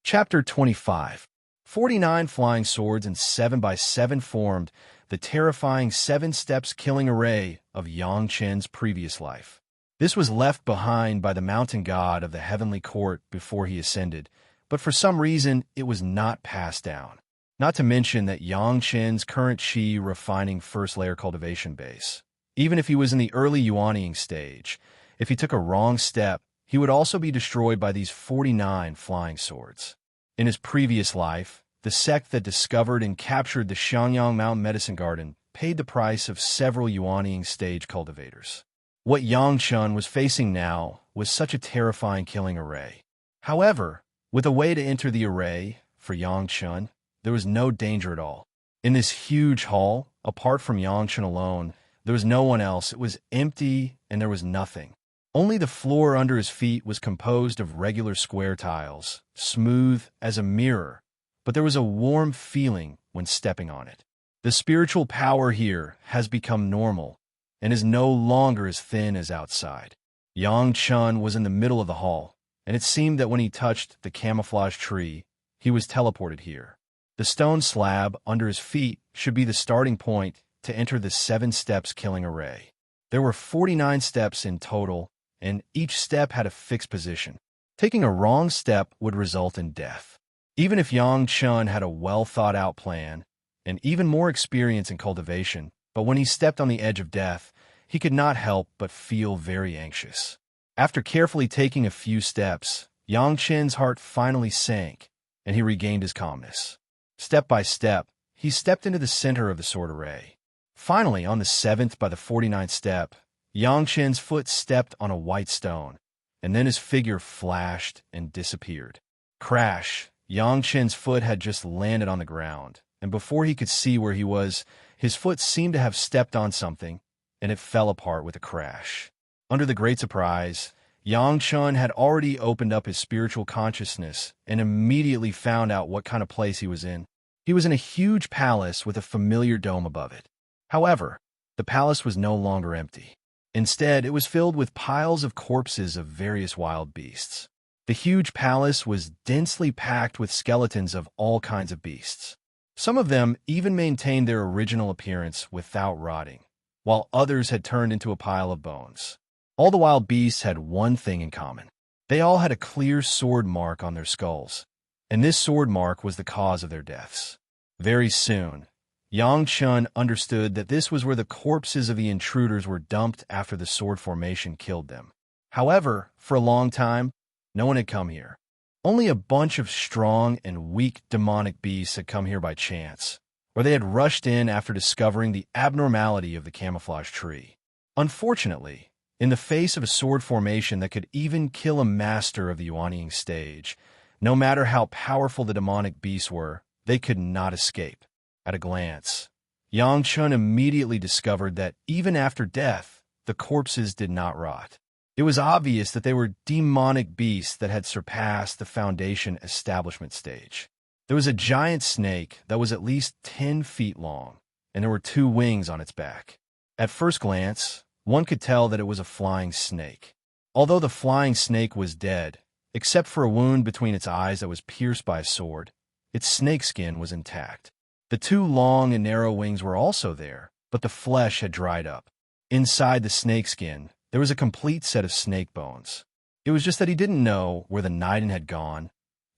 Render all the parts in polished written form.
Chapter 25. 49 flying swords and 7 by 7 formed the terrifying 7 steps killing array of Yang Chen's previous life. This was left behind by the mountain god of the heavenly court before he ascended, but for some reason it was not passed down. Not to mention that Yang Chen's current Qi refining first layer cultivation base. Even if he was in the early Yuanying stage, if he took a wrong step, he would also be destroyed by these 49 flying swords. In his previous life, the sect that discovered and captured the Xiangyang Mountain Medicine Garden paid the price of several Yuanying stage cultivators. What Yang Chen was facing now was such a terrifying killing array. However, with a way to enter the array, for Yang Chen, there was no danger at all. In this huge hall, apart from Yang Chen alone, there was no one else. It was empty and there was nothing. Only the floor under his feet was composed of regular square tiles, smooth as a mirror, but there was a warm feeling when stepping on it. The spiritual power here has become normal and is no longer as thin as outside. Yang Chen was in the middle of the hall, and it seemed that when he touched the camouflage tree, he was teleported here. The stone slab under his feet should be the starting point to enter the 7 steps killing array. There were 49 steps in total, and each step had a fixed position. Taking a wrong step would result in death. Even if Yang Chen had a well-thought-out plan and even more experience in cultivation, but when he stepped on the edge of death, he could not help but feel very anxious. After carefully taking a few steps, Yang Chen's heart finally sank, and he regained his calmness. Step by step, he stepped into the center of the sword array. Finally, on the 7th by the 49th step, Yang Chen's foot stepped on a white stone, and then his figure flashed and disappeared. Crash! Yang Chen's foot had just landed on the ground, and before he could see where he was, his foot seemed to have stepped on something, and it fell apart with a crash. Under the great surprise, Yang Chen had already opened up his spiritual consciousness and immediately found out what kind of place he was in. He was in a huge palace with a familiar dome above it. However, the palace was no longer empty. Instead, it was filled with piles of corpses of various wild beasts. The huge palace was densely packed with skeletons of all kinds of beasts. Some of them even maintained their original appearance without rotting, while others had turned into a pile of bones. All the wild beasts had one thing in common. They all had a clear sword mark on their skulls, and this sword mark was the cause of their deaths. Very soon, Yang Chen understood that this was where the corpses of the intruders were dumped after the sword formation killed them. However, for a long time, no one had come here. Only a bunch of strong and weak demonic beasts had come here by chance, or they had rushed in after discovering the abnormality of the camouflage tree. Unfortunately, in the face of a sword formation that could even kill a master of the Yuanying stage, no matter how powerful the demonic beasts were, they could not escape. At a glance, Yang Chen immediately discovered that even after death, the corpses did not rot. It was obvious that they were demonic beasts that had surpassed the foundation establishment stage. There was a giant snake that was at least 10 feet long, and there were 2 wings on its back. At first glance, one could tell that it was a flying snake. Although the flying snake was dead, except for a wound between its eyes that was pierced by a sword, its snake skin was intact. The 2 long and narrow wings were also there, but the flesh had dried up. Inside the snake skin, there was a complete set of snake bones. It was just that he didn't know where the Niden had gone,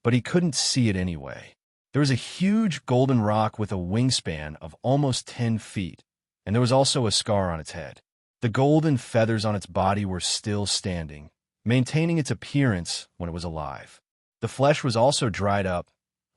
but he couldn't see it anyway. There was a huge golden rock with a wingspan of almost 10 feet, and there was also a scar on its head. The golden feathers on its body were still standing, maintaining its appearance when it was alive. The flesh was also dried up,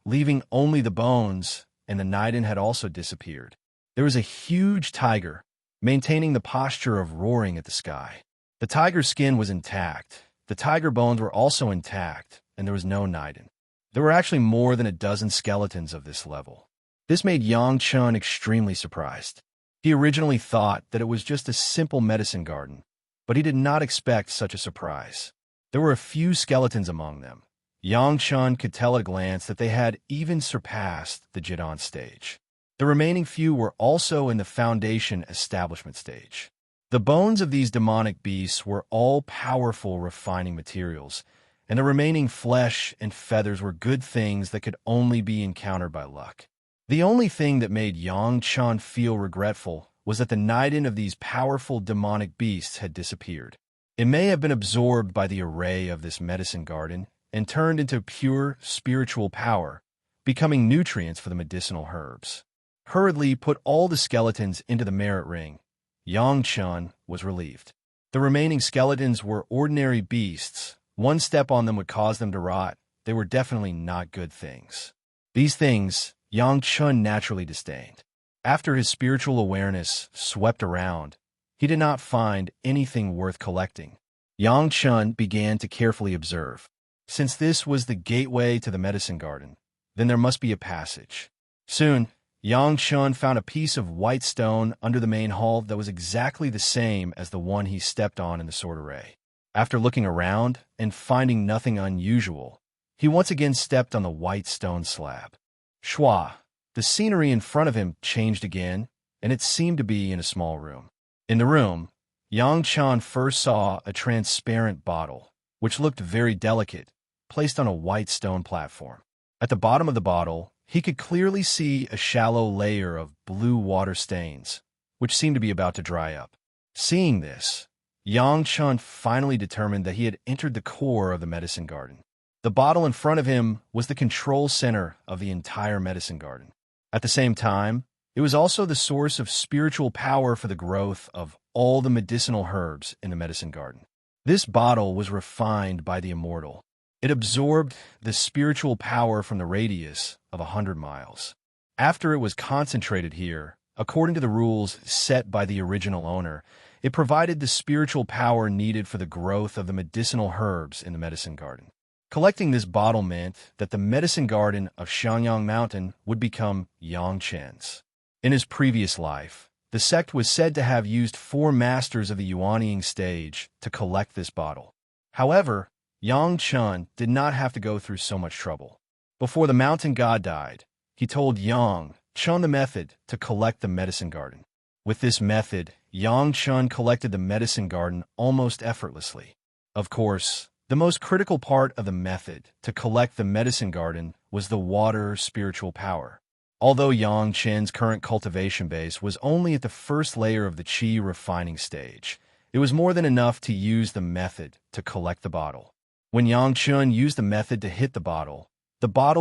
leaving only the bones, and the Niden had also disappeared. There was a huge tiger, maintaining the posture of roaring at the sky. The tiger's skin was intact, the tiger bones were also intact, and there was no Niden. There were actually more than a dozen skeletons of this level. This made Yang Chen extremely surprised. He originally thought that it was just a simple medicine garden, but he did not expect such a surprise. There were a few skeletons among them. Yang Chen could tell at a glance that they had even surpassed the Jidan stage. The remaining few were also in the foundation establishment stage. The bones of these demonic beasts were all powerful refining materials, and the remaining flesh and feathers were good things that could only be encountered by luck. The only thing that made Yang Chun feel regretful was that the knighting of these powerful demonic beasts had disappeared. It may have been absorbed by the array of this medicine garden and turned into pure spiritual power, becoming nutrients for the medicinal herbs. Hurriedly put all the skeletons into the merit ring. Yang Chun was relieved. The remaining skeletons were ordinary beasts. One step on them would cause them to rot. They were definitely not good things. These things Yang Chun naturally disdained. After his spiritual awareness swept around, he did not find anything worth collecting. Yang Chun began to carefully observe. Since this was the gateway to the medicine garden, then there must be a passage. Soon, Yang Chun found a piece of white stone under the main hall that was exactly the same as the one he stepped on in the sword array. After looking around and finding nothing unusual, he once again stepped on the white stone slab. Schwa! The scenery in front of him changed again, and it seemed to be in a small room. In the room, Yang Chun first saw a transparent bottle, which looked very delicate, placed on a white stone platform. At the bottom of the bottle, he could clearly see a shallow layer of blue water stains, which seemed to be about to dry up. Seeing this, Yang Chun finally determined that he had entered the core of the medicine garden. The bottle in front of him was the control center of the entire medicine garden. At the same time, it was also the source of spiritual power for the growth of all the medicinal herbs in the medicine garden. This bottle was refined by the Immortal. It absorbed the spiritual power from the radius of 100 miles. After it was concentrated here, according to the rules set by the original owner, it provided the spiritual power needed for the growth of the medicinal herbs in the medicine garden. Collecting this bottle meant that the medicine garden of Xiangyang Mountain would become Yangchen's. In his previous life, the sect was said to have used 4 masters of the Yuanying stage to collect this bottle. However, Yang Chun did not have to go through so much trouble. Before the mountain god died, he told Yang Chun the method to collect the medicine garden. With this method, Yang Chun collected the medicine garden almost effortlessly. Of course, the most critical part of the method to collect the medicine garden was the water spiritual power. Although Yang Chen's current cultivation base was only at the first layer of the qi refining stage, it was more than enough to use the method to collect the bottle. When Yang Chun used the method to hit the bottle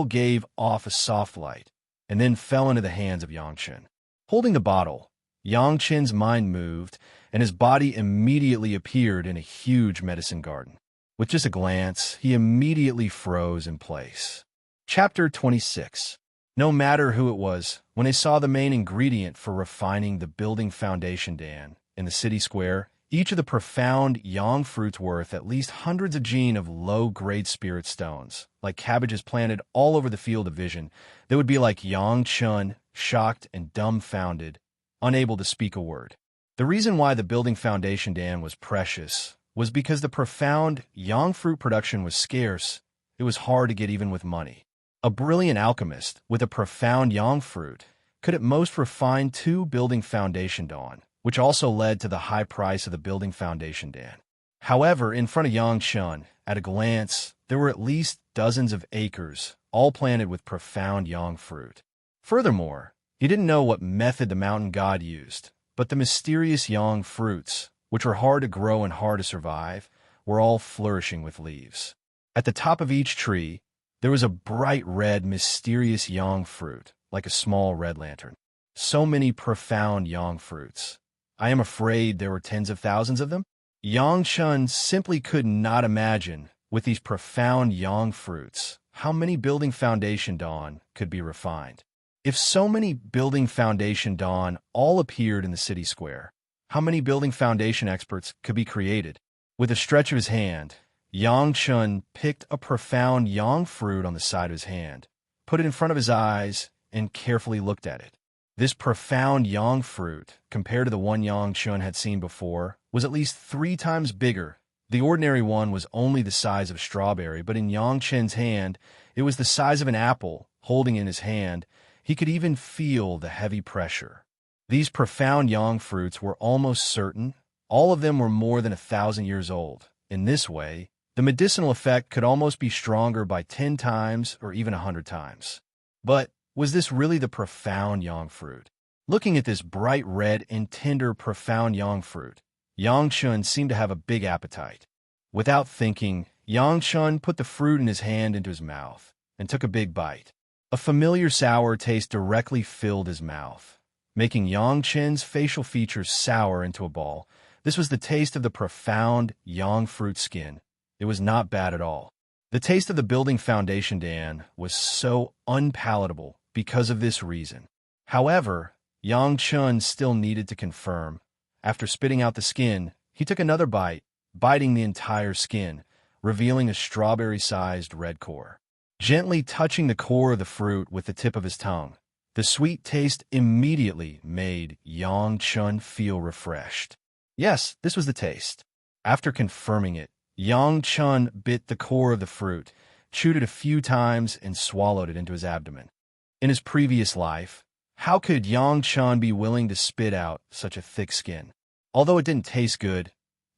gave off a soft light and then fell into the hands of Yang Chun. Holding the bottle, Yang Chen's mind moved and his body immediately appeared in a huge medicine garden. With just a glance, he immediately froze in place. Chapter 26. No matter who it was, when they saw the main ingredient for refining the building foundation dan in the city square, each of the profound yang fruits worth at least hundreds of gene of low-grade spirit stones, like cabbages planted all over the field of vision, they would be like Yang Chun, shocked and dumbfounded, unable to speak a word. The reason why the building foundation dan was precious was because the profound yang fruit production was scarce. It was hard to get even with money. A brilliant alchemist with a profound yang fruit could at most refine 2 building foundation dan, which also led to the high price of the building foundation dan. However, in front of Yang Chun, at a glance, there were at least dozens of acres, all planted with profound yang fruit. Furthermore, he didn't know what method the mountain god used, but the mysterious yang fruits, which were hard to grow and hard to survive, were all flourishing with leaves. At the top of each tree, there was a bright red, mysterious yang fruit, like a small red lantern. So many profound yang fruits. I am afraid there were tens of thousands of them. Yang Chun simply could not imagine, with these profound yang fruits, how many building foundation dan could be refined. If so many building foundation dan all appeared in the city square, how many building foundation experts could be created? With a stretch of his hand, Yang Chun picked a profound yang fruit on the side of his hand, put it in front of his eyes, and carefully looked at it. This profound yang fruit, compared to the one Yang Chun had seen before, was at least 3 times bigger. The ordinary one was only the size of strawberry, but in Yang Chen's hand, it was the size of an apple. Holding in his hand, he could even feel the heavy pressure. These profound yang fruits were almost certain. All of them were more than 1,000 years old. In this way, the The medicinal effect could almost be stronger by 10 times or even 100 times. But was this really the profound yang fruit? Looking at this bright red and tender profound yang fruit, Yang Chun seemed to have a big appetite. Without thinking, Yang Chun put the fruit in his hand into his mouth and took a big bite. A familiar sour taste directly filled his mouth, making Yang Chen's facial features sour into a ball. This was the taste of the profound yang fruit skin. It was not bad at all. The taste of the building foundation Dan was so unpalatable because of this reason. However, Yang Chun still needed to confirm. After spitting out the skin, he took another bite, biting the entire skin, revealing a strawberry-sized red core. Gently touching the core of the fruit with the tip of his tongue, the sweet taste immediately made Yang Chun feel refreshed. Yes, this was the taste. After confirming it, Yang Chun bit the core of the fruit, chewed it a few times, and swallowed it into his abdomen. In his previous life, how could Yang Chun be willing to spit out such a thick skin? Although it didn't taste good,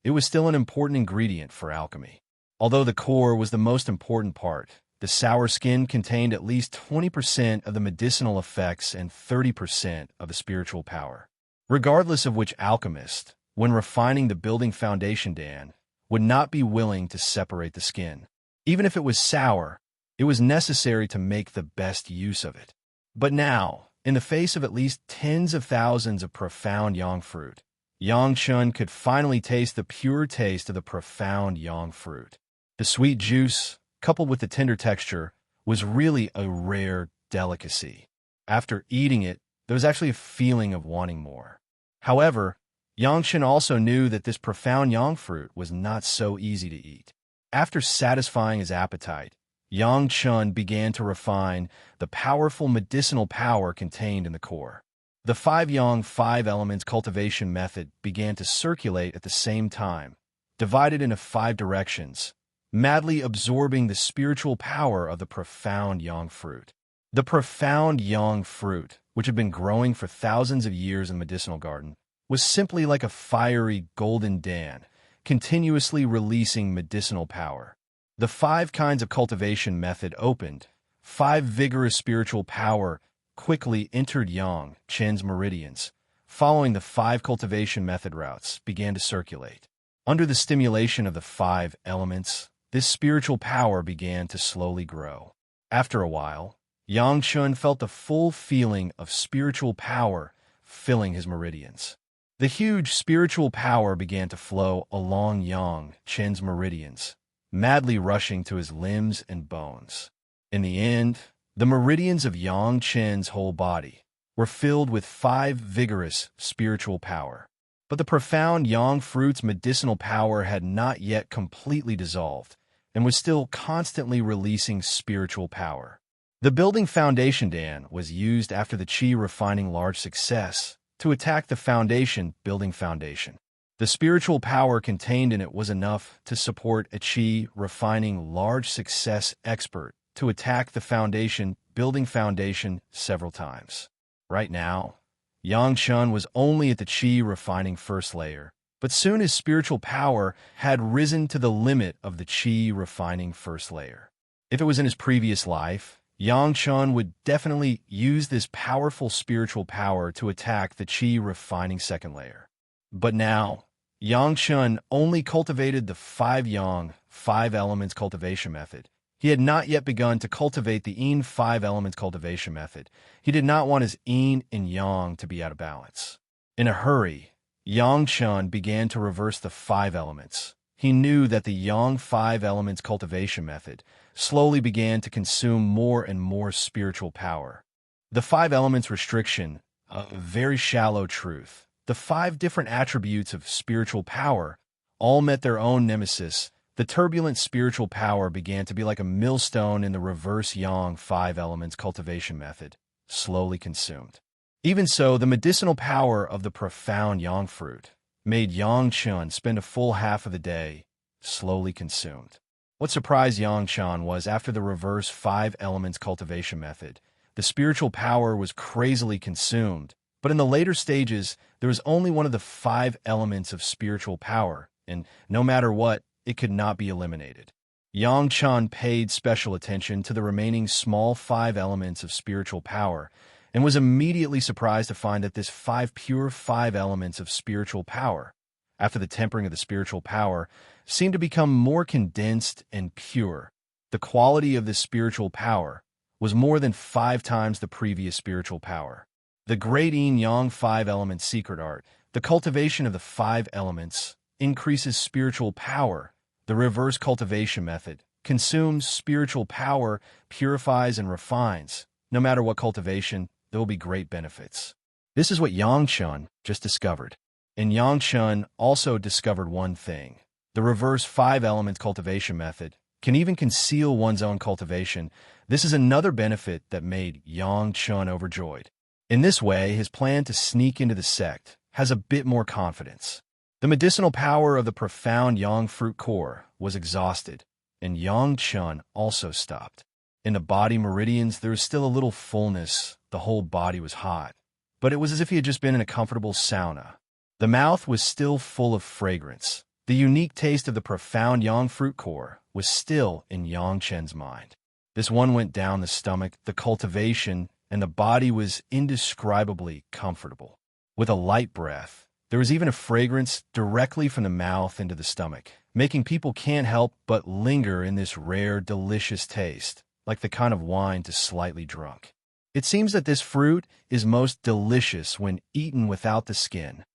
it was still an important ingredient for alchemy. Although the core was the most important part, the sour skin contained at least 20% of the medicinal effects and 30% of the spiritual power. Regardless of which alchemist, when refining the building foundation Dan, would not be willing to separate the skin. Even if it was sour, it was necessary to make the best use of it. But now, in the face of at least tens of thousands of profound yang fruit, Yang Chun could finally taste the pure taste of the profound yang fruit. The sweet juice, coupled with the tender texture, was really a rare delicacy. After eating it, there was actually a feeling of wanting more. However, Yang Chun also knew that this profound yang fruit was not so easy to eat. After satisfying his appetite, Yang Chun began to refine the powerful medicinal power contained in the core. The 5 Yang 5 elements cultivation method began to circulate at the same time, divided into 5 directions, madly absorbing the spiritual power of the profound yang fruit. The profound yang fruit, which had been growing for thousands of years in the medicinal garden, was simply like a fiery golden Dan, continuously releasing medicinal power. The 5 kinds of cultivation method opened. 5 vigorous spiritual power quickly entered Yang Chen's meridians. Following the 5 cultivation method routes began to circulate. Under the stimulation of the 5 elements, this spiritual power began to slowly grow. After a while, Yang Chun felt the full feeling of spiritual power filling his meridians. The huge spiritual power began to flow along Yang Chen's meridians, madly rushing to his limbs and bones. In the end, the meridians of Yang Chen's whole body were filled with 5 vigorous spiritual power. But the profound yang fruit's medicinal power had not yet completely dissolved and was still constantly releasing spiritual power. The building foundation Dan was used after the Qi refining large success to attack the foundation building foundation. The spiritual power contained in it was enough to support a Qi refining large success expert to attack the foundation building foundation several times. Right now, Yang Chun was only at the Qi refining first layer, but soon his spiritual power had risen to the limit of the Qi refining first layer. If it was in his previous life, Yang Chun would definitely use this powerful spiritual power to attack the Qi refining second layer. But now, Yang Chun only cultivated the 5 Yang 5 elements cultivation method. He had not yet begun to cultivate the Yin 5 elements cultivation method. He did not want his Yin and Yang to be out of balance. In a hurry, Yang Chun began to reverse the 5 elements. He knew that the Yang 5 elements cultivation method slowly began to consume more and more spiritual power. The 5 elements restriction, a very shallow truth. The 5 different attributes of spiritual power all met their own nemesis. The turbulent spiritual power began to be like a millstone in the reverse Yang 5 elements cultivation method, slowly consumed. Even so, the medicinal power of the profound yang fruit made Yang Chun spend a full half of the day slowly consumed. What surprised Yang Chun was after the reverse 5 elements cultivation method, the spiritual power was crazily consumed, but in the later stages, there was only one of the 5 elements of spiritual power, and no matter what, it could not be eliminated. Yang Chun paid special attention to the remaining small 5 elements of spiritual power and was immediately surprised to find that this pure 5 elements of spiritual power, after the tempering of the spiritual power, seemed to become more condensed and pure. The quality of this spiritual power was more than 5 times the previous spiritual power. The great yin-yang 5 elements secret art, the cultivation of the 5 elements, increases spiritual power. The reverse cultivation method consumes spiritual power, purifies and refines. No matter what cultivation, there will be great benefits. This is what Yang Chun just discovered. And Yang Chun also discovered one thing. The reverse 5 elements cultivation method can even conceal one's own cultivation. This is another benefit that made Yang Chun overjoyed. In this way, his plan to sneak into the sect has a bit more confidence. The medicinal power of the profound yang fruit core was exhausted, and Yang Chun also stopped. In the body meridians, there was still a little fullness. The whole body was hot, but it was as if he had just been in a comfortable sauna. The mouth was still full of fragrance. The unique taste of the profound yang fruit core was still in Yang Chun's mind. This one went down the stomach, the cultivation, and the body was indescribably comfortable. With a light breath, there was even a fragrance directly from the mouth into the stomach, making people can't help but linger in this rare, delicious taste, like the kind of wine to slightly drunk. It seems that this fruit is most delicious when eaten without the skin.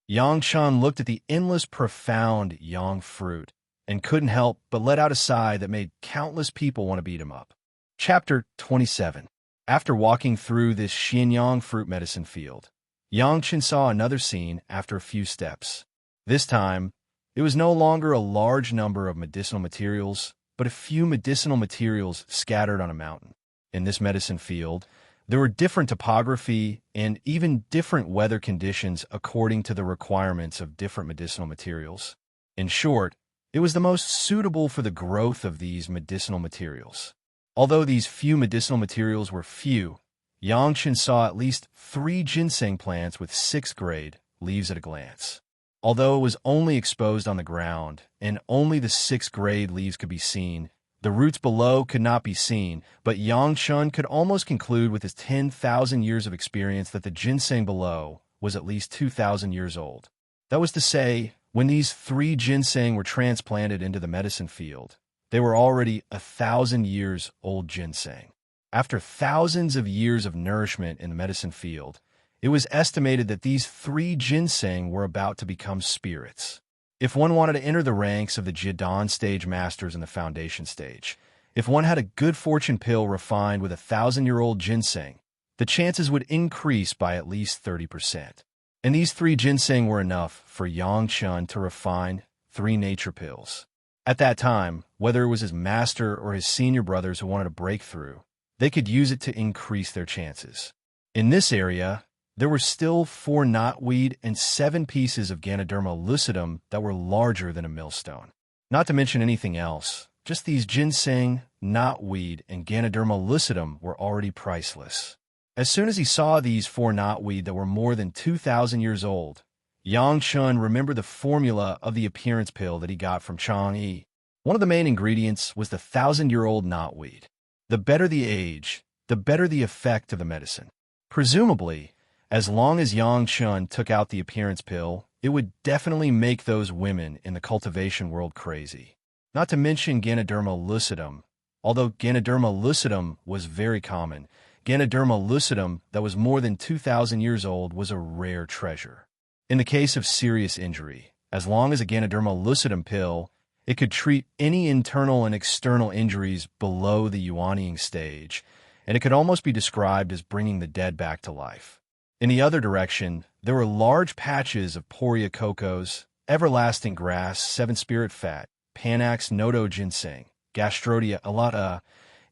Yang Chun looked at the endless, profound yang fruit and couldn't help but let out a sigh that made countless people want to beat him up. Chapter 27. After walking through this Xianyang fruit medicine field, Yang Chun saw another scene after a few steps. This time, it was no longer a large number of medicinal materials, but a few medicinal materials scattered on a mountain. In this medicine field, there were different topography and even different weather conditions according to the requirements of different medicinal materials. In short, it was the most suitable for the growth of these medicinal materials. Although these few medicinal materials were few, Yang Chun saw at least 3 ginseng plants with 6th grade leaves at a glance. Although it was only exposed on the ground, and only the 6th grade leaves could be seen, the roots below could not be seen, but Yang Chun could almost conclude with his 10,000 years of experience that the ginseng below was at least 2,000 years old. That was to say, when these 3 ginseng were transplanted into the medicine field, they were already 1,000 years old ginseng. After thousands of years of nourishment in the medicine field, it was estimated that these 3 ginseng were about to become spirits. If one wanted to enter the ranks of the Jidan stage masters in the foundation stage, if one had a good fortune pill refined with 1,000-year-old ginseng, the chances would increase by at least 30%. And these 3 ginseng were enough for Yang Chun to refine 3 nature pills. At that time, whether it was his master or his senior brothers who wanted a breakthrough, they could use it to increase their chances. In this area, there were still 4 knotweed and 7 pieces of Ganoderma lucidum that were larger than a millstone. Not to mention anything else, just these ginseng, knotweed, and Ganoderma lucidum were already priceless. As soon as he saw these 4 knotweed that were more than 2,000 years old, Yang Chun remembered the formula of the appearance pill that he got from Chang'e. One of the main ingredients was the 1,000-year-old knotweed. The better the age, the better the effect of the medicine. Presumably, as long as Yang Chun took out the appearance pill, it would definitely make those women in the cultivation world crazy. Not to mention Ganoderma lucidum. Although Ganoderma lucidum was very common, Ganoderma lucidum that was more than 2,000 years old was a rare treasure. In the case of serious injury, as long as a Ganoderma lucidum pill, it could treat any internal and external injuries below the Yuanying stage, and it could almost be described as bringing the dead back to life. In the other direction, there were large patches of Poria cocos, everlasting grass, 7-spirit fat, Panax nodo ginseng, Gastrodia alata,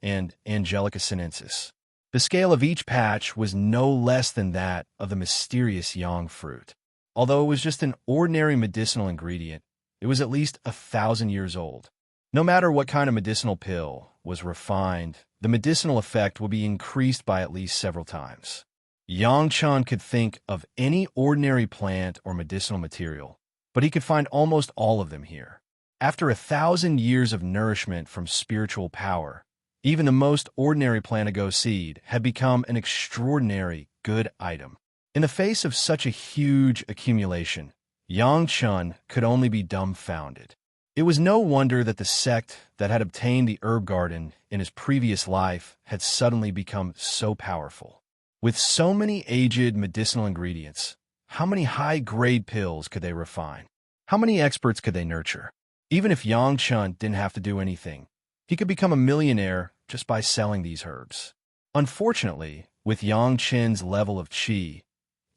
and Angelica sinensis. The scale of each patch was no less than that of the mysterious yang fruit. Although it was just an ordinary medicinal ingredient, it was at least 1,000 years old. No matter what kind of medicinal pill was refined, the medicinal effect will be increased by at least several times. Yang Chun could think of any ordinary plant or medicinal material, but he could find almost all of them here. After 1,000 years of nourishment from spiritual power, even the most ordinary plantago seed had become an extraordinary good item. In the face of such a huge accumulation, Yang Chun could only be dumbfounded. It was no wonder that the sect that had obtained the herb garden in his previous life had suddenly become so powerful. With so many aged medicinal ingredients, how many high-grade pills could they refine? How many experts could they nurture? Even if Yang Chun didn't have to do anything, he could become a millionaire just by selling these herbs. Unfortunately, with Yang Chen's level of qi,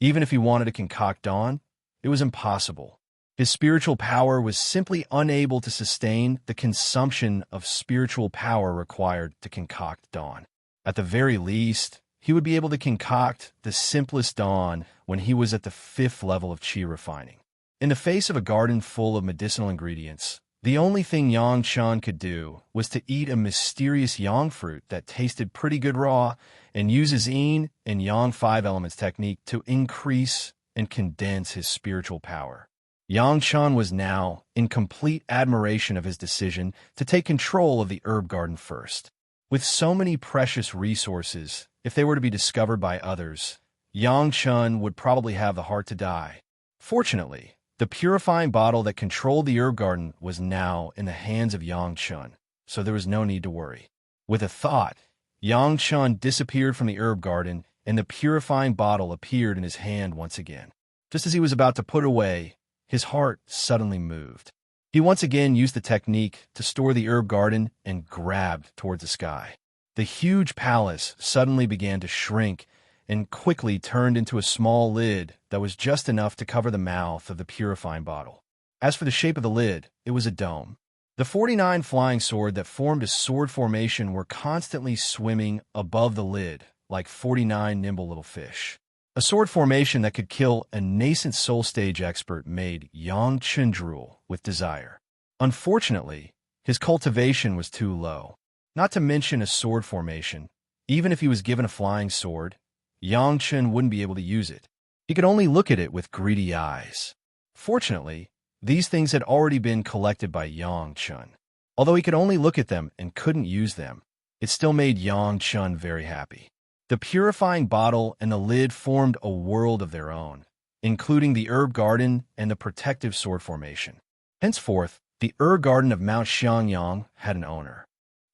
even if he wanted to concoct dawn, it was impossible. His spiritual power was simply unable to sustain the consumption of spiritual power required to concoct dawn. At the very least, he would be able to concoct the simplest dawn when he was at the 5th level of qi refining. In the face of a garden full of medicinal ingredients, the only thing Yang Chun could do was to eat a mysterious yang fruit that tasted pretty good raw and use his yin and yang 5 elements technique to increase and condense his spiritual power. Yang Chun was now in complete admiration of his decision to take control of the herb garden first. With so many precious resources, if they were to be discovered by others, Yang Chun would probably have the heart to die. Fortunately, the purifying bottle that controlled the herb garden was now in the hands of Yang Chun, so there was no need to worry. With a thought, Yang Chun disappeared from the herb garden, and the purifying bottle appeared in his hand once again. Just as he was about to put it away, his heart suddenly moved. He once again used the technique to store the herb garden and grabbed towards the sky. The huge palace suddenly began to shrink and quickly turned into a small lid that was just enough to cover the mouth of the purifying bottle. As for the shape of the lid, it was a dome. The 49 flying sword that formed a sword formation were constantly swimming above the lid like 49 nimble little fish. A sword formation that could kill a nascent soul stage expert made Yang Chun drool with desire. Unfortunately, his cultivation was too low. Not to mention a sword formation, even if he was given a flying sword, Yang Chun wouldn't be able to use it. He could only look at it with greedy eyes. Fortunately, these things had already been collected by Yang Chun. Although he could only look at them and couldn't use them, it still made Yang Chun very happy. The purifying bottle and the lid formed a world of their own, including the herb garden and the protective sword formation. Henceforth, the herb garden of Mount Xiangyang had an owner.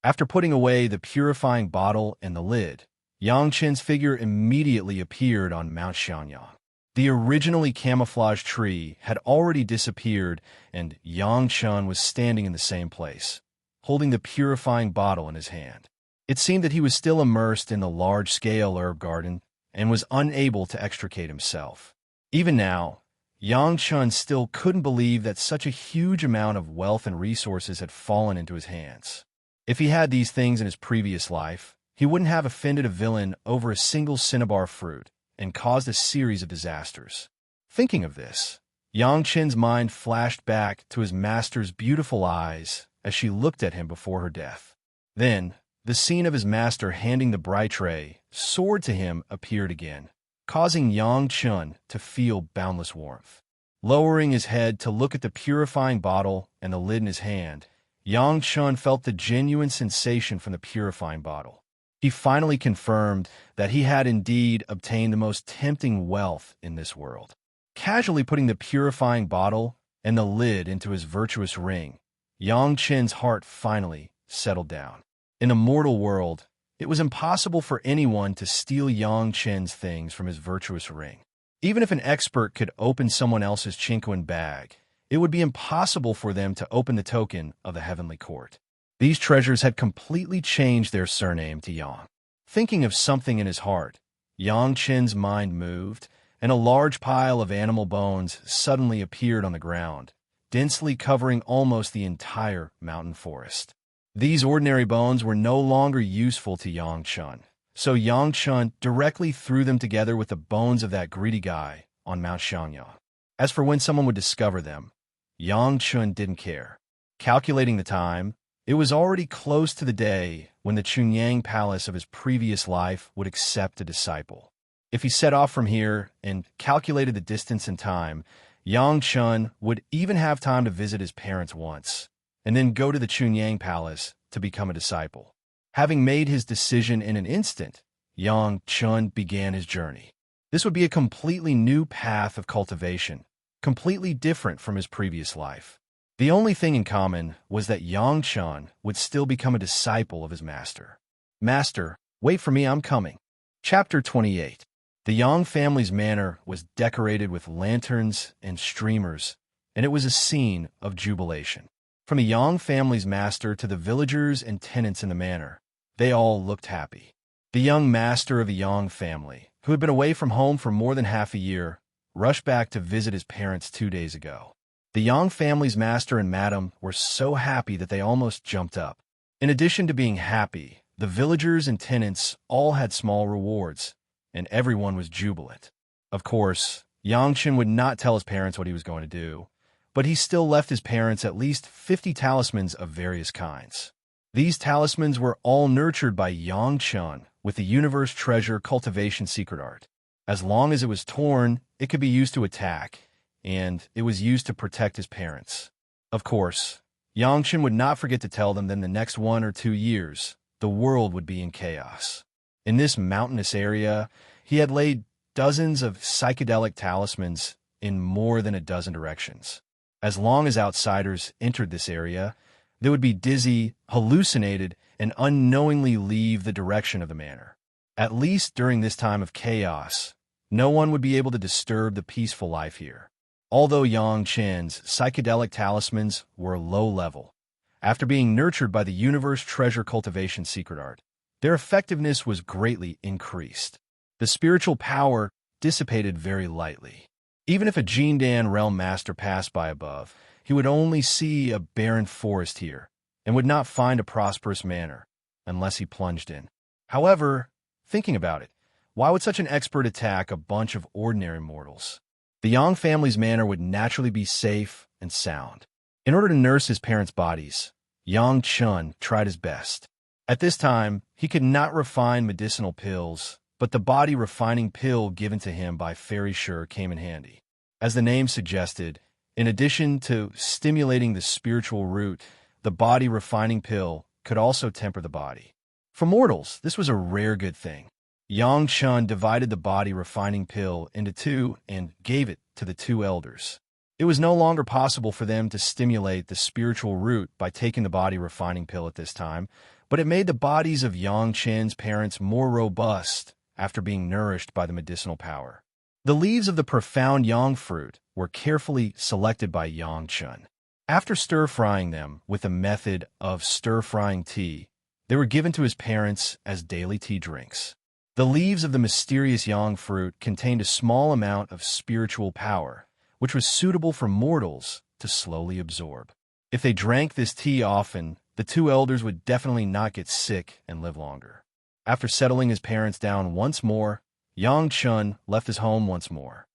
After putting away the purifying bottle and the lid, Yang Chen's figure immediately appeared on Mount Xiangyang. The originally camouflaged tree had already disappeared, and Yang Chun was standing in the same place, holding the purifying bottle in his hand. It seemed that he was still immersed in the large-scale herb garden and was unable to extricate himself. Even now, Yang Chun still couldn't believe that such a huge amount of wealth and resources had fallen into his hands. If he had these things in his previous life, he wouldn't have offended a villain over a single cinnabar fruit and caused a series of disasters. Thinking of this, Yang Chen's mind flashed back to his master's beautiful eyes as she looked at him before her death. Then, the scene of his master handing the bright tray sword to him appeared again, causing Yang Chun to feel boundless warmth. Lowering his head to look at the purifying bottle and the lid in his hand, Yang Chun felt the genuine sensation from the purifying bottle. He finally confirmed that he had indeed obtained the most tempting wealth in this world. Casually putting the purifying bottle and the lid into his virtuous ring, Yang Chen's heart finally settled down. In a mortal world, it was impossible for anyone to steal Yang Chen's things from his virtuous ring. Even if an expert could open someone else's Chinquan bag, it would be impossible for them to open the token of the heavenly court. These treasures had completely changed their surname to Yang. Thinking of something in his heart, Yang Chen's mind moved, and a large pile of animal bones suddenly appeared on the ground, densely covering almost the entire mountain forest. These ordinary bones were no longer useful to Yang Chun, so Yang Chun directly threw them together with the bones of that greedy guy on Mount Xiangyang. As for when someone would discover them, Yang Chun didn't care. Calculating the time, it was already close to the day when the Chunyang Palace of his previous life would accept a disciple. If he set off from here and calculated the distance and time, Yang Chun would even have time to visit his parents once, and then go to the Chunyang Palace to become a disciple. Having made his decision in an instant, Yang Chun began his journey. This would be a completely new path of cultivation, completely different from his previous life. The only thing in common was that Yang Chun would still become a disciple of his master. Master, wait for me, I'm coming. Chapter 28. The Yang family's manor was decorated with lanterns and streamers, and it was a scene of jubilation. From the Yang family's master to the villagers and tenants in the manor, they all looked happy. The young master of the Yang family, who had been away from home for more than half a year, rushed back to visit his parents 2 days ago. The Yang family's master and madam were so happy that they almost jumped up. In addition to being happy, the villagers and tenants all had small rewards, and everyone was jubilant. Of course, Yang Chen would not tell his parents what he was going to do, but he still left his parents at least 50 talismans of various kinds. These talismans were all nurtured by Yang Chen with the Universe Treasure Cultivation Secret Art. As long as it was torn, it could be used to attack, and it was used to protect his parents. Of course, Yang Chen would not forget to tell them that in the next 1 or 2 years, the world would be in chaos. In this mountainous area, he had laid dozens of psychedelic talismans in more than a dozen directions. As long as outsiders entered this area, they would be dizzy, hallucinated, and unknowingly leave the direction of the manor. At least during this time of chaos, no one would be able to disturb the peaceful life here. Although Yang Chen's psychedelic talismans were low level, after being nurtured by the Universe Treasure Cultivation Secret Art, their effectiveness was greatly increased. The spiritual power dissipated very lightly. Even if a Jindan realm master passed by above, he would only see a barren forest here, and would not find a prosperous manor, unless he plunged in. However, thinking about it, why would such an expert attack a bunch of ordinary mortals? The Yang family's manor would naturally be safe and sound. In order to nurse his parents' bodies, Yang Chun tried his best. At this time, he could not refine medicinal pills, but the body-refining pill given to him by Fairy Sure came in handy. As the name suggested, in addition to stimulating the spiritual root, the body-refining pill could also temper the body. For mortals, this was a rare good thing. Yang Chun divided the body-refining pill into 2 and gave it to the 2 elders. It was no longer possible for them to stimulate the spiritual root by taking the body-refining pill at this time, but it made the bodies of Yang Chen's parents more robust after being nourished by the medicinal power. The leaves of the profound yang fruit were carefully selected by Yang Chun. After stir-frying them with a method of stir-frying tea, they were given to his parents as daily tea drinks. The leaves of the mysterious yang fruit contained a small amount of spiritual power, which was suitable for mortals to slowly absorb. If they drank this tea often, the 2 elders would definitely not get sick and live longer. After settling his parents down once more, Yang Chun left his home once more.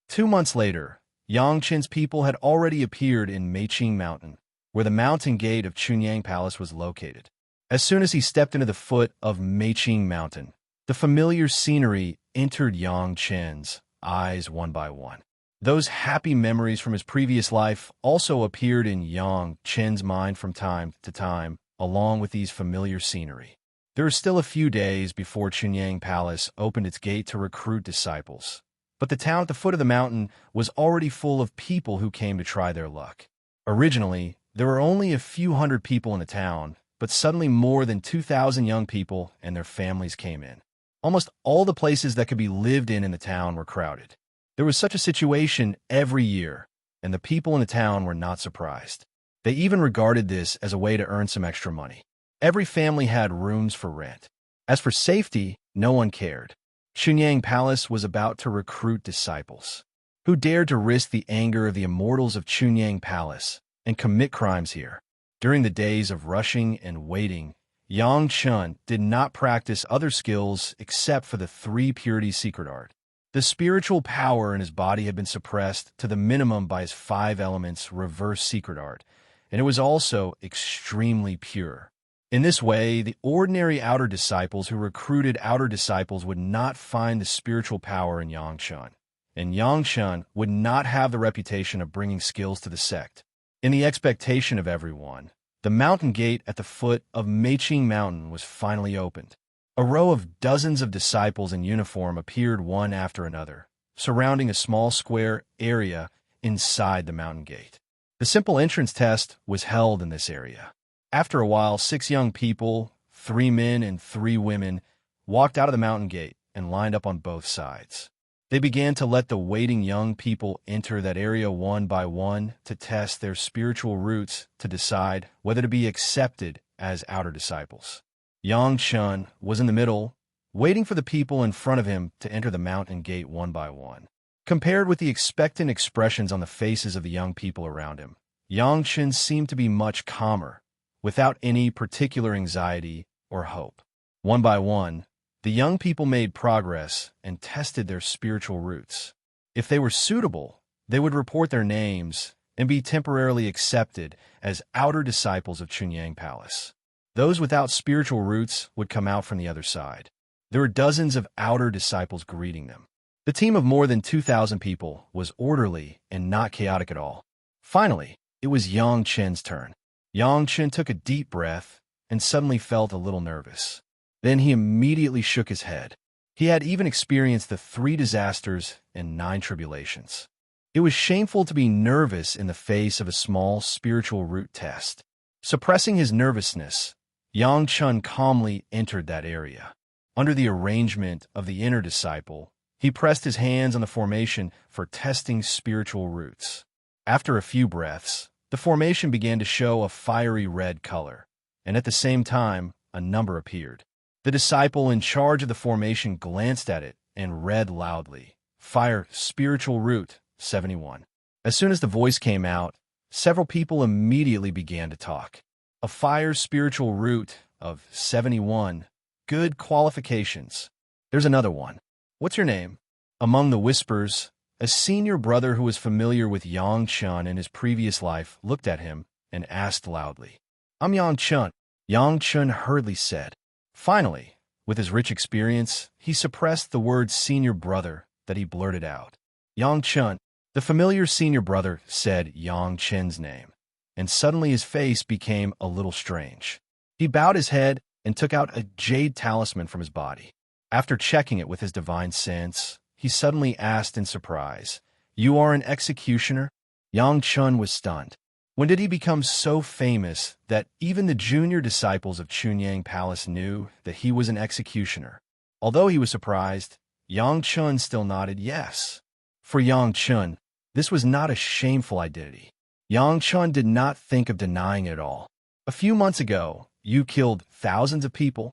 2 months later, Yang Chen's people had already appeared in Meiqing Mountain, where the mountain gate of Chunyang Palace was located. As soon as he stepped into the foot of Meiqing Mountain, the familiar scenery entered Yang Chen's eyes one by one. Those happy memories from his previous life also appeared in Yang Chen's mind from time to time, along with these familiar scenery. There were still a few days before Chunyang Palace opened its gate to recruit disciples, but the town at the foot of the mountain was already full of people who came to try their luck. Originally, there were only a few hundred people in the town, but suddenly more than 2,000 young people and their families came in. Almost all the places that could be lived in the town were crowded. There was such a situation every year, and the people in the town were not surprised. They even regarded this as a way to earn some extra money. Every family had rooms for rent. As for safety, no one cared. Chunyang Palace was about to recruit disciples. Who dared to risk the anger of the immortals of Chunyang Palace and commit crimes here? During the days of rushing and waiting, Yang Chun did not practice other skills except for the 3 purity secret art. The spiritual power in his body had been suppressed to the minimum by his 5 elements reverse secret art, and it was also extremely pure. In this way, the ordinary outer disciples who recruited outer disciples would not find the spiritual power in Yang Chun, and Yang Chun would not have the reputation of bringing skills to the sect. In the expectation of everyone, The mountain gate at the foot of Meiqing Mountain was finally opened. A row of dozens of disciples in uniform appeared one after another, surrounding a small square area inside the mountain gate. The simple entrance test was held in this area. After a while, 6 young people, 3 men and 3 women, walked out of the mountain gate and lined up on both sides. They began to let the waiting young people enter that area one by one to test their spiritual roots to decide whether to be accepted as outer disciples. Yang Chun was in the middle, waiting for the people in front of him to enter the mountain gate one by one. Compared with the expectant expressions on the faces of the young people around him, Yang Chun seemed to be much calmer, without any particular anxiety or hope. One by one, the young people made progress and tested their spiritual roots. If they were suitable, they would report their names and be temporarily accepted as outer disciples of Chunyang Palace. Those without spiritual roots would come out from the other side. There were dozens of outer disciples greeting them. The team of more than 2,000 people was orderly and not chaotic at all. Finally, it was Yang Chen's turn. Yang Chen took a deep breath and suddenly felt a little nervous. Then he immediately shook his head. He had even experienced the 3 disasters and 9 tribulations. It was shameful to be nervous in the face of a small spiritual root test. Suppressing his nervousness, Yang Chun calmly entered that area. Under the arrangement of the inner disciple, he pressed his hands on the formation for testing spiritual roots. After a few breaths, the formation began to show a fiery red color, and at the same time, a number appeared. The disciple in charge of the formation glanced at it and read loudly, "Fire Spiritual Root 71." As soon as the voice came out, several people immediately began to talk. A fire spiritual root of 71. Good qualifications. There's another one. What's your name? Among the whispers, a senior brother who was familiar with Yang Chun in his previous life looked at him and asked loudly, "I'm Yang Chun." Yang Chun hurriedly said. Finally, with his rich experience, he suppressed the word senior brother that he blurted out. "Yang Chun." The familiar senior brother said Yang Chen's name, and suddenly his face became a little strange. He bowed his head and took out a jade talisman from his body. After checking it with his divine sense, he suddenly asked in surprise, "You are an executioner?" Yang Chun was stunned. When did he become so famous that even the junior disciples of Chunyang Palace knew that he was an executioner? Although he was surprised, Yang Chun still nodded yes. For Yang Chun, this was not a shameful identity. Yang Chun did not think of denying it at all. "A few months ago, you killed thousands of people?"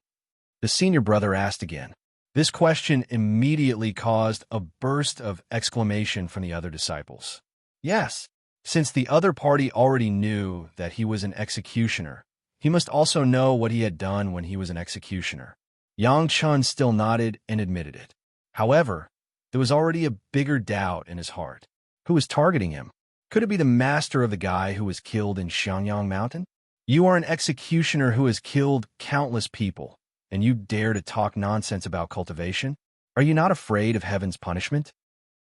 The senior brother asked again. This question immediately caused a burst of exclamation from the other disciples. Yes, since the other party already knew that he was an executioner, he must also know what he had done when he was an executioner. Yang Chun still nodded and admitted it. However, there was already a bigger doubt in his heart. Who was targeting him? Could it be the master of the guy who was killed in Xiangyang Mountain? You are an executioner who has killed countless people, and you dare to talk nonsense about cultivation? Are you not afraid of heaven's punishment?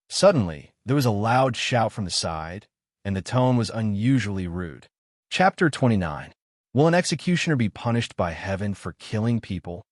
Suddenly, there was a loud shout from the side, and the tone was unusually rude. Chapter 29. Will an executioner be punished by heaven for killing people?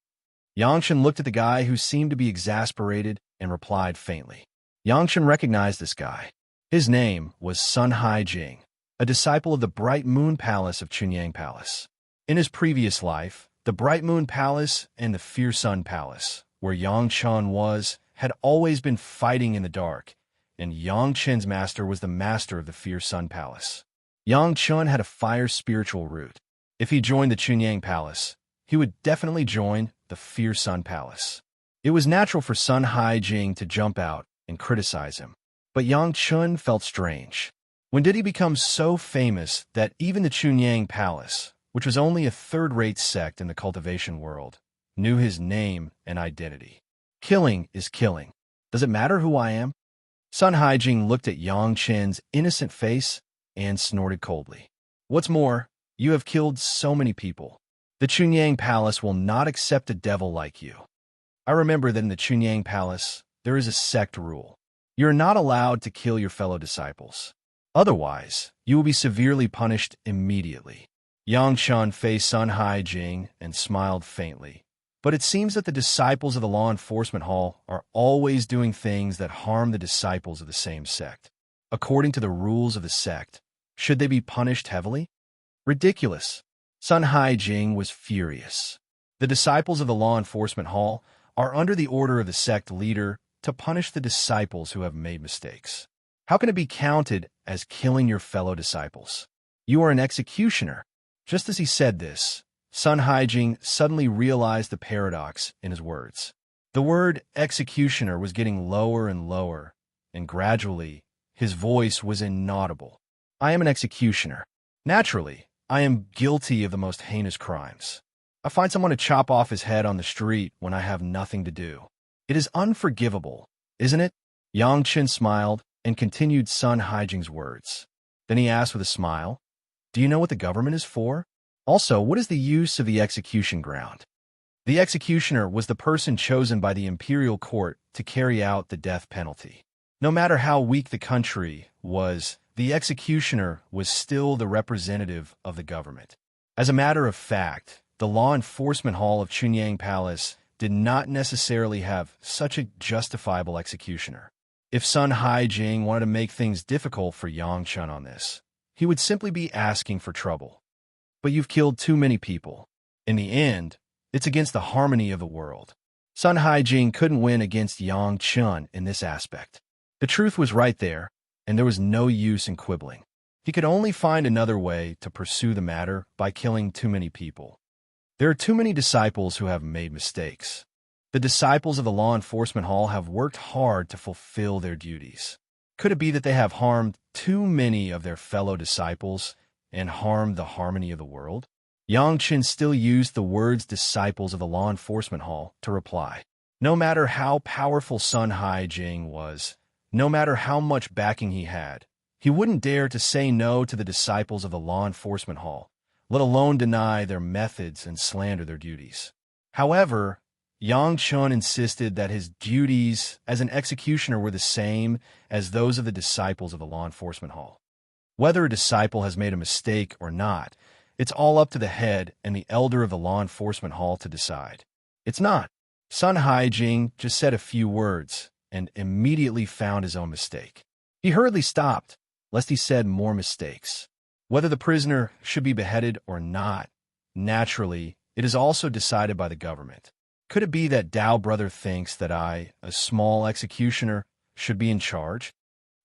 Yang Chen looked at the guy who seemed to be exasperated and replied faintly. Yang Chen recognized this guy. His name was Sun Hai Jing, a disciple of the Bright Moon Palace of Chunyang Palace. In his previous life, the Bright Moon Palace and the Fierce Sun Palace, where Yang Chen was, had always been fighting in the dark, and Yang Chen's master was the master of the Fierce Sun Palace. Yang Chen had a fire spiritual root. If he joined the Chunyang Palace, he would definitely join the Fierce Sun Palace. It was natural for Sun Hai Jing to jump out and criticize him, but Yang Chen felt strange. When did he become so famous that even the Chunyang Palace, which was only a third-rate sect in the cultivation world, knew his name and identity? Killing is killing. Does it matter who I am? Sun Haijing looked at Yang Chen's innocent face and snorted coldly. What's more, you have killed so many people. The Chunyang Palace will not accept a devil like you. I remember that in the Chunyang Palace, there is a sect rule. You are not allowed to kill your fellow disciples. Otherwise, you will be severely punished immediately. Yang Chun faced Sun Haijing and smiled faintly. But it seems that the disciples of the law enforcement hall are always doing things that harm the disciples of the same sect. According to the rules of the sect, should they be punished heavily? Ridiculous. Sun Haijing was furious. The disciples of the law enforcement hall are under the order of the sect leader to punish the disciples who have made mistakes. How can it be counted as killing your fellow disciples? You are an executioner. Just as he said this, Sun Haijing suddenly realized the paradox in his words. The word executioner was getting lower and lower, and gradually, his voice was inaudible. I am an executioner. Naturally, I am guilty of the most heinous crimes. I find someone to chop off his head on the street when I have nothing to do. It is unforgivable, isn't it? Yang Chen smiled and continued Sun Haijing's words. Then he asked with a smile, "Do you know what the government is for? Also, what is the use of the execution ground?" The executioner was the person chosen by the imperial court to carry out the death penalty. No matter how weak the country was, the executioner was still the representative of the government. As a matter of fact, the law enforcement hall of Chunyang Palace did not necessarily have such a justifiable executioner. If Sun Haijing wanted to make things difficult for Yang Chun on this, he would simply be asking for trouble. But you've killed too many people. In the end, it's against the harmony of the world. Sun Haijing couldn't win against Yang Chun in this aspect. The truth was right there, and there was no use in quibbling. He could only find another way to pursue the matter by killing too many people. There are too many disciples who have made mistakes. The disciples of the law enforcement hall have worked hard to fulfill their duties. Could it be that they have harmed too many of their fellow disciples and harmed the harmony of the world? Yang Chen still used the words disciples of the law enforcement hall to reply. No matter how powerful Sun Haijing was, no matter how much backing he had, he wouldn't dare to say no to the disciples of the law enforcement hall, let alone deny their methods and slander their duties. However, Yang Chun insisted that his duties as an executioner were the same as those of the disciples of the law enforcement hall. Whether a disciple has made a mistake or not, it's all up to the head and the elder of the law enforcement hall to decide. It's not. Sun Haijing just said a few words and immediately found his own mistake. He hurriedly stopped, lest he said more mistakes. Whether the prisoner should be beheaded or not, naturally, it is also decided by the government. Could it be that Dao brother thinks that I, a small executioner, should be in charge?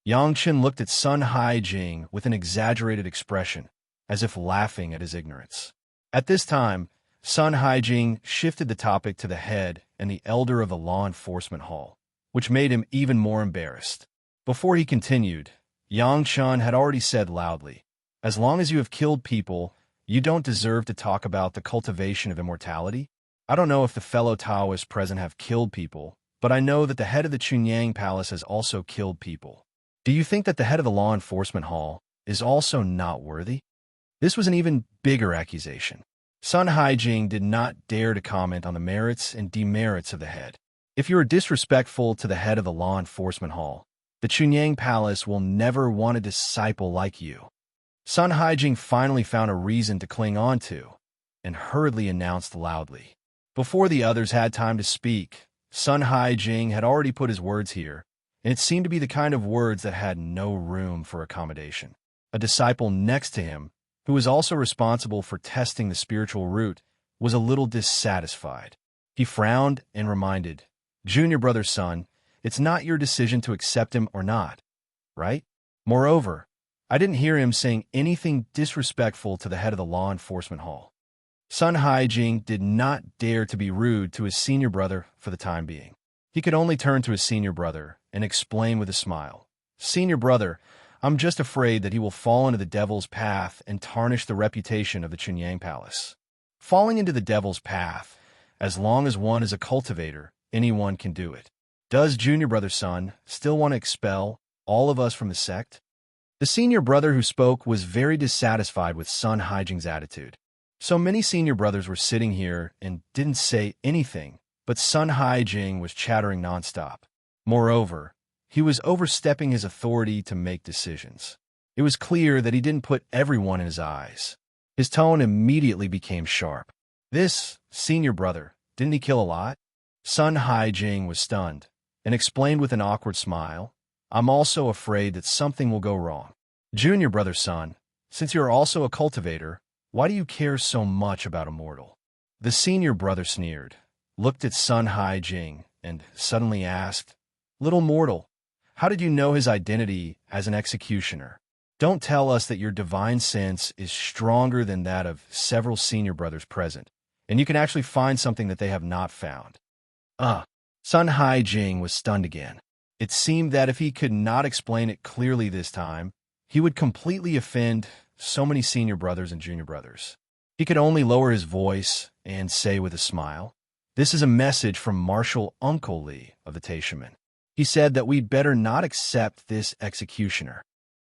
Yang Chen looked at Sun Haijing with an exaggerated expression, as if laughing at his ignorance. At this time, Sun Haijing shifted the topic to the head and the elder of the law enforcement hall, which made him even more embarrassed. Before he continued, Yang Chen had already said loudly, "As long as you have killed people, you don't deserve to talk about the cultivation of immortality." I don't know if the fellow Taoists present have killed people, but I know that the head of the Chunyang Palace has also killed people. Do you think that the head of the law enforcement hall is also not worthy? This was an even bigger accusation. Sun Haijing did not dare to comment on the merits and demerits of the head. If you are disrespectful to the head of the law enforcement hall, the Chunyang Palace will never want a disciple like you. Sun Haijing finally found a reason to cling on to, and hurriedly announced loudly. Before the others had time to speak, Sun Haijing had already put his words here, and it seemed to be the kind of words that had no room for accommodation. A disciple next to him, who was also responsible for testing the spiritual root, was a little dissatisfied. He frowned and reminded, "Junior brother Sun, it's not your decision to accept him or not, right? Moreover, I didn't hear him saying anything disrespectful to the head of the law enforcement hall." Sun Haijing did not dare to be rude to his senior brother for the time being. He could only turn to his senior brother and explain with a smile, "Senior brother, I'm just afraid that he will fall into the devil's path and tarnish the reputation of the Chunyang Palace." Falling into the devil's path, as long as one is a cultivator, anyone can do it. Does junior brother Sun still want to expel all of us from the sect? The senior brother who spoke was very dissatisfied with Sun Haijing's attitude. So many senior brothers were sitting here and didn't say anything, but Sun Haijing was chattering nonstop. Moreover, he was overstepping his authority to make decisions. It was clear that he didn't put everyone in his eyes. His tone immediately became sharp. This senior brother, didn't he kill a lot? Sun Haijing was stunned and explained with an awkward smile, I'm also afraid that something will go wrong. Junior brother Sun, since you're also a cultivator, why do you care so much about Immortal? The senior brother sneered, looked at Sun Haijing, and suddenly asked, Little mortal, how did you know his identity as an executioner? Don't tell us that your divine sense is stronger than that of several senior brothers present, and you can actually find something that they have not found. Sun Haijing was stunned again. It seemed that if he could not explain it clearly this time, he would completely offend so many senior brothers and junior brothers. He could only lower his voice and say with a smile, This is a message from Marshal Uncle Lee of the Taishaman. He said that we'd better not accept this executioner.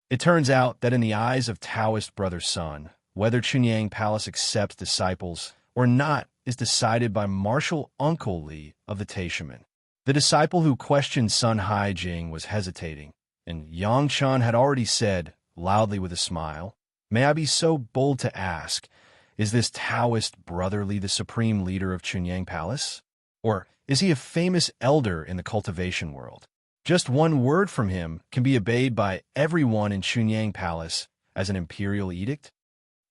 It turns out that in the eyes of Taoist brother Sun, whether Chunyang Palace accepts disciples or not is decided by Marshal Uncle Lee of the Taishaman. The disciple who questioned Sun Haijing was hesitating, and Yang Chun had already said, loudly with a smile, May I be so bold to ask, is this Taoist brotherly the supreme leader of Chunyang Palace? Or is he a famous elder in the cultivation world? Just one word from him can be obeyed by everyone in Chunyang Palace as an imperial edict?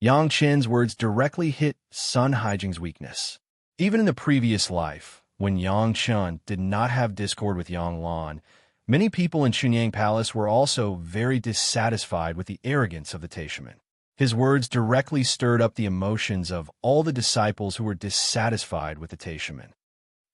Yang Chen's words directly hit Sun Haijing's weakness. Even in the previous life, when Yang Chen did not have discord with Yang Lan, many people in Chunyang Palace were also very dissatisfied with the arrogance of the Taishaman. His words directly stirred up the emotions of all the disciples who were dissatisfied with the Taishaman.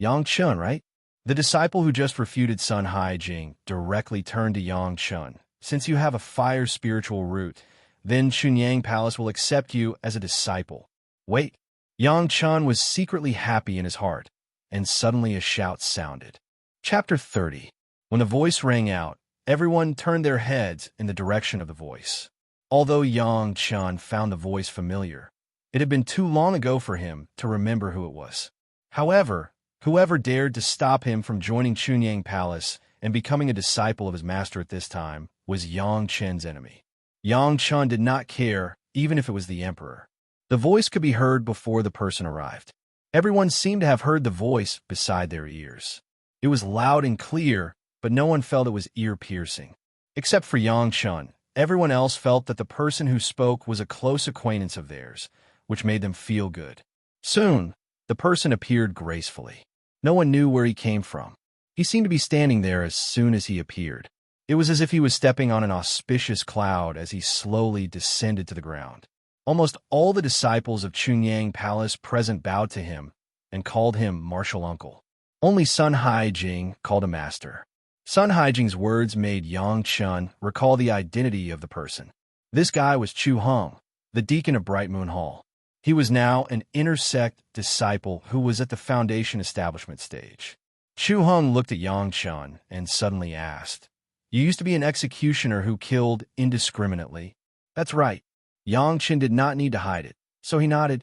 Yang Chen, right? The disciple who just refuted Sun Haijing directly turned to Yang Chen. Since you have a fire spiritual root, then Chunyang Palace will accept you as a disciple. Wait. Yang Chen was secretly happy in his heart, and suddenly a shout sounded. Chapter 30. When the voice rang out, everyone turned their heads in the direction of the voice. Although Yang Chen found the voice familiar, it had been too long ago for him to remember who it was. However, whoever dared to stop him from joining Chunyang Palace and becoming a disciple of his master at this time was Yang Chen's enemy. Yang Chen did not care, even if it was the emperor. The voice could be heard before the person arrived. Everyone seemed to have heard the voice beside their ears. It was loud and clear, but no one felt it was ear-piercing. Except for Yang Chen, everyone else felt that the person who spoke was a close acquaintance of theirs, which made them feel good. Soon, the person appeared gracefully. No one knew where he came from. He seemed to be standing there as soon as he appeared. It was as if he was stepping on an auspicious cloud as he slowly descended to the ground. Almost all the disciples of Chunyang Palace present bowed to him and called him Marshal Uncle. Only Sun Haijing called him Master. Sun Haijing's words made Yang Chen recall the identity of the person. This guy was Chu Hong, the deacon of Bright Moon Hall. He was now an intersect disciple who was at the foundation establishment stage. Chu Hong looked at Yang Chen and suddenly asked, You used to be an executioner who killed indiscriminately. That's right. Yang Chen did not need to hide it, so he nodded.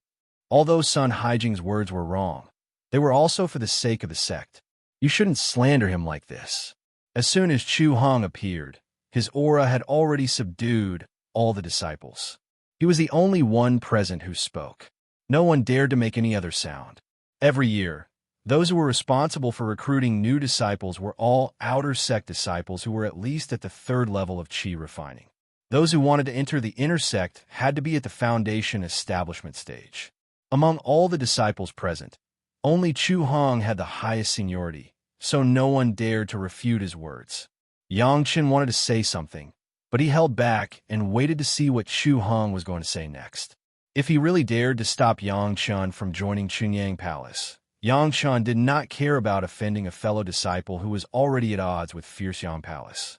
Although Sun Haijing's words were wrong, they were also for the sake of the sect. You shouldn't slander him like this. As soon as Chu Hong appeared, his aura had already subdued all the disciples. He was the only one present who spoke. No one dared to make any other sound. Every year, those who were responsible for recruiting new disciples were all outer sect disciples who were at least at the 3rd level of Qi refining. Those who wanted to enter the inner sect had to be at the foundation establishment stage. Among all the disciples present, only Chu Hong had the highest seniority, so no one dared to refute his words. Yang Chen wanted to say something, but he held back and waited to see what Chu Hong was going to say next. If he really dared to stop Yang Chen from joining Chunyang Palace, Yang Chen did not care about offending a fellow disciple who was already at odds with Fierce Yang Palace.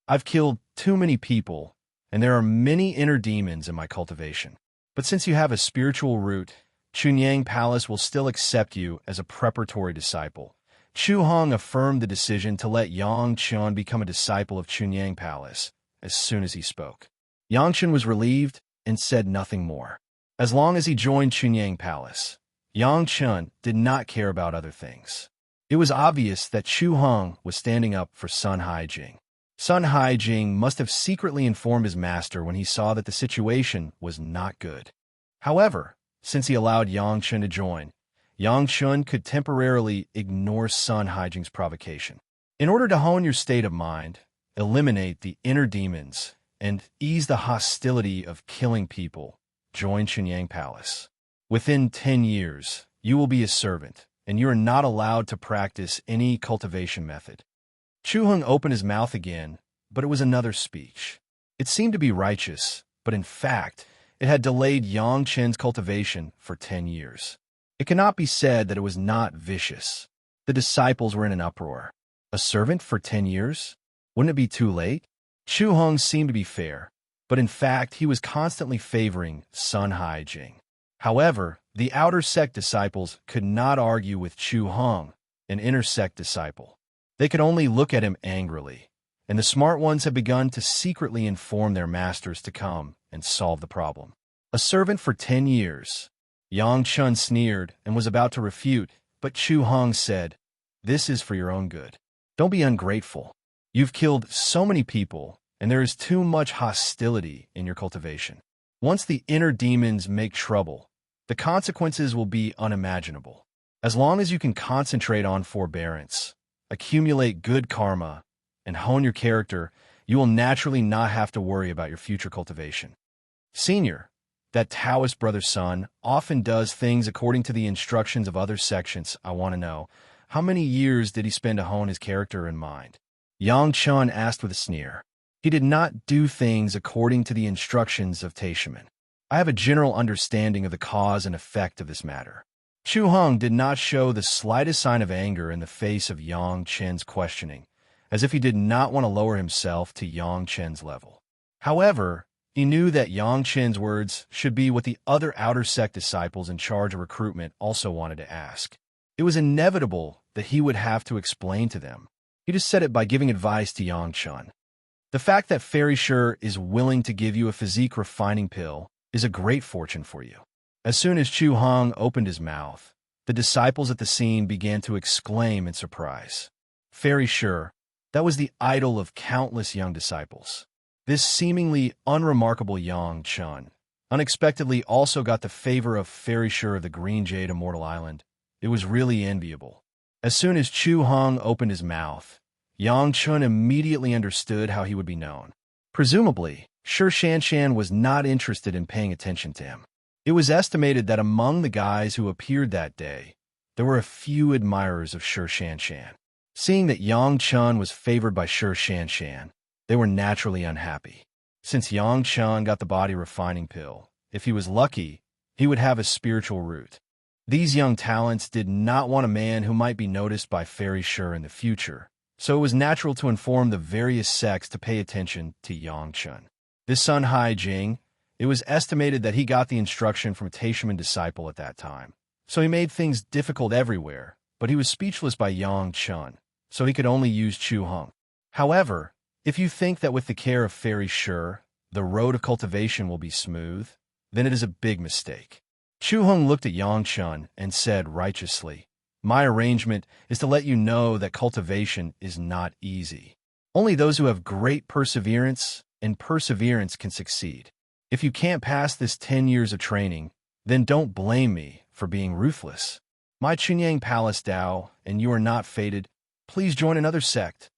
I've killed too many people, and there are many inner demons in my cultivation. But since you have a spiritual root, Chunyang Palace will still accept you as a preparatory disciple. Chu Hong affirmed the decision to let Yang Chen become a disciple of Chunyang Palace as soon as he spoke. Yang Chen was relieved and said nothing more. As long as he joined Chunyang Palace, Yang Chen did not care about other things. It was obvious that Chu Hong was standing up for Sun Haijing. Sun Haijing must have secretly informed his master when he saw that the situation was not good. However, since he allowed Yang Chen to join, Yang Chen could temporarily ignore Sun Haijing's provocation. In order to hone your state of mind, eliminate the inner demons, and ease the hostility of killing people, join Qinyang Palace. Within 10 years, you will be a servant, and you are not allowed to practice any cultivation method. Chu Heng opened his mouth again, but it was another speech. It seemed to be righteous, but in fact, it had delayed Yang Chen's cultivation for 10 years. It cannot be said that it was not vicious. The disciples were in an uproar. A servant for 10 years? Wouldn't it be too late? Chu Heng seemed to be fair, but in fact he was constantly favoring Sun Haijing. However, the outer sect disciples could not argue with Chu Heng, an inner sect disciple. They could only look at him angrily, and the smart ones had begun to secretly inform their masters to come and solve the problem. A servant for 10 years. Yang Chen sneered and was about to refute, but Chu Heng said, "This is for your own good. Don't be ungrateful. You've killed so many people, and there is too much hostility in your cultivation. Once the inner demons make trouble, the consequences will be unimaginable. As long as you can concentrate on forbearance, accumulate good karma, and hone your character, you will naturally not have to worry about your future cultivation." Senior, that Taoist brother's son, often does things according to the instructions of other sections. I want to know, how many years did he spend to hone his character and mind? Yang Chen asked with a sneer. He did not do things according to the instructions of Taishaman. I have a general understanding of the cause and effect of this matter. Chu Heng did not show the slightest sign of anger in the face of Yang Chen's questioning, as if he did not want to lower himself to Yang Chen's level. However, he knew that Yang Chen's words should be what the other outer sect disciples in charge of recruitment also wanted to ask. It was inevitable that he would have to explain to them. He just said it by giving advice to Yang Chen. The fact that Fairy Sure is willing to give you a physique refining pill is a great fortune for you. As soon as Chu Heng opened his mouth, the disciples at the scene began to exclaim in surprise. Fairy Sure, that was the idol of countless young disciples. This seemingly unremarkable Yang Chen unexpectedly also got the favor of Fairy Sure of the Green Jade Immortal Island. It was really enviable. As soon as Chu Heng opened his mouth, Yang Chen immediately understood how he would be known. Presumably, Shi Shanshan was not interested in paying attention to him. It was estimated that among the guys who appeared that day, there were a few admirers of Shi Shanshan. Seeing that Yang Chen was favored by Shi Shanshan, they were naturally unhappy. Since Yang Chen got the body refining pill, if he was lucky, he would have a spiritual root. These young talents did not want a man who might be noticed by Fairy Sure in the future, so it was natural to inform the various sects to pay attention to Yang Chen. This Sun Haijing, it was estimated that he got the instruction from a Taishaman disciple at that time, so he made things difficult everywhere, but he was speechless by Yang Chen, so he could only use Chu Heng. However, if you think that with the care of Fairy Sure, the road of cultivation will be smooth, then it is a big mistake. Chu Heng looked at Yang Chen and said righteously, "My arrangement is to let you know that cultivation is not easy. Only those who have great perseverance and perseverance can succeed. If you can't pass this 10 years of training, then don't blame me for being ruthless. My Qinyang Palace Dao, and you are not fated. Please join another sect."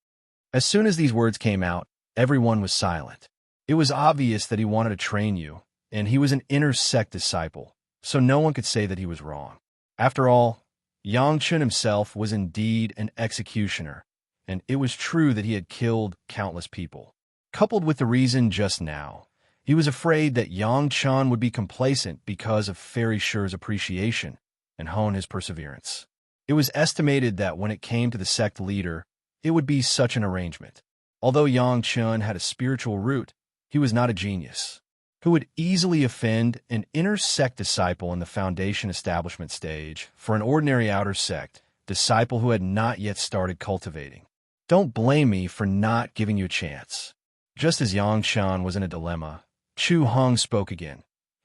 As soon as these words came out, everyone was silent. It was obvious that he wanted to train you, and he was an inner sect disciple, so no one could say that he was wrong. After all, Yang Chen himself was indeed an executioner, and it was true that he had killed countless people. Coupled with the reason just now, he was afraid that Yang Chen would be complacent because of Fairy Sure's appreciation and hone his perseverance. It was estimated that when it came to the sect leader, it would be such an arrangement. Although Yang Chen had a spiritual root, he was not a genius, who would easily offend an inner sect disciple in the foundation establishment stage for an ordinary outer sect disciple who had not yet started cultivating. Don't blame me for not giving you a chance. Just as Yang Chen was in a dilemma, Chu Heng spoke again.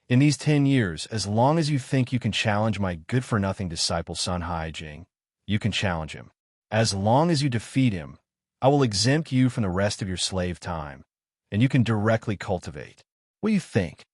In these 10 years, as long as you think you can challenge my good-for-nothing disciple Sun Haijing, you can challenge him. As long as you defeat him, I will exempt you from the rest of your slave time, and you can directly cultivate. What do you think?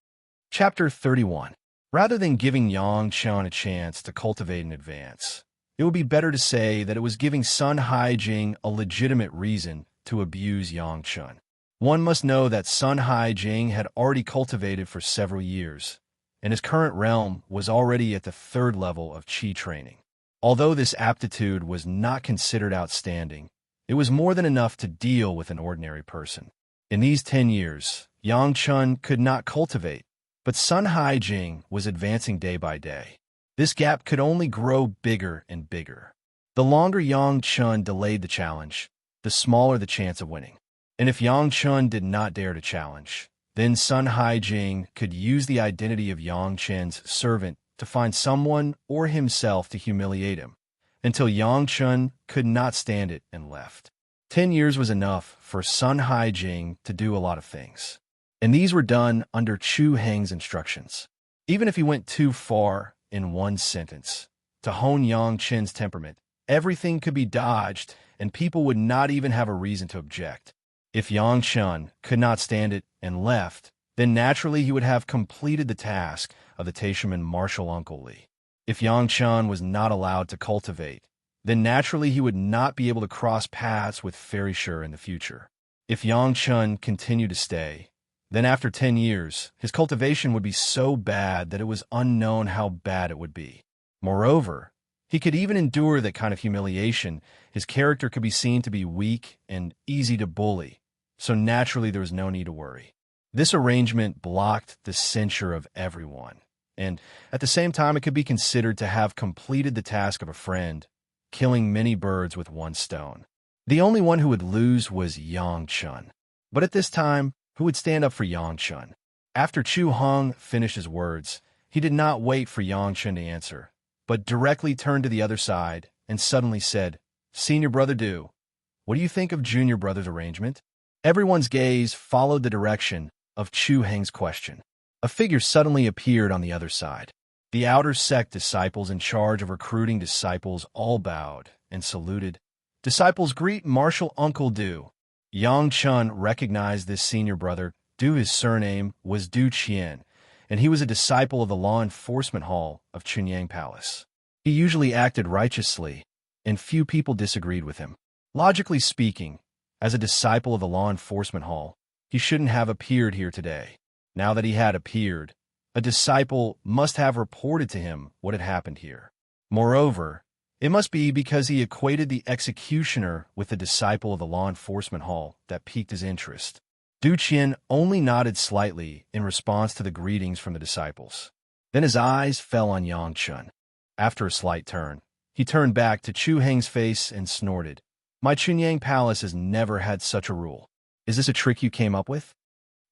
Chapter 31. Rather than giving Yang Chun a chance to cultivate in advance, it would be better to say that it was giving Sun Haijing a legitimate reason to abuse Yang Chun. One must know that Sun Haijing had already cultivated for several years, and his current realm was already at the 3rd level of Qi training. Although this aptitude was not considered outstanding, it was more than enough to deal with an ordinary person. In these 10 years, Yang Chun could not cultivate, but Sun Haijing was advancing day by day. This gap could only grow bigger and bigger. The longer Yang Chun delayed the challenge, the smaller the chance of winning. And if Yang Chun did not dare to challenge, then Sun Haijing could use the identity of Yang Chun's servant to find someone or himself to humiliate him, until Yang Chun could not stand it and left. 10 years was enough for Sun Haijing to do a lot of things, and these were done under Chu Heng's instructions. Even if he went too far in one sentence to hone Yang Chun's temperament, everything could be dodged and people would not even have a reason to object. If Yang Chun could not stand it and left, then naturally he would have completed the task of the Taishaman martial uncle Li. If Yang Chun was not allowed to cultivate, then naturally he would not be able to cross paths with Fairy Sure in the future. If Yang Chun continued to stay, then after 10 years, his cultivation would be so bad that it was unknown how bad it would be. Moreover, he could even endure that kind of humiliation. His character could be seen to be weak and easy to bully, so naturally there was no need to worry. This arrangement blocked the censure of everyone, and at the same time it could be considered to have completed the task of a friend, killing many birds with one stone. The only one who would lose was Yang Chun. But at this time, who would stand up for Yang Chun? After Chu Hong finished his words, he did not wait for Yang Chun to answer, but directly turned to the other side and suddenly said, "Senior Brother Du, what do you think of Junior Brother's arrangement?" Everyone's gaze followed the direction of Chu Heng's question. A figure suddenly appeared on the other side. The outer sect disciples in charge of recruiting disciples all bowed and saluted. "Disciples greet Martial Uncle Du." Yang Chun recognized this senior brother. Du, his surname, was Du Qian, and he was a disciple of the law enforcement hall of Chunyang Palace. He usually acted righteously, and few people disagreed with him. Logically speaking, as a disciple of the law enforcement hall, he shouldn't have appeared here today. Now that he had appeared, a disciple must have reported to him what had happened here. Moreover, it must be because he equated the executioner with the disciple of the law enforcement hall that piqued his interest. Du Qian only nodded slightly in response to the greetings from the disciples. Then his eyes fell on Yang Chun. After a slight turn, he turned back to Chu Heng's face and snorted. "My Chunyang Palace has never had such a rule. Is this a trick you came up with?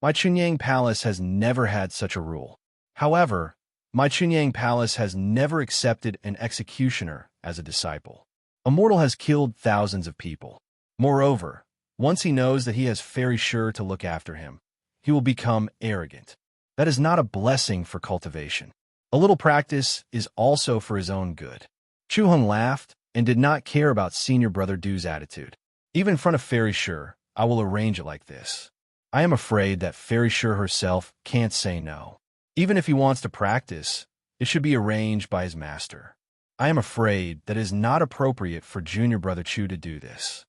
My Chunyang Palace has never had such a rule. However, my Chunyang Palace has never accepted an executioner as a disciple. Immortal has killed thousands of people. Moreover, once he knows that he has Fairy Sure to look after him, he will become arrogant. That is not a blessing for cultivation. A little practice is also for his own good." Chu Hong laughed and did not care about Senior Brother Du's attitude. "Even in front of Fairy Sure, I will arrange it like this. I am afraid that Fairy Sure herself can't say no. Even if he wants to practice, it should be arranged by his master. I am afraid that it is not appropriate for Junior Brother Chu to do this."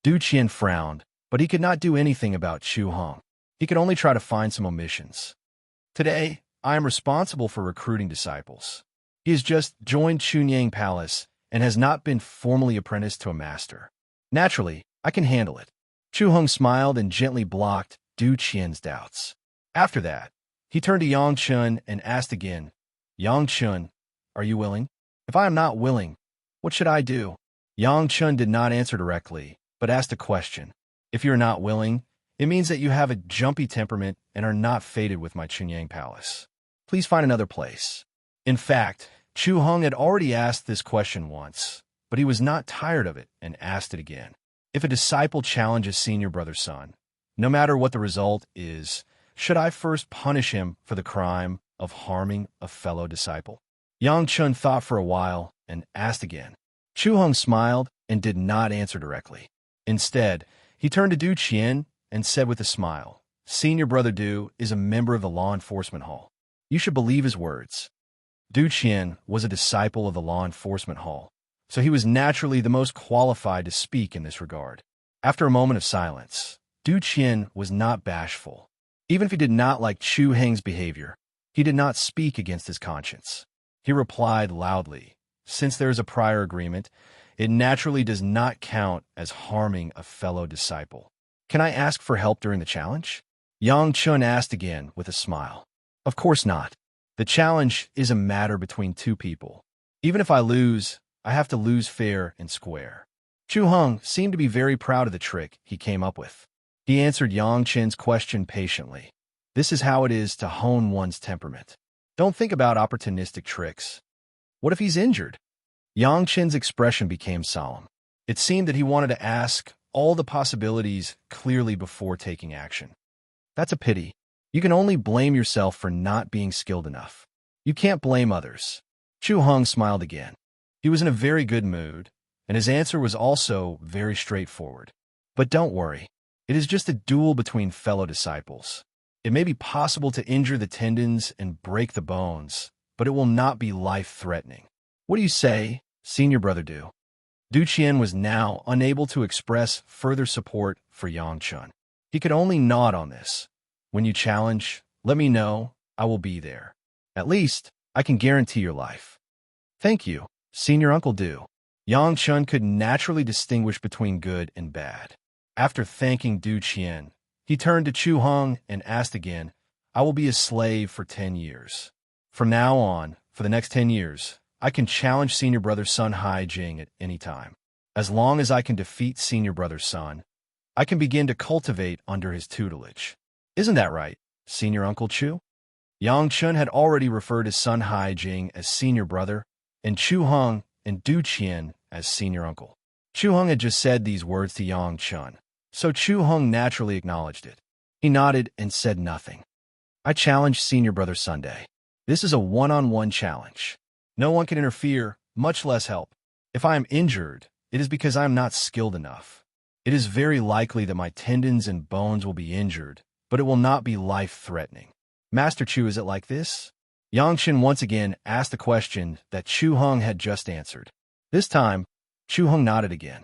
Du Qian frowned, but he could not do anything about Chu Hong. He could only try to find some omissions. "Today, I am responsible for recruiting disciples. He has just joined Chunyang Palace and has not been formally apprenticed to a master. Naturally, I can handle it." Chu Hong smiled and gently blocked Du Qian's doubts. After that, he turned to Yang Chun and asked again, "Yang Chun, are you willing? If I am not willing, what should I do?" Yang Chun did not answer directly, but asked a question. "If you're not willing, it means that you have a jumpy temperament and are not fated with my Chunyang Palace. Please find another place." In fact, Chu Hong had already asked this question once, but he was not tired of it and asked it again. If a disciple challenges Senior Brother's son, no matter what the result is, should I first punish him for the crime of harming a fellow disciple? Yang Chun thought for a while and asked again. Chu Hong smiled and did not answer directly. Instead, he turned to Du Qian and said with a smile, "Senior Brother Du is a member of the law enforcement hall. You should believe his words. Du Qian was a disciple of the law enforcement hall, so he was naturally the most qualified to speak in this regard. After a moment of silence, Du Qian was not bashful. Even if he did not like Chu Heng's behavior, he did not speak against his conscience. He replied loudly, "Since there is a prior agreement, it naturally does not count as harming a fellow disciple. Can I ask for help during the challenge?" Yang Chun asked again with a smile. "Of course not. The challenge is a matter between two people. Even if I lose, I have to lose fair and square." Chu Heng seemed to be very proud of the trick he came up with. He answered Yang Chen's question patiently. This is how it is to hone one's temperament. Don't think about opportunistic tricks. What if he's injured? Yang Chen's expression became solemn. It seemed that he wanted to ask all the possibilities clearly before taking action. That's a pity. You can only blame yourself for not being skilled enough. You can't blame others. Chu Heng smiled again. He was in a very good mood, and his answer was also very straightforward. But don't worry. It is just a duel between fellow disciples. It may be possible to injure the tendons and break the bones, but it will not be life-threatening. What do you say, senior brother Du? Du Qian was now unable to express further support for Yang Chun. He could only nod on this. When you challenge, let me know. I will be there. At least, I can guarantee your life. Thank you, senior Uncle Du. Yang Chun could naturally distinguish between good and bad. After thanking Du Qian, he turned to Chu Heng and asked again, I will be a slave for 10 years. From now on, for the next 10 years, I can challenge senior brother Sun Hai Jing at any time. As long as I can defeat senior brother Sun, I can begin to cultivate under his tutelage. Isn't that right, senior Uncle Chu? Yang Chun had already referred to Sun Hai Jing as senior brother, and Chu Heng and Du Qian as senior uncle. Chu Heng had just said these words to Yang Chun, so Chu Heng naturally acknowledged it. He nodded and said nothing. I challenge senior brother Sunday. This is a one-on-one challenge. No one can interfere, much less help. If I am injured, it is because I am not skilled enough. It is very likely that my tendons and bones will be injured, but it will not be life-threatening. Master Chu, is it like this? Yang Chen once again asked the question that Chu Heng had just answered. This time, Chu Heng nodded again.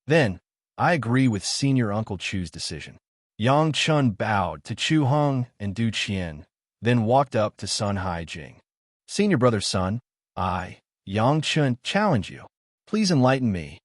Then, I agree with senior Uncle Chu's decision. Yang Chun bowed to Chu Heng and Du Qian, then walked up to Sun Hai Jing. Senior brother Sun, I, Yang Chun, challenge you. Please enlighten me.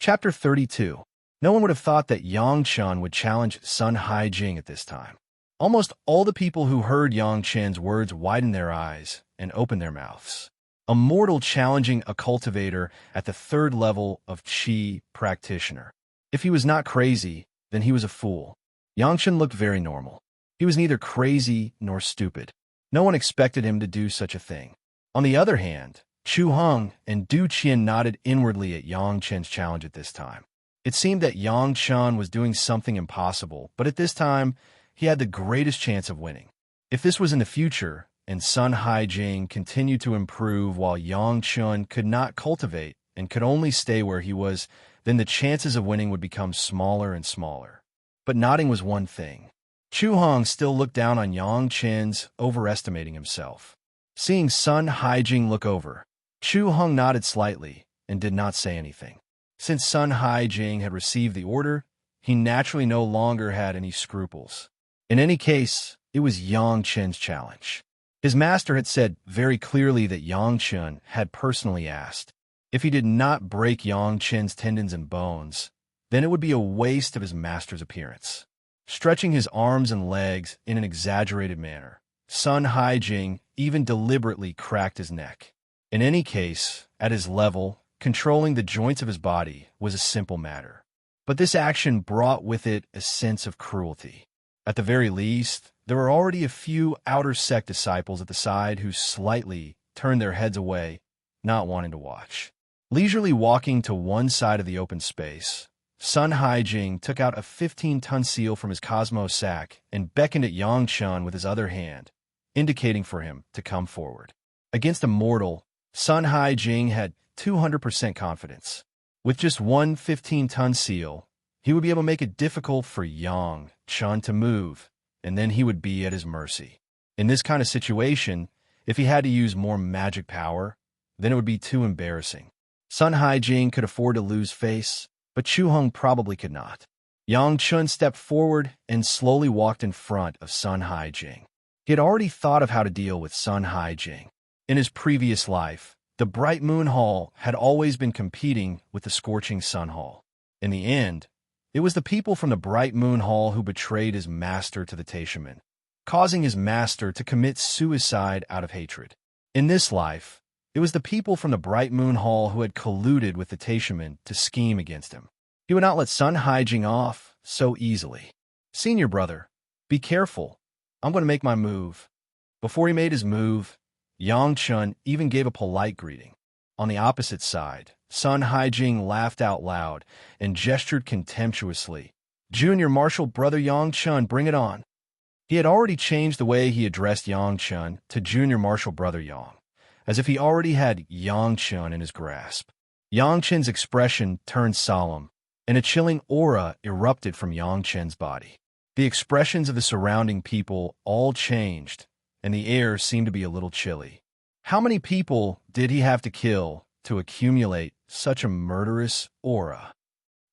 Chapter 32. No one would have thought that Yang Chun would challenge Sun Hai Jing at this time. Almost all the people who heard Yang Chen's words widened their eyes and opened their mouths. A mortal challenging a cultivator at the 3rd level of Qi practitioner. If he was not crazy, then he was a fool. Yang Chen looked very normal. He was neither crazy nor stupid. No one expected him to do such a thing. On the other hand, Chu Heng and Du Qian nodded inwardly at Yang Chen's challenge at this time. It seemed that Yang Chen was doing something impossible, but at this time, he had the greatest chance of winning. If this was in the future, and Sun Hai Jing continued to improve while Yang Chun could not cultivate and could only stay where he was, then the chances of winning would become smaller and smaller. But nodding was one thing. Chu Heng still looked down on Yang Chen's overestimating himself. Seeing Sun Hai Jing look over, Chu Heng nodded slightly and did not say anything. Since Sun Hai Jing had received the order, he naturally no longer had any scruples. In any case, it was Yang Chen's challenge. His master had said very clearly that Yang Chen had personally asked. If he did not break Yang Chen's tendons and bones, then it would be a waste of his master's appearance. Stretching his arms and legs in an exaggerated manner, Sun Hai Jing even deliberately cracked his neck. In any case, at his level, controlling the joints of his body was a simple matter. But this action brought with it a sense of cruelty. At the very least, there were already a few outer sect disciples at the side who slightly turned their heads away, not wanting to watch. Leisurely walking to one side of the open space, Sun Hai Jing took out a 15-ton seal from his Cosmo sack and beckoned at Yang Chun with his other hand, indicating for him to come forward. Against a mortal, Sun Hai Jing had 200% confidence. With just one 15-ton seal, he would be able to make it difficult for Yang Chun to move, and then he would be at his mercy. In this kind of situation, if he had to use more magic power, then it would be too embarrassing. Sun Haijing could afford to lose face, but Chu Hong probably could not. Yang Chun stepped forward and slowly walked in front of Sun Haijing. He had already thought of how to deal with Sun Haijing. In his previous life, the Bright Moon Hall had always been competing with the Scorching Sun Hall. In the end, it was the people from the Bright Moon Hall who betrayed his master to the Taishaman, causing his master to commit suicide out of hatred. In this life, it was the people from the Bright Moon Hall who had colluded with the Taishaman to scheme against him. He would not let Sun Haijing off so easily. "Senior brother, be careful. I'm going to make my move." Before he made his move, Yang Chun even gave a polite greeting. On the opposite side, Sun Haijing laughed out loud and gestured contemptuously. "Junior Marshal Brother Yang Chun, bring it on." He had already changed the way he addressed Yang Chun to Junior Marshal Brother Yang, as if he already had Yang Chun in his grasp. Yang Chun's expression turned solemn, and a chilling aura erupted from Yang Chun's body. The expressions of the surrounding people all changed, and the air seemed to be a little chilly. How many people did he have to kill to accumulate such a murderous aura?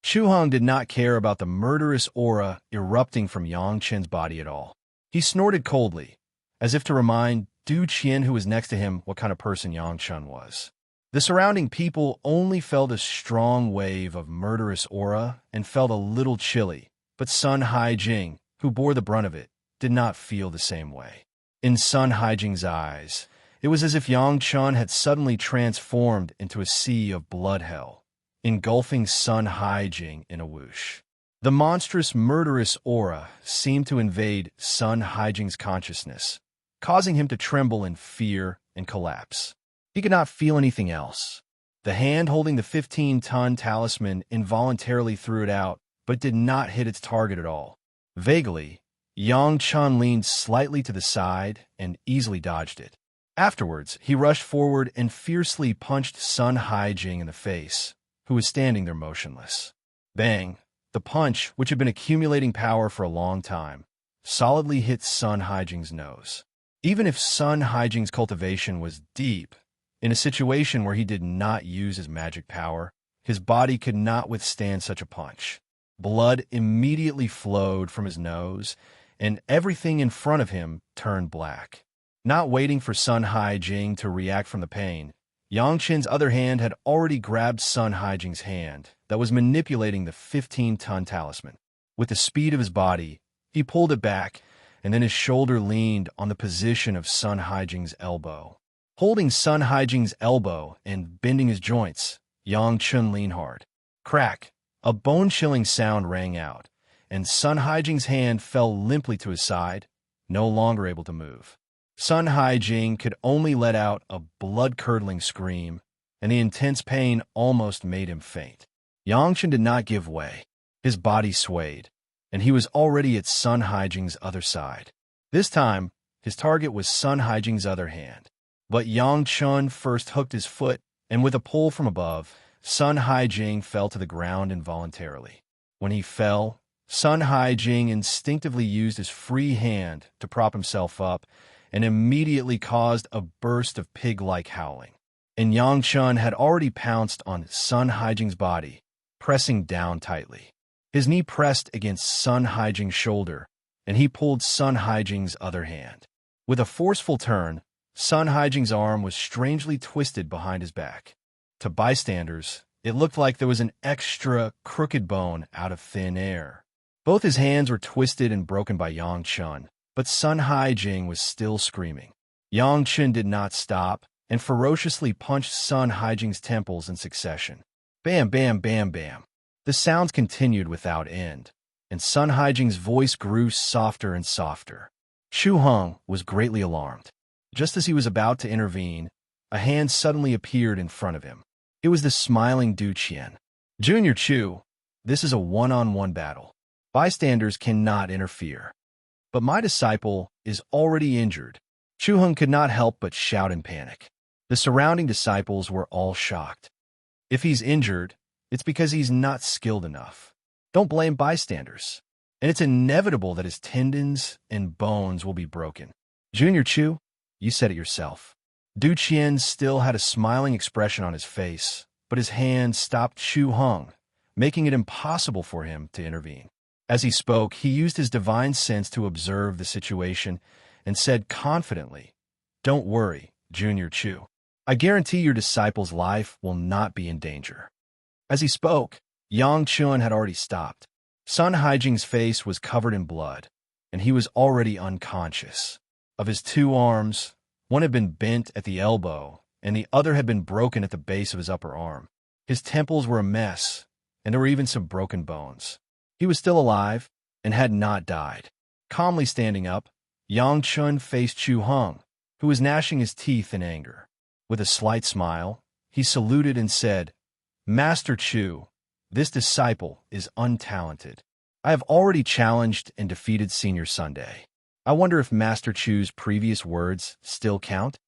Chu Hong did not care about the murderous aura erupting from Yang Chun's body at all. He snorted coldly, as if to remind Du Qian, who was next to him, what kind of person Yang Chun was. The surrounding people only felt a strong wave of murderous aura and felt a little chilly, but Sun Haijing, who bore the brunt of it, did not feel the same way. In Sun Haijing's eyes, it was as if Yang Chun had suddenly transformed into a sea of blood hell, engulfing Sun Haijing in a whoosh. The monstrous, murderous aura seemed to invade Sun Haijing's consciousness, causing him to tremble in fear and collapse. He could not feel anything else. The hand holding the 15-ton talisman involuntarily threw it out, but did not hit its target at all. Vaguely, Yang Chun leaned slightly to the side and easily dodged it. Afterwards, he rushed forward and fiercely punched Sun Haijing in the face, who was standing there motionless. Bang! The punch, which had been accumulating power for a long time, solidly hit Sun Haijing's nose. Even if Sun Haijing's cultivation was deep, in a situation where he did not use his magic power, his body could not withstand such a punch. Blood immediately flowed from his nose, and everything in front of him turned black. Not waiting for Sun Haijing to react from the pain, Yang Chun's other hand had already grabbed Sun Haijing's hand that was manipulating the 15-ton talisman. With the speed of his body, he pulled it back, and then his shoulder leaned on the position of Sun Haijing's elbow. Holding Sun Haijing's elbow and bending his joints, Yang Chun leaned hard. Crack! A bone-chilling sound rang out, and Sun Haijing's hand fell limply to his side, no longer able to move. Sun Haijing could only let out a blood-curdling scream, and the intense pain almost made him faint. Yang Chun did not give way. His body swayed, and he was already at Sun Haijing's other side. This time, his target was Sun Haijing's other hand. But Yang Chun first hooked his foot, and with a pull from above, Sun Haijing fell to the ground involuntarily. When he fell, Sun Haijing instinctively used his free hand to prop himself up and immediately caused a burst of pig-like howling. And Yang Chun had already pounced on Sun Haijing's body, pressing down tightly. His knee pressed against Sun Haijing's shoulder, and he pulled Sun Haijing's other hand. With a forceful turn, Sun Haijing's arm was strangely twisted behind his back. To bystanders, it looked like there was an extra crooked bone out of thin air. Both his hands were twisted and broken by Yang Chun, but Sun Haijing was still screaming. Yang Chun did not stop and ferociously punched Sun Haijing's temples in succession. Bam, bam, bam, bam. The sounds continued without end, and Sun Haijing's voice grew softer and softer. Chu Hong was greatly alarmed. Just as he was about to intervene, a hand suddenly appeared in front of him. It was the smiling Du Qian. "Junior Chu, this is a one-on-one battle. Bystanders cannot interfere. But my disciple is already injured." Chu Hong could not help but shout in panic. The surrounding disciples were all shocked. If he's injured, it's because he's not skilled enough. Don't blame bystanders. And it's inevitable that his tendons and bones will be broken. Junior Chu, you said it yourself. Du Qian still had a smiling expression on his face, but his hand stopped Chu Hung, making it impossible for him to intervene. As he spoke, he used his divine sense to observe the situation and said confidently, "Don't worry, Junior Chu. I guarantee your disciple's life will not be in danger." As he spoke, Yang Chun had already stopped. Sun Haijing's face was covered in blood, and he was already unconscious. Of his two arms, one had been bent at the elbow, and the other had been broken at the base of his upper arm. His temples were a mess, and there were even some broken bones. He was still alive and had not died. Calmly standing up, Yang Chun faced Chu Hung, who was gnashing his teeth in anger. With a slight smile, he saluted and said, "Master Chu, this disciple is untalented. I have already challenged and defeated Senior Sunday. I wonder if Master Chu's previous words still count?"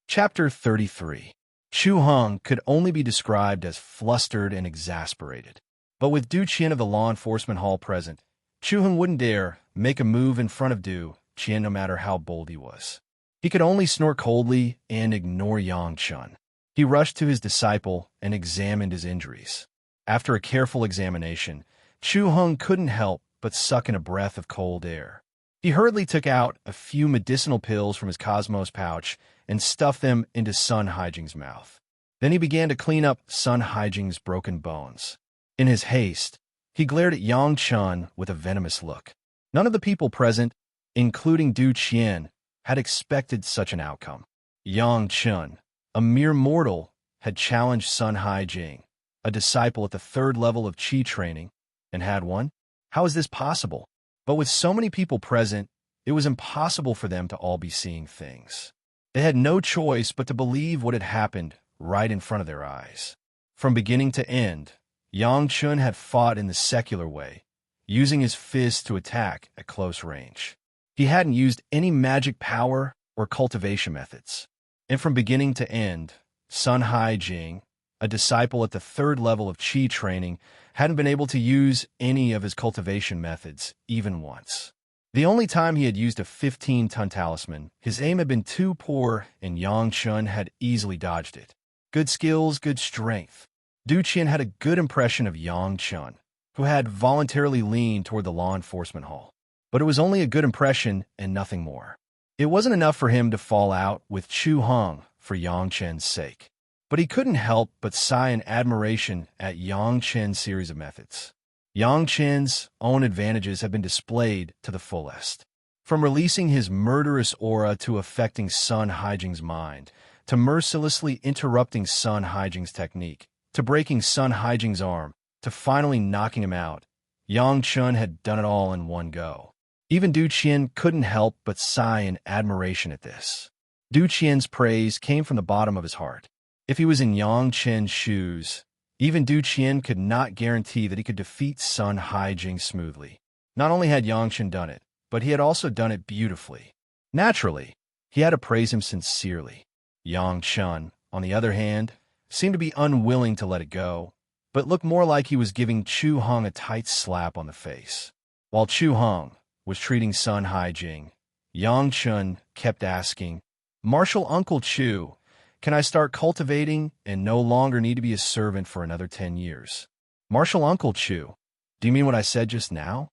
Chapter 33. Chu Hung could only be described as flustered and exasperated. But with Du Qian of the law enforcement hall present, Chu Hung wouldn't dare make a move in front of Du Qian no matter how bold he was. He could only snort coldly and ignore Yang Chun. He rushed to his disciple and examined his injuries. After a careful examination, Chu Hung couldn't help but suck in a breath of cold air. He hurriedly took out a few medicinal pills from his Cosmos pouch and stuffed them into Sun Haijing's mouth. Then he began to clean up Sun Haijing's broken bones. In his haste, he glared at Yang Chun with a venomous look. None of the people present, including Du Qian, had expected such an outcome. Yang Chun, a mere mortal, had challenged Sun Haijing, a disciple at the 3rd level of Qi training, and had won? How is this possible? But with so many people present, it was impossible for them to all be seeing things. They had no choice but to believe what had happened right in front of their eyes. From beginning to end, Yang Chun had fought in the secular way, using his fists to attack at close range. He hadn't used any magic power or cultivation methods. And from beginning to end, Sun Haijing, a disciple at the 3rd level of Qi training, hadn't been able to use any of his cultivation methods, even once. The only time he had used a 15-ton talisman, his aim had been too poor, and Yang Chun had easily dodged it. Good skills, good strength. Du Qian had a good impression of Yang Chun, who had voluntarily leaned toward the law enforcement hall. But it was only a good impression and nothing more. It wasn't enough for him to fall out with Chu Hung for Yang Chen's sake. But he couldn't help but sigh in admiration at Yang Chen's series of methods. Yang Chen's own advantages have been displayed to the fullest. From releasing his murderous aura to affecting Sun Haijing's mind, to mercilessly interrupting Sun Haijing's technique, to breaking Sun Haijing's arm, to finally knocking him out, Yang Chun had done it all in one go. Even Du Qian couldn't help but sigh in admiration at this. Du Qian's praise came from the bottom of his heart. If he was in Yang Chen's shoes, even Du Qian could not guarantee that he could defeat Sun Haijing smoothly. Not only had Yang Chen done it, but he had also done it beautifully. Naturally, he had to praise him sincerely. Yang Chen, on the other hand, seemed to be unwilling to let it go, but looked more like he was giving Chu Hung a tight slap on the face. While Chu Hung was treating Sun Haijing, Yang Chen kept asking, "Martial Uncle Chu, can I start cultivating and no longer need to be a servant for another 10 years? Martial Uncle Chu, do you mean what I said just now?"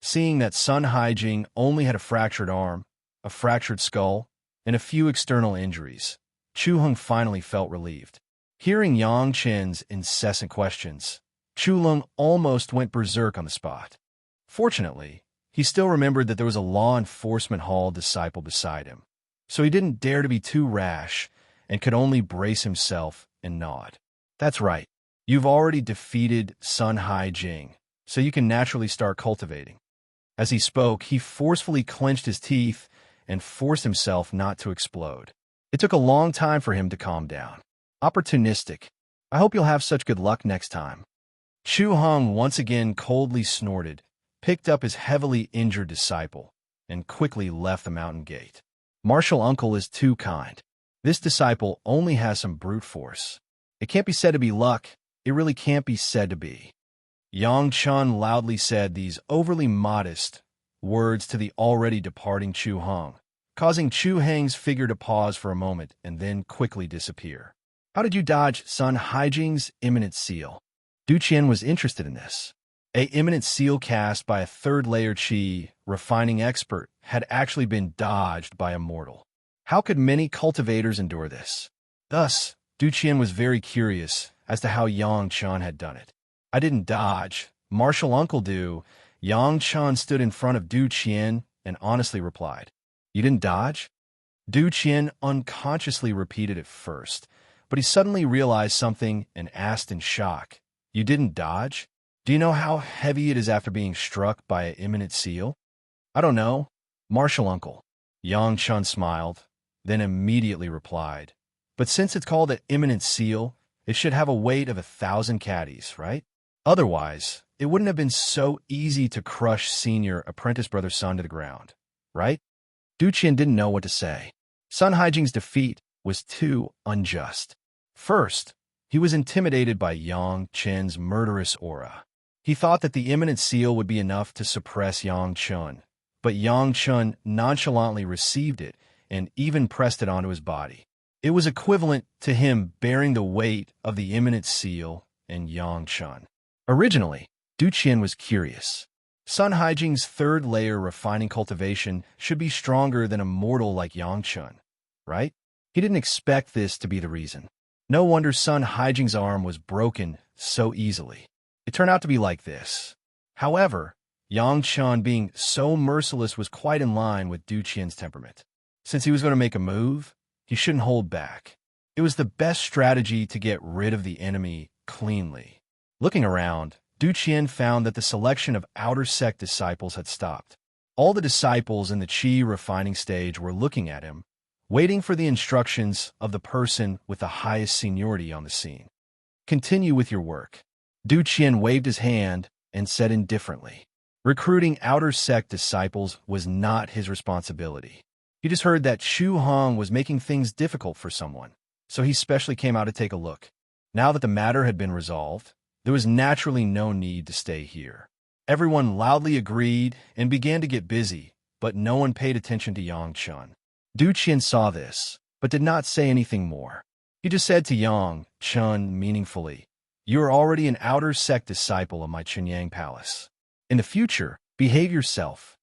Seeing that Sun Haijing only had a fractured arm, a fractured skull, and a few external injuries, Chu Hung finally felt relieved. Hearing Yang Chen's incessant questions, Chu Lung almost went berserk on the spot. Fortunately, he still remembered that there was a law enforcement hall disciple beside him, so he didn't dare to be too rash and could only brace himself and nod. "That's right. You've already defeated Sun Haijing, so you can naturally start cultivating." As he spoke, he forcefully clenched his teeth and forced himself not to explode. It took a long time for him to calm down. Opportunistic. I hope you'll have such good luck next time. Chu Hung once again coldly snorted, picked up his heavily injured disciple, and quickly left the mountain gate. Martial Uncle is too kind. This disciple only has some brute force. It can't be said to be luck. It really can't be said to be. Yang Chun loudly said these overly modest words to the already departing Chu Hung, causing Chu Heng's figure to pause for a moment and then quickly disappear. How did you dodge Sun Haijing's imminent seal? Du Qian was interested in this. A imminent seal cast by a third-layer Qi refining expert had actually been dodged by Immortal. How could many cultivators endure this? Thus, Du Qian was very curious as to how Yang Chen had done it. I didn't dodge. Martial Uncle do. Yang Chen stood in front of Du Qian and honestly replied, You didn't dodge? Du Qian unconsciously repeated it first, but he suddenly realized something and asked in shock, You didn't dodge? Do you know how heavy it is after being struck by an imminent seal? I don't know. Martial Uncle. Yang Chen smiled, then immediately replied, But since it's called an imminent seal, it should have a weight of 1,000 caddies, right? Otherwise, it wouldn't have been so easy to crush senior apprentice brother Sun to the ground, right? Du Qian didn't know what to say. Sun Haijing's defeat was too unjust. First, he was intimidated by Yang Chen's murderous aura. He thought that the imminent seal would be enough to suppress Yang Chen, but Yang Chen nonchalantly received it and even pressed it onto his body. It was equivalent to him bearing the weight of the imminent seal and Yang Chen. Originally, Du Qian was curious. Sun Haijing's third-layer refining cultivation should be stronger than a mortal like Yang Chen, right? He didn't expect this to be the reason. No wonder Sun Haijing's arm was broken so easily. It turned out to be like this. However, Yang Chen being so merciless was quite in line with Du Qian's temperament. Since he was going to make a move, he shouldn't hold back. It was the best strategy to get rid of the enemy cleanly. Looking around, Du Qian found that the selection of outer sect disciples had stopped. All the disciples in the Qi refining stage were looking at him, waiting for the instructions of the person with the highest seniority on the scene. Continue with your work. Du Qian waved his hand and said indifferently, Recruiting outer sect disciples was not his responsibility. He just heard that Xu Hong was making things difficult for someone, so he specially came out to take a look. Now that the matter had been resolved, there was naturally no need to stay here. Everyone loudly agreed and began to get busy, but no one paid attention to Yang Chen. Du Qian saw this, but did not say anything more. He just said to Yang Chen meaningfully, You are already an outer sect disciple of my Chunyang Palace. In the future, behave yourself.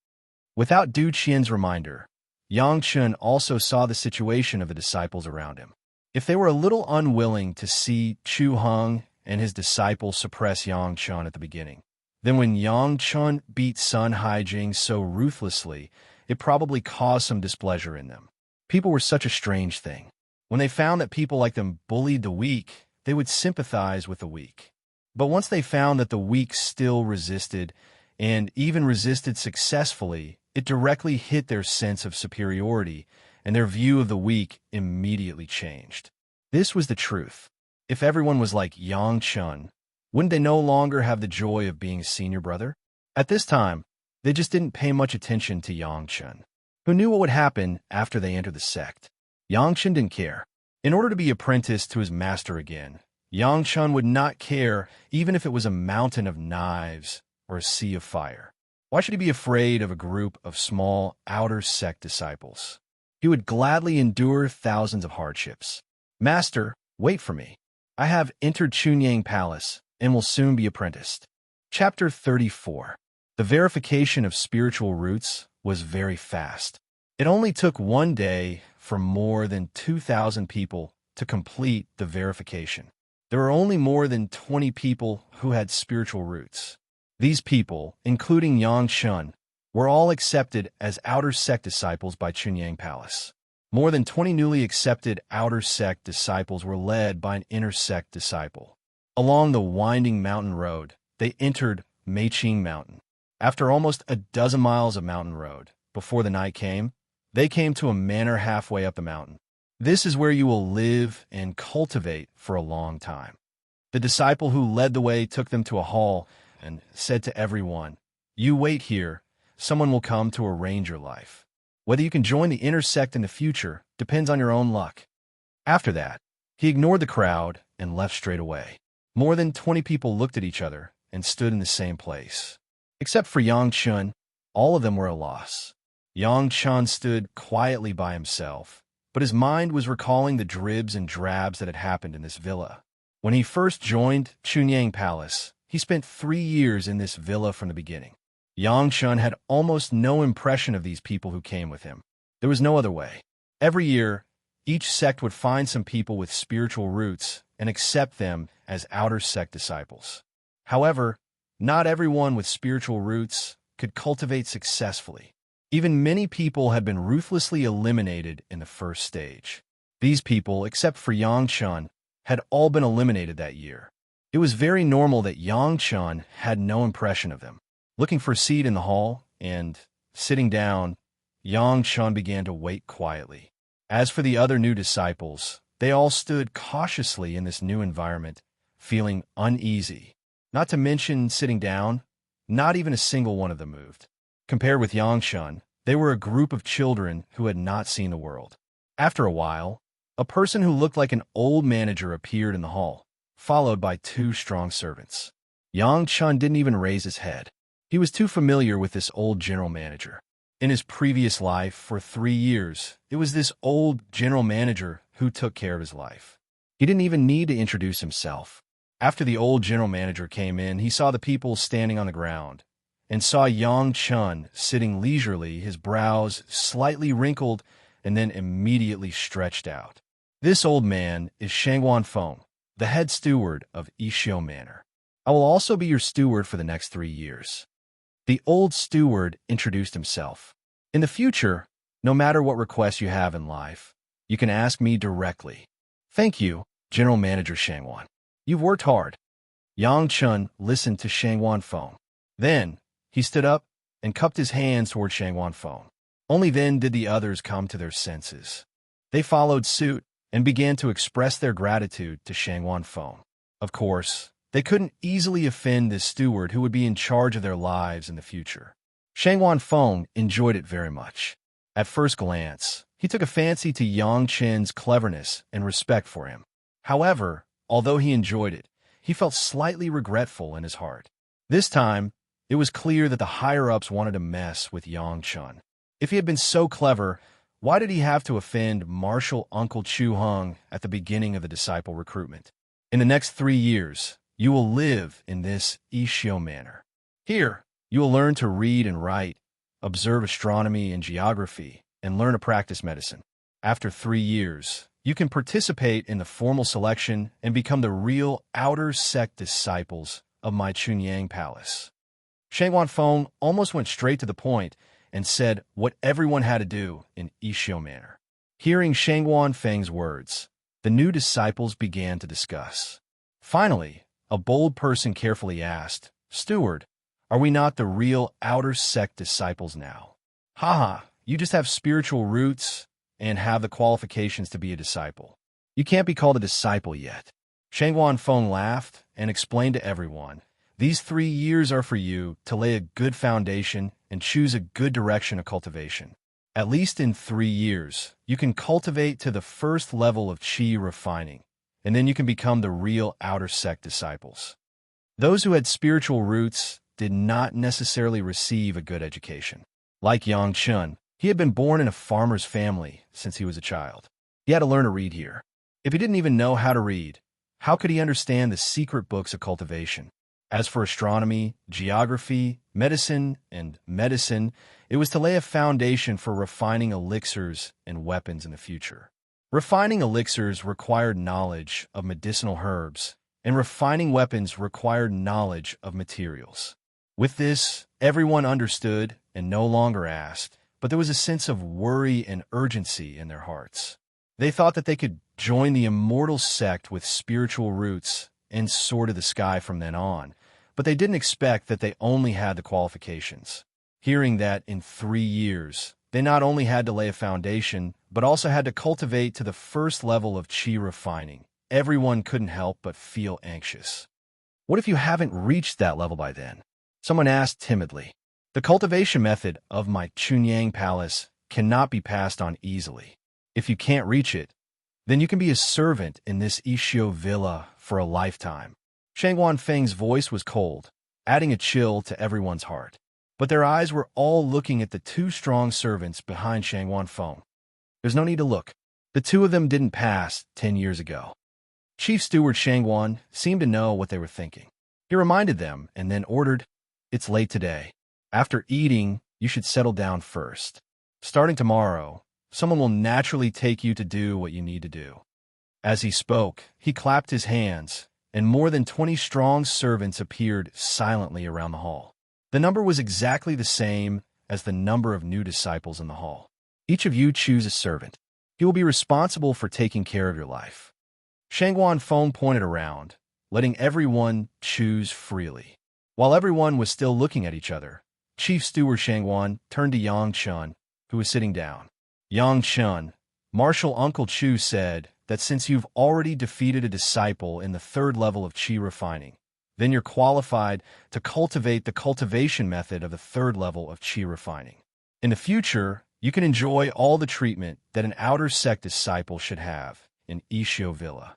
Without Du Qian's reminder, Yang Chen also saw the situation of the disciples around him. If they were a little unwilling to see Chu Hong and his disciples suppress Yang Chen at the beginning, then when Yang Chen beat Sun Haijing so ruthlessly, it probably caused some displeasure in them. People were such a strange thing. When they found that people like them bullied the weak, they would sympathize with the weak. But once they found that the weak still resisted, and even resisted successfully, it directly hit their sense of superiority, and their view of the weak immediately changed. This was the truth. If everyone was like Yang Chen, wouldn't they no longer have the joy of being a senior brother? At this time, they just didn't pay much attention to Yang Chen. Who knew what would happen after they entered the sect? Yang Chen didn't care. In order to be apprenticed to his master again, Yang Chen would not care even if it was a mountain of knives or a sea of fire. Why should he be afraid of a group of small outer sect disciples? He would gladly endure thousands of hardships. Master, wait for me. I have entered Chunyang Palace and will soon be apprenticed. Chapter 34. The verification of spiritual roots was very fast. It only took one day for more than 2,000 people to complete the verification. There were only more than 20 people who had spiritual roots. These people, including Yang Chen, were all accepted as outer sect disciples by Chunyang Palace. More than 20 newly accepted outer sect disciples were led by an inner sect disciple. Along the winding mountain road, they entered Meiqing Mountain. After almost a dozen miles of mountain road, before the night came, they came to a manor halfway up the mountain. This is where you will live and cultivate for a long time. The disciple who led the way took them to a hall and said to everyone, You wait here, someone will come to arrange your life. Whether you can join the inner sect in the future depends on your own luck. After that, he ignored the crowd and left straight away. More than 20 people looked at each other and stood in the same place. Except for Yang Chen, all of them were a loss. Yang Chun stood quietly by himself, but his mind was recalling the dribs and drabs that had happened in this villa. When he first joined Chunyang Palace, he spent 3 years in this villa from the beginning. Yang Chun had almost no impression of these people who came with him. There was no other way. Every year, each sect would find some people with spiritual roots and accept them as outer sect disciples. However, not everyone with spiritual roots could cultivate successfully. Even many people had been ruthlessly eliminated in the first stage. These people, except for Yang Chun, had all been eliminated that year. It was very normal that Yang Chun had no impression of them. Looking for a seat in the hall and sitting down, Yang Chun began to wait quietly. As for the other new disciples, they all stood cautiously in this new environment, feeling uneasy. Not to mention sitting down, not even a single one of them moved. Compared with Yang Chun, they were a group of children who had not seen the world. After a while, a person who looked like an old manager appeared in the hall, followed by 2 strong servants. Yang Chun didn't even raise his head. He was too familiar with this old general manager. In his previous life, for 3 years, it was this old general manager who took care of his life. He didn't even need to introduce himself. After the old general manager came in, he saw the people standing on the ground, and saw Yang Chun sitting leisurely, his brows slightly wrinkled and then immediately stretched out. This old man is Shangwan Feng, the head steward of Ishio Manor. I will also be your steward for the next 3 years. The old steward introduced himself. In the future, no matter what requests you have in life, you can ask me directly. Thank you, General Manager Shangwan. You've worked hard. Yang Chun listened to Shangwan Feng. Then, he stood up and cupped his hands toward Shangwan Feng. Only then did the others come to their senses. They followed suit and began to express their gratitude to Shangwan Feng. Of course, they couldn't easily offend this steward who would be in charge of their lives in the future. Shangwan Feng enjoyed it very much. At first glance, he took a fancy to Yang Chen's cleverness and respect for him. However, although he enjoyed it, he felt slightly regretful in his heart. This time, it was clear that the higher-ups wanted to mess with Yang Chun. If he had been so clever, why did he have to offend Marshal Uncle Chu Hung at the beginning of the disciple recruitment? In the next 3 years, you will live in this Ishio Manor. Here, you will learn to read and write, observe astronomy and geography, and learn to practice medicine. After 3 years, you can participate in the formal selection and become the real outer sect disciples of my Chunyang Palace. Shangwan Feng almost went straight to the point and said what everyone had to do in Ishio Manor. Hearing Shangwan Feng's words, the new disciples began to discuss. Finally, a bold person carefully asked, "Steward, are we not the real outer sect disciples now?" "Haha, you just have spiritual roots and have the qualifications to be a disciple. You can't be called a disciple yet." Shangwan Feng laughed and explained to everyone, "These 3 years are for you to lay a good foundation and choose a good direction of cultivation. At least in 3 years, you can cultivate to the first level of qi refining, and then you can become the real outer sect disciples." Those who had spiritual roots did not necessarily receive a good education. Like Yang Chun, he had been born in a farmer's family since he was a child. He had to learn to read here. If he didn't even know how to read, how could he understand the secret books of cultivation? As for astronomy, geography, medicine, it was to lay a foundation for refining elixirs and weapons in the future. Refining elixirs required knowledge of medicinal herbs, and refining weapons required knowledge of materials. With this, everyone understood and no longer asked, but there was a sense of worry and urgency in their hearts. They thought that they could join the Immortal sect with spiritual roots and soar to the sky from then on, but they didn't expect that they only had the qualifications. Hearing that in 3 years, they not only had to lay a foundation, but also had to cultivate to the first level of qi refining, everyone couldn't help but feel anxious. What if you haven't reached that level by then? Someone asked timidly. The cultivation method of my Chunyang Palace cannot be passed on easily. If you can't reach it, then you can be a servant in this Ishio villa for a lifetime. Shangwan Feng's voice was cold, adding a chill to everyone's heart. but their eyes were all looking at the two strong servants behind Shangwan Feng. There's no need to look. The two of them didn't pass 10 years ago. Chief Steward Shangwan seemed to know what they were thinking. He reminded them and then ordered, "It's late today. After eating, you should settle down first. Starting tomorrow, someone will naturally take you to do what you need to do." As he spoke, he clapped his hands, and more than 20 strong servants appeared silently around the hall. The number was exactly the same as the number of new disciples in the hall. Each of you choose a servant. He will be responsible for taking care of your life. Shangwan Feng pointed around, letting everyone choose freely. While everyone was still looking at each other, Chief Steward Shangwan turned to Yang Chun, who was sitting down. "Yang Chun, Marshal Uncle Chu said that since you've already defeated a disciple in the 3rd level of Qi refining, then you're qualified to cultivate the cultivation method of the 3rd level of Qi refining. In the future, you can enjoy all the treatment that an outer sect disciple should have in Ishio Villa."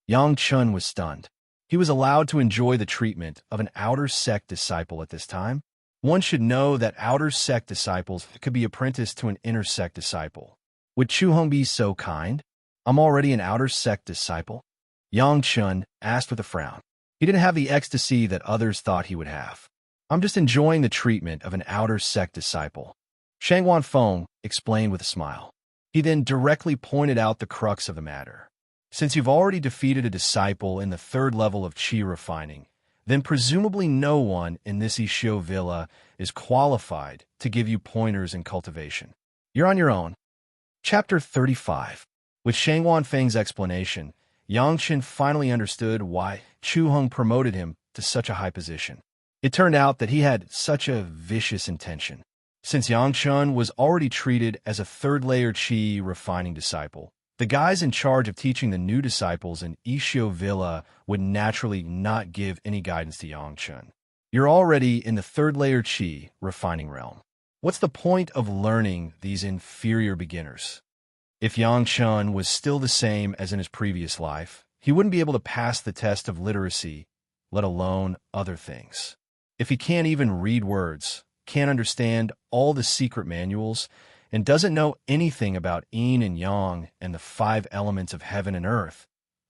Yang Chun was stunned. He was allowed to enjoy the treatment of an outer sect disciple at this time. One should know that outer sect disciples could be apprenticed to an inner sect disciple. Would Chu Hong be so kind? "I'm already an outer sect disciple?" Yang Chun asked with a frown. He didn't have the ecstasy that others thought he would have. "I'm just enjoying the treatment of an outer sect disciple," Shangwan Feng explained with a smile. He then directly pointed out the crux of the matter. "Since you've already defeated a disciple in the 3rd level of Qi refining, then presumably no one in this Ishio Villa is qualified to give you pointers in cultivation. You're on your own." Chapter 35. With Shangwan Feng's explanation, Yang Chen finally understood why Chu Hong promoted him to such a high position. It turned out that he had such a vicious intention. Since Yang Chun was already treated as a 3rd-layer Qi refining disciple, the guys in charge of teaching the new disciples in Ishio Villa would naturally not give any guidance to Yang Chun. "You're already in the 3rd-layer Qi refining realm. What's the point of learning these inferior beginners?" If Yang Chun was still the same as in his previous life, he wouldn't be able to pass the test of literacy, let alone other things. If he can't even read words, can't understand all the secret manuals, and doesn't know anything about yin and yang and the 5 elements of heaven and earth,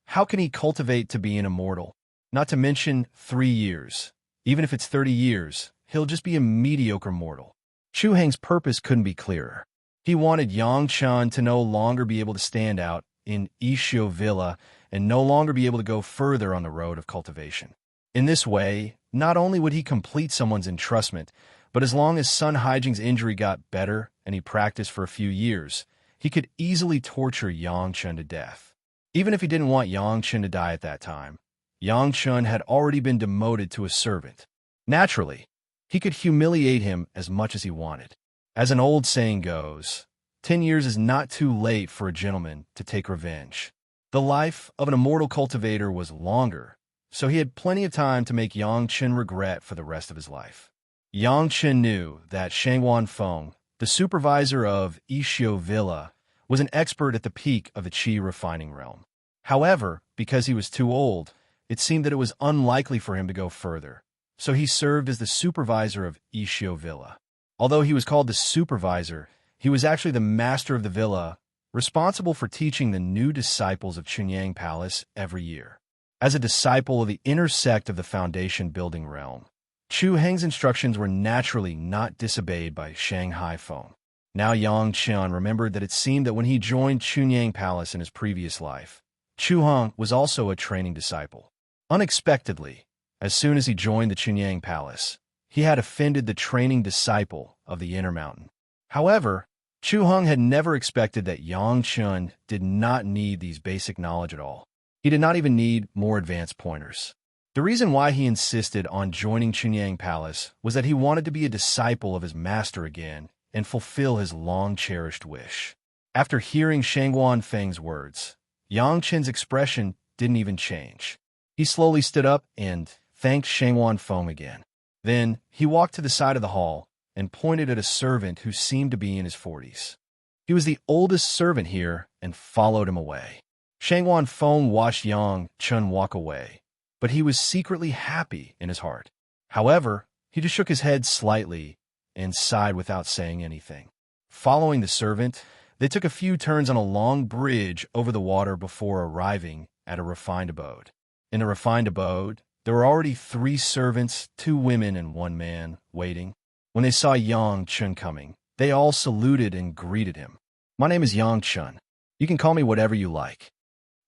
how can he cultivate to be an immortal? Not to mention 3 years. Even if it's 30 years, he'll just be a mediocre mortal. Chu Heng's purpose couldn't be clearer. He wanted Yang Chun to no longer be able to stand out in Ishio Villa and no longer be able to go further on the road of cultivation. In this way, not only would he complete someone's entrustment, but as long as Sun Haijing's injury got better and he practiced for a few years, he could easily torture Yang Chun to death. Even if he didn't want Yang Chun to die at that time, Yang Chun had already been demoted to a servant. Naturally, he could humiliate him as much as he wanted. As an old saying goes, 10 years is not too late for a gentleman to take revenge. The life of an immortal cultivator was longer, so he had plenty of time to make Yang Chun regret for the rest of his life. Yang Chun knew that Shangwan Feng, the supervisor of Ishio Villa, was an expert at the peak of the Qi refining realm. However, because he was too old, it seemed that it was unlikely for him to go further, so he served as the supervisor of Ishio Villa. Although he was called the supervisor, he was actually the master of the villa, responsible for teaching the new disciples of Chunyang Palace every year. As a disciple of the inner sect of the foundation building realm, Chu Heng's instructions were naturally not disobeyed by Shanghai Feng. Now Yang Chun remembered that it seemed that when he joined Chunyang Palace in his previous life, Chu Hong was also a training disciple. Unexpectedly, as soon as he joined the Chunyang Palace, he had offended the training disciple of the Inner Mountain. However, Chu Hong had never expected that Yang Chun did not need these basic knowledge at all. He did not even need more advanced pointers. The reason why he insisted on joining Chunyang Palace was that he wanted to be a disciple of his master again and fulfill his long-cherished wish. After hearing Shangwan Feng's words, Yang Chun's expression didn't even change. He slowly stood up and thanked Shangwan Feng again. Then he walked to the side of the hall and pointed at a servant who seemed to be in his 40s. He was the oldest servant here and followed him away. Shangwan Feng watched Yang Chun walk away, but he was secretly happy in his heart. However, he just shook his head slightly and sighed without saying anything. Following the servant, they took a few turns on a long bridge over the water before arriving at a refined abode. In a refined abode, there were already 3 servants, 2 women, and 1 man, waiting. When they saw Yang Chun coming, they all saluted and greeted him. "My name is Yang Chun. You can call me whatever you like."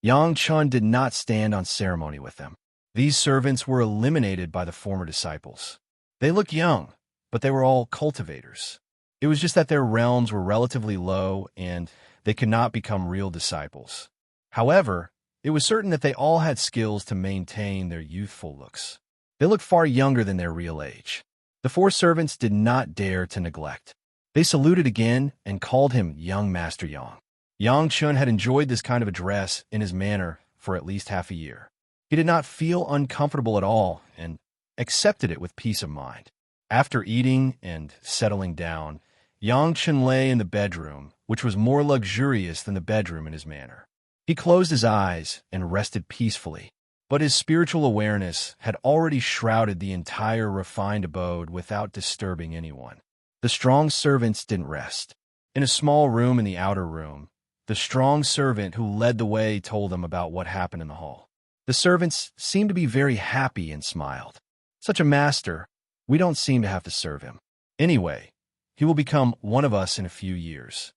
Yang Chun did not stand on ceremony with them. These servants were eliminated by the former disciples. They looked young, but they were all cultivators. It was just that their realms were relatively low and they could not become real disciples. However, it was certain that they all had skills to maintain their youthful looks. They looked far younger than their real age. The 4 servants did not dare to neglect. They saluted again and called him Young Master Yang. Yang Chun had enjoyed this kind of address in his manner for at least half a year. He did not feel uncomfortable at all and accepted it with peace of mind. After eating and settling down, Yang Chun lay in the bedroom, which was more luxurious than the bedroom in his manor. He closed his eyes and rested peacefully, but his spiritual awareness had already shrouded the entire refined abode without disturbing anyone. The strong servants didn't rest. In a small room in the outer room, the strong servant who led the way told them about what happened in the hall. The servants seemed to be very happy and smiled. "Such a master, we don't seem to have to serve him. Anyway, he will become one of us in a few years."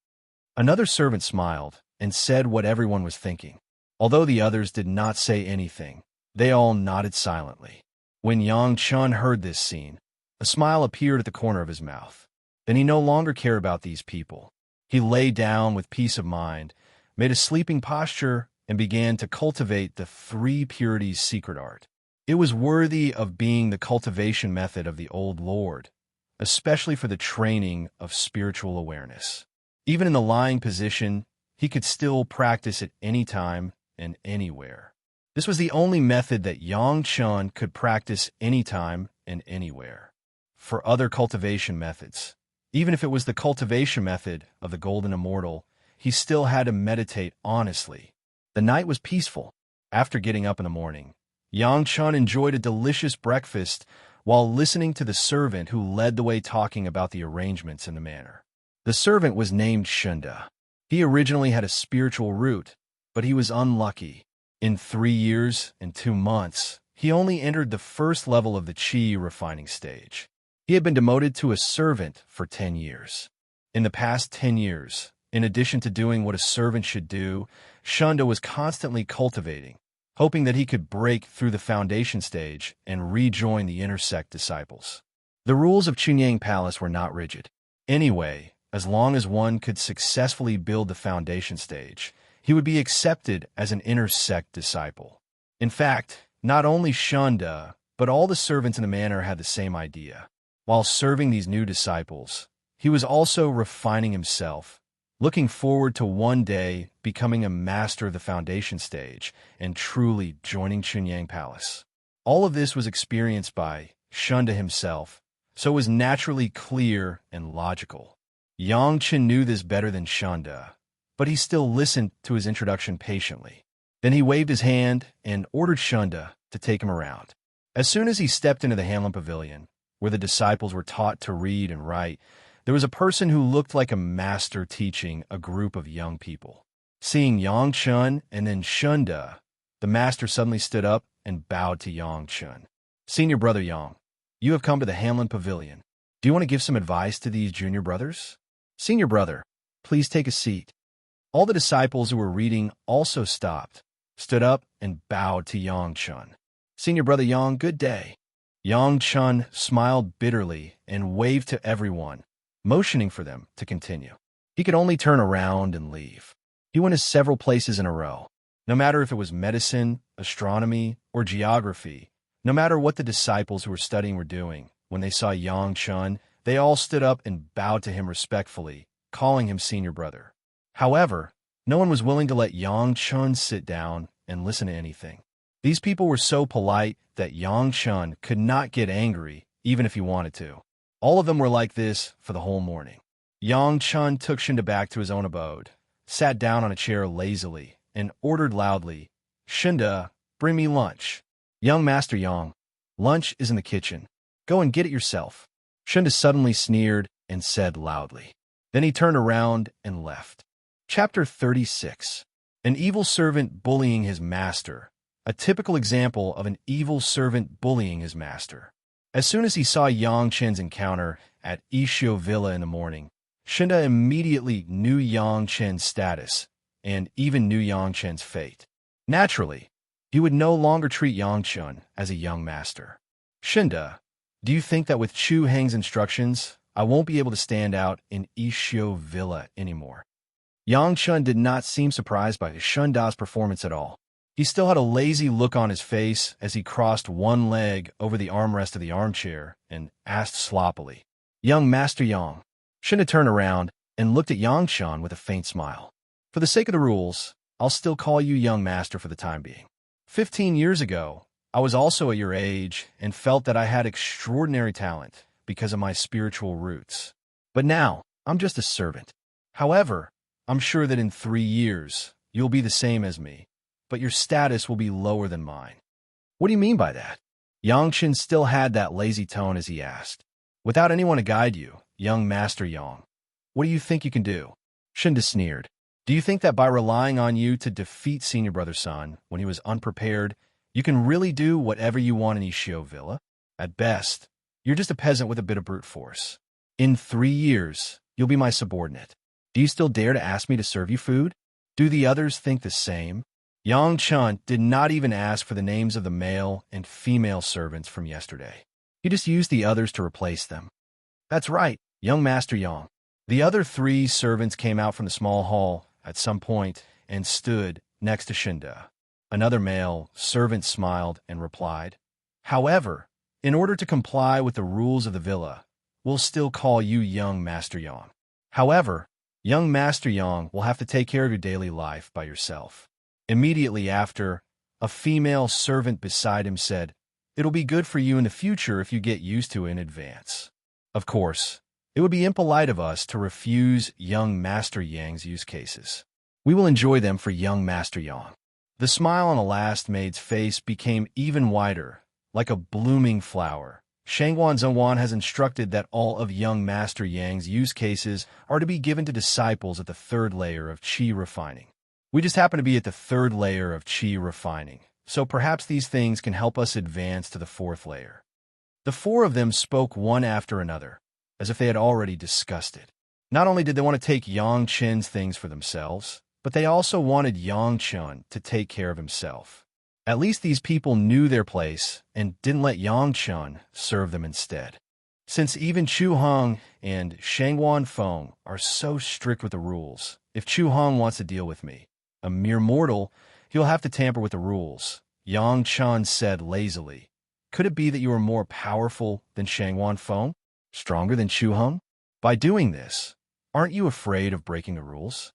Another servant smiled and said what everyone was thinking. Although the others did not say anything, they all nodded silently. When Yang Chun heard this scene, a smile appeared at the corner of his mouth. Then he no longer cared about these people. He lay down with peace of mind, made a sleeping posture, and began to cultivate the 3 purities secret art. It was worthy of being the cultivation method of the old Lord, especially for the training of spiritual awareness. Even in the lying position, he could still practice at any time and anywhere. This was the only method that Yang Chun could practice anytime and anywhere. For other cultivation methods, even if it was the cultivation method of the Golden Immortal, he still had to meditate honestly. The night was peaceful. After getting up in the morning, Yang Chun enjoyed a delicious breakfast while listening to the servant who led the way talking about the arrangements in the manor. The servant was named Shunda. He originally had a spiritual root, but he was unlucky. In 3 years and 2 months, he only entered the first level of the Qi refining stage. He had been demoted to a servant for 10 years. In the past 10 years, in addition to doing what a servant should do, Shunda was constantly cultivating, hoping that he could break through the foundation stage and rejoin the inner sect disciples. The rules of Chunyang Palace were not rigid. Anyway, as long as one could successfully build the foundation stage, he would be accepted as an inner sect disciple. In fact, not only Shunda, but all the servants in the manor had the same idea. While serving these new disciples, he was also refining himself, looking forward to one day becoming a master of the foundation stage and truly joining Chunyang Palace. All of this was experienced by Shunda himself, so it was naturally clear and logical. Yang Chen knew this better than Shunda, but he still listened to his introduction patiently. Then he waved his hand and ordered Shunda to take him around. As soon as he stepped into the Hanlon Pavilion, where the disciples were taught to read and write, there was a person who looked like a master teaching a group of young people. Seeing Yang Chun and then Shunda, the master suddenly stood up and bowed to Yang Chun. "Senior brother Yang, you have come to the Hanlon Pavilion. Do you want to give some advice to these junior brothers?" "Senior brother, please take a seat." All the disciples who were reading also stopped, stood up, and bowed to Yang Chun. "Senior brother Yang, good day." Yang Chun smiled bitterly and waved to everyone, motioning for them to continue. He could only turn around and leave. He went to several places in a row. No matter if it was medicine, astronomy, or geography, no matter what the disciples who were studying were doing, when they saw Yang Chun, they all stood up and bowed to him respectfully, calling him senior brother. However, no one was willing to let Yang Chun sit down and listen to anything. These people were so polite that Yang Chun could not get angry even if he wanted to. All of them were like this for the whole morning. Yang Chun took Shunda back to his own abode, sat down on a chair lazily, and ordered loudly, "Shunda, bring me lunch." "Young Master Yang, lunch is in the kitchen. Go and get it yourself." Shunda suddenly sneered and said loudly. Then he turned around and left. Chapter 36. An evil servant bullying his master. A typical example of an evil servant bullying his master. As soon as he saw Yang Chen's encounter at Ishio Villa in the morning, Shunda immediately knew Yang Chen's status and even knew Yang Chen's fate. Naturally, he would no longer treat Yang Chen as a young master. Shunda, do you think that with Chu Heng's instructions, I won't be able to stand out in Ishio Villa anymore? Yang Chen did not seem surprised by Shunda's performance at all. He still had a lazy look on his face as he crossed one leg over the armrest of the armchair and asked sloppily, "Young Master Yang." Shunda turned around and looked at Yang Chen with a faint smile. "For the sake of the rules, I'll still call you young master for the time being. 15 years ago, I was also at your age and felt that I had extraordinary talent because of my spiritual roots. But now, I'm just a servant. However, I'm sure that in 3 years, you'll be the same as me, but your status will be lower than mine." "What do you mean by that?" Yang Chen still had that lazy tone as he asked. "Without anyone to guide you, young Master Yang, what do you think you can do?" Shunda sneered. "Do you think that by relying on you to defeat Senior Brother Sun when he was unprepared, you can really do whatever you want in Ishio Villa? At best, you're just a peasant with a bit of brute force. In 3 years, you'll be my subordinate. Do you still dare to ask me to serve you food? Do the others think the same?" Yang Chen did not even ask for the names of the male and female servants from yesterday. He just used the others to replace them. "That's right, young Master Yang." The other 3 servants came out from the small hall at some point and stood next to Shunda. Another male servant smiled and replied, "However, in order to comply with the rules of the villa, we'll still call you young Master Yang. However, young Master Yang will have to take care of your daily life by yourself." Immediately after, a female servant beside him said, "It'll be good for you in the future if you get used to it in advance. Of course, it would be impolite of us to refuse young Master Yang's use cases. We will enjoy them for young Master Yang." The smile on the last maid's face became even wider, like a blooming flower. Shangguan Zhongwan has instructed that all of young Master Yang's use cases are to be given to disciples at the 3rd layer of Qi refining. We just happen to be at the 3rd layer of Qi refining, so perhaps these things can help us advance to the 4th layer. The 4 of them spoke one after another, as if they had already discussed it. Not only did they want to take Yang Chen's things for themselves, but they also wanted Yang Chen to take care of himself. At least these people knew their place and didn't let Yang Chen serve them instead. Since even Chu Hong and Shangguan Feng are so strict with the rules, if Chu Hong wants to deal with me, a mere mortal, he'll have to tamper with the rules, Yang Chen said lazily. "Could it be that you are more powerful than Shangguan Feng? Stronger than Chu Hong? By doing this, aren't you afraid of breaking the rules?"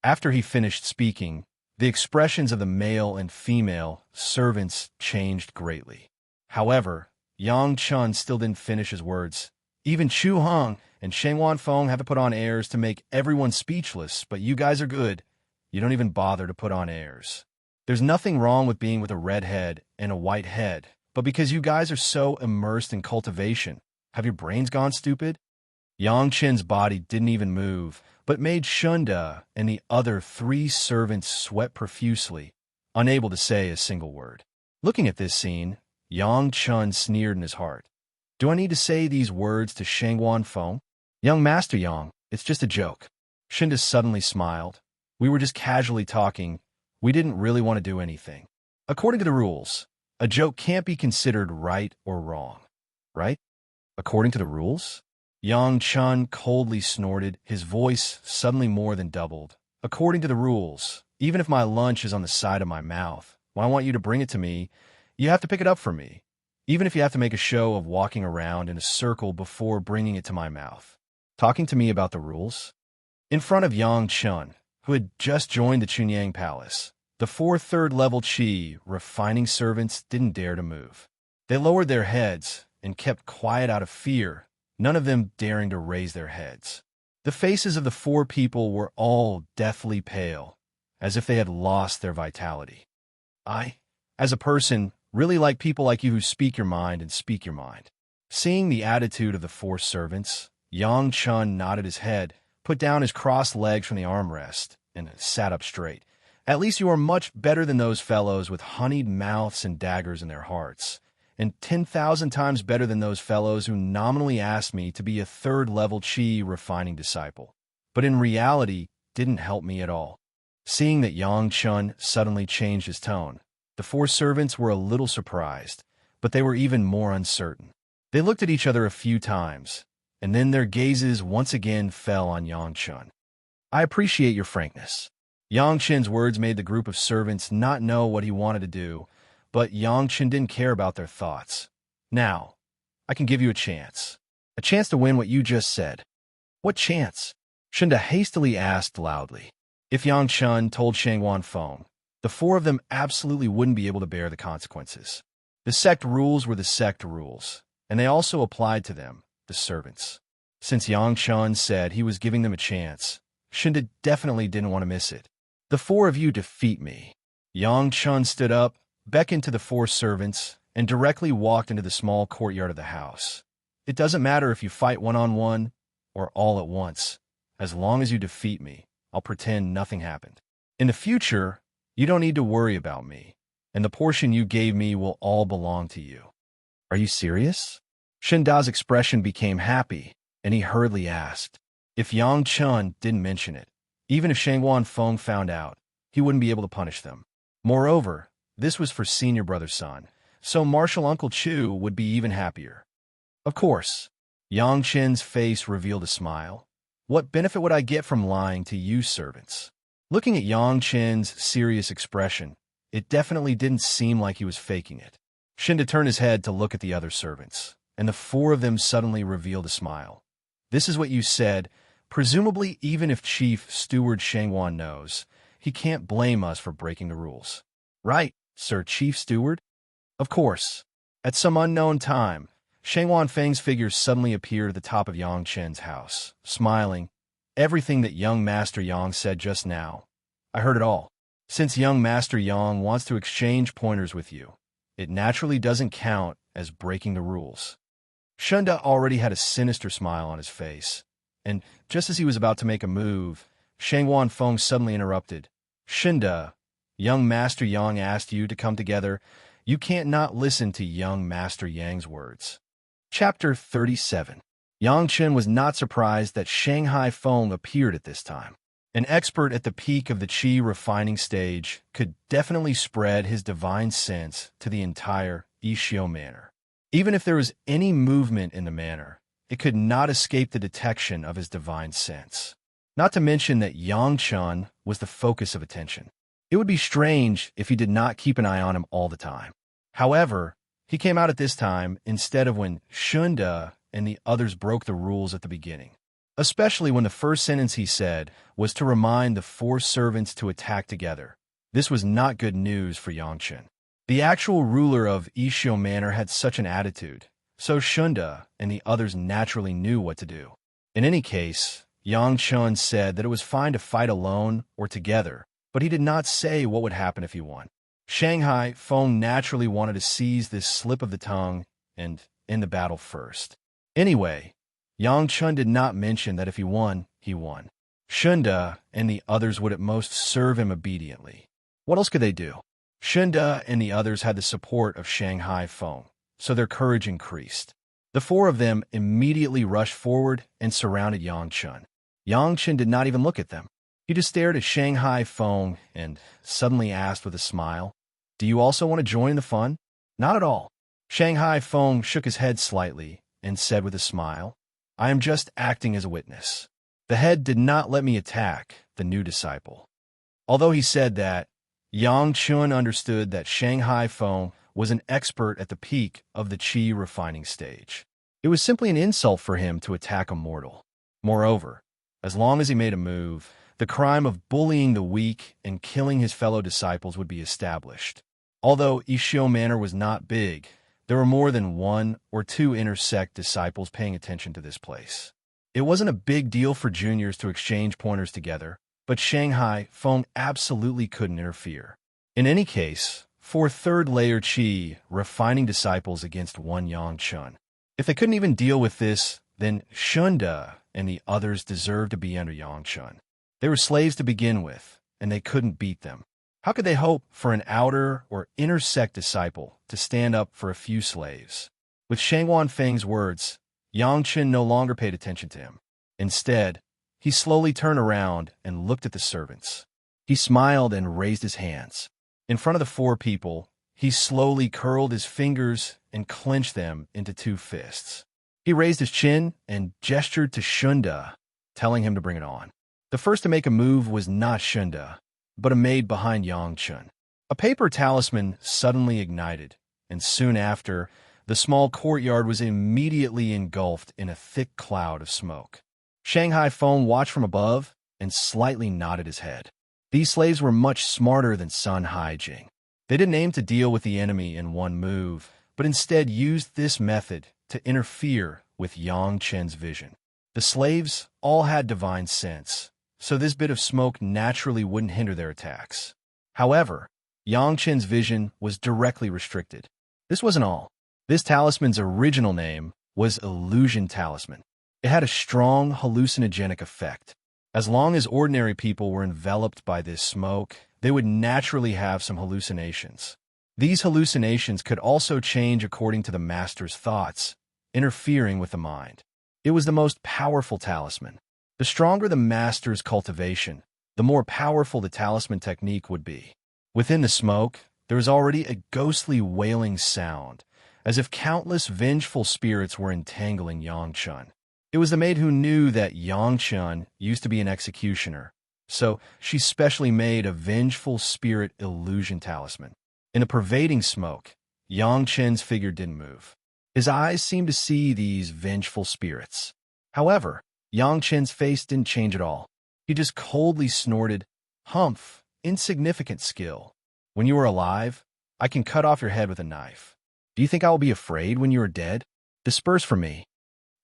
After he finished speaking, the expressions of the male and female servants changed greatly. However, Yang Chen still didn't finish his words. "Even Chu Hong and Shangguan Feng have to put on airs to make everyone speechless, but you guys are good. You don't even bother to put on airs. There's nothing wrong with being with a red head and a white head, but because you guys are so immersed in cultivation, have your brains gone stupid?" Yang Chen's body didn't even move, but made Shunda and the other 3 servants sweat profusely, unable to say a single word. Looking at this scene, Yang Chen sneered in his heart. "Do I need to say these words to Shangguan Feng? Young Master Yang, it's just a joke." Shunda suddenly smiled. "We were just casually talking. We didn't really want to do anything. According to the rules, a joke can't be considered right or wrong, right? According to the rules?" Yang Chen coldly snorted, his voice suddenly more than doubled. "According to the rules, even if my lunch is on the side of my mouth, when I want you to bring it to me, you have to pick it up for me, even if you have to make a show of walking around in a circle before bringing it to my mouth. Talking to me about the rules?" In front of Yang Chen, who had just joined the Chunyang Palace, the 4 3rd-level Qi refining servants didn't dare to move. They lowered their heads and kept quiet out of fear, none of them daring to raise their heads. The faces of the 4 people were all deathly pale, as if they had lost their vitality. "I, as a person, really like people like you who speak your mind and speak your mind. Seeing the attitude of the four servants, Yang Chun nodded his head, put down his crossed legs from the armrest, and sat up straight. At least you are much better than those fellows with honeyed mouths and daggers in their hearts, and 10,000 times better than those fellows who nominally asked me to be a third-level chi refining disciple, but in reality didn't help me at all. Seeing that Yang Chun suddenly changed his tone, the four servants were a little surprised, but they were even more uncertain. They looked at each other a few times, and then their gazes once again fell on Yang Chun. I appreciate your frankness. Yang Chen's words made the group of servants not know what he wanted to do, but Yang Chen didn't care about their thoughts. Now, I can give you a chance. A chance to win what you just said. What chance? Shunda hastily asked loudly. If Yang Chun told Shangwan Feng, the four of them absolutely wouldn't be able to bear the consequences. The sect rules were the sect rules, and they also applied to them, the servants. Since Yang Chun said he was giving them a chance, Shunda definitely didn't want to miss it. The four of you defeat me. Yang Chun stood up, beckoned to the four servants, and directly walked into the small courtyard of the house. It doesn't matter if you fight one-on-one or all at once. As long as you defeat me, I'll pretend nothing happened. In the future, you don't need to worry about me, and the portion you gave me will all belong to you. Are you serious? Shinda's expression became happy, and he hurriedly asked. If Yang Chun didn't mention it, even if Shangwan Feng found out, he wouldn't be able to punish them. Moreover, this was for senior brother's son, so Marshal Uncle Chu would be even happier. Of course. Yang Chen's face revealed a smile. What benefit would I get from lying to you servants? Looking at Yang Chen's serious expression, it definitely didn't seem like he was faking it. Shinda turned his head to look at the other servants, and the four of them suddenly revealed a smile. This is what you said. Presumably, even if Chief Steward Shangwan knows, he can't blame us for breaking the rules. Right, Sir Chief Steward? Of course. At some unknown time, Shangwan Feng's figure suddenly appeared at the top of Yang Chen's house, smiling. Everything that young Master Yang said just now, I heard it all. Since young Master Yang wants to exchange pointers with you, it naturally doesn't count as breaking the rules. Shunda already had a sinister smile on his face, and just as he was about to make a move, Shangwan Feng suddenly interrupted. Shunda, young Master Yang asked you to come together. You can't not listen to young Master Yang's words. Chapter 37. Yang Chen was not surprised that Shanghai Feng appeared at this time. An expert at the peak of the qi refining stage could definitely spread his divine sense to the entire Ishio manor. Even if there was any movement in the manor, it could not escape the detection of his divine sense. Not to mention that Yang Chun was the focus of attention. It would be strange if he did not keep an eye on him all the time. However, he came out at this time instead of when Shunda and the others broke the rules at the beginning. Especially when the first sentence he said was to remind the four servants to attack together. This was not good news for Yang Chen. The actual ruler of Ishio Manor had such an attitude, so Shunda and the others naturally knew what to do. In any case, Yang Chun said that it was fine to fight alone or together, but he did not say what would happen if he won. Shanghai Feng naturally wanted to seize this slip of the tongue and end the battle first. Anyway, Yang Chun did not mention that if he won, he won. Shunda and the others would at most serve him obediently. What else could they do? Shunda and the others had the support of Shanghai Feng, so their courage increased. The four of them immediately rushed forward and surrounded Yang Chun. Yang Chun did not even look at them. He just stared at Shanghai Feng and suddenly asked with a smile, "Do you also want to join the fun?" Not at all. Shanghai Feng shook his head slightly and said with a smile, "I am just acting as a witness. The head did not let me attack the new disciple." Although he said that, Yang Chun understood that Shanghai Feng was an expert at the peak of the qi refining stage. It was simply an insult for him to attack a mortal. Moreover, as long as he made a move, the crime of bullying the weak and killing his fellow disciples would be established. Although Ishio Manor was not big, there were more than one or two intersect disciples paying attention to this place. It wasn't a big deal for juniors to exchange pointers together, but Shanghai Feng absolutely couldn't interfere. In any case, for third-layer qi refining disciples against one Yang Chun, If they couldn't even deal with this, then Shunda and the others deserved to be under Yangchun. They were slaves to begin with, and they couldn't beat them. How could they hope for an outer or inner sect disciple to stand up for a few slaves? With Shangwan Feng's words, Yangchun no longer paid attention to him. Instead, he slowly turned around and looked at the servants. He smiled and raised his hands. In front of the four people, he slowly curled his fingers and clenched them into two fists. He raised his chin and gestured to Shunda, telling him to bring it on. The first to make a move was not Shunda, but a maid behind Yangchun. A paper talisman suddenly ignited, and soon after, the small courtyard was immediately engulfed in a thick cloud of smoke. Shanghai Feng watched from above and slightly nodded his head. These slaves were much smarter than Sun Haijing. They didn't aim to deal with the enemy in one move, but instead used this method to interfere with Yangchun's vision. The slaves all had divine sense, so this bit of smoke naturally wouldn't hinder their attacks. However, Yangchun's vision was directly restricted. This wasn't all. This talisman's original name was Illusion Talisman. It had a strong hallucinogenic effect. As long as ordinary people were enveloped by this smoke, they would naturally have some hallucinations. These hallucinations could also change according to the master's thoughts, interfering with the mind. It was the most powerful talisman. The stronger the master's cultivation, the more powerful the talisman technique would be. Within the smoke, there was already a ghostly wailing sound, as if countless vengeful spirits were entangling Yangchun. It was the maid who knew that Yangchun used to be an executioner, so she specially made a vengeful spirit illusion talisman. In the pervading smoke, Yangchun's figure didn't move. His eyes seemed to see these vengeful spirits. However, Yangchun's face didn't change at all. He just coldly snorted, "Humph, insignificant skill. When you are alive, I can cut off your head with a knife. Do you think I will be afraid when you are dead? Disperse from me."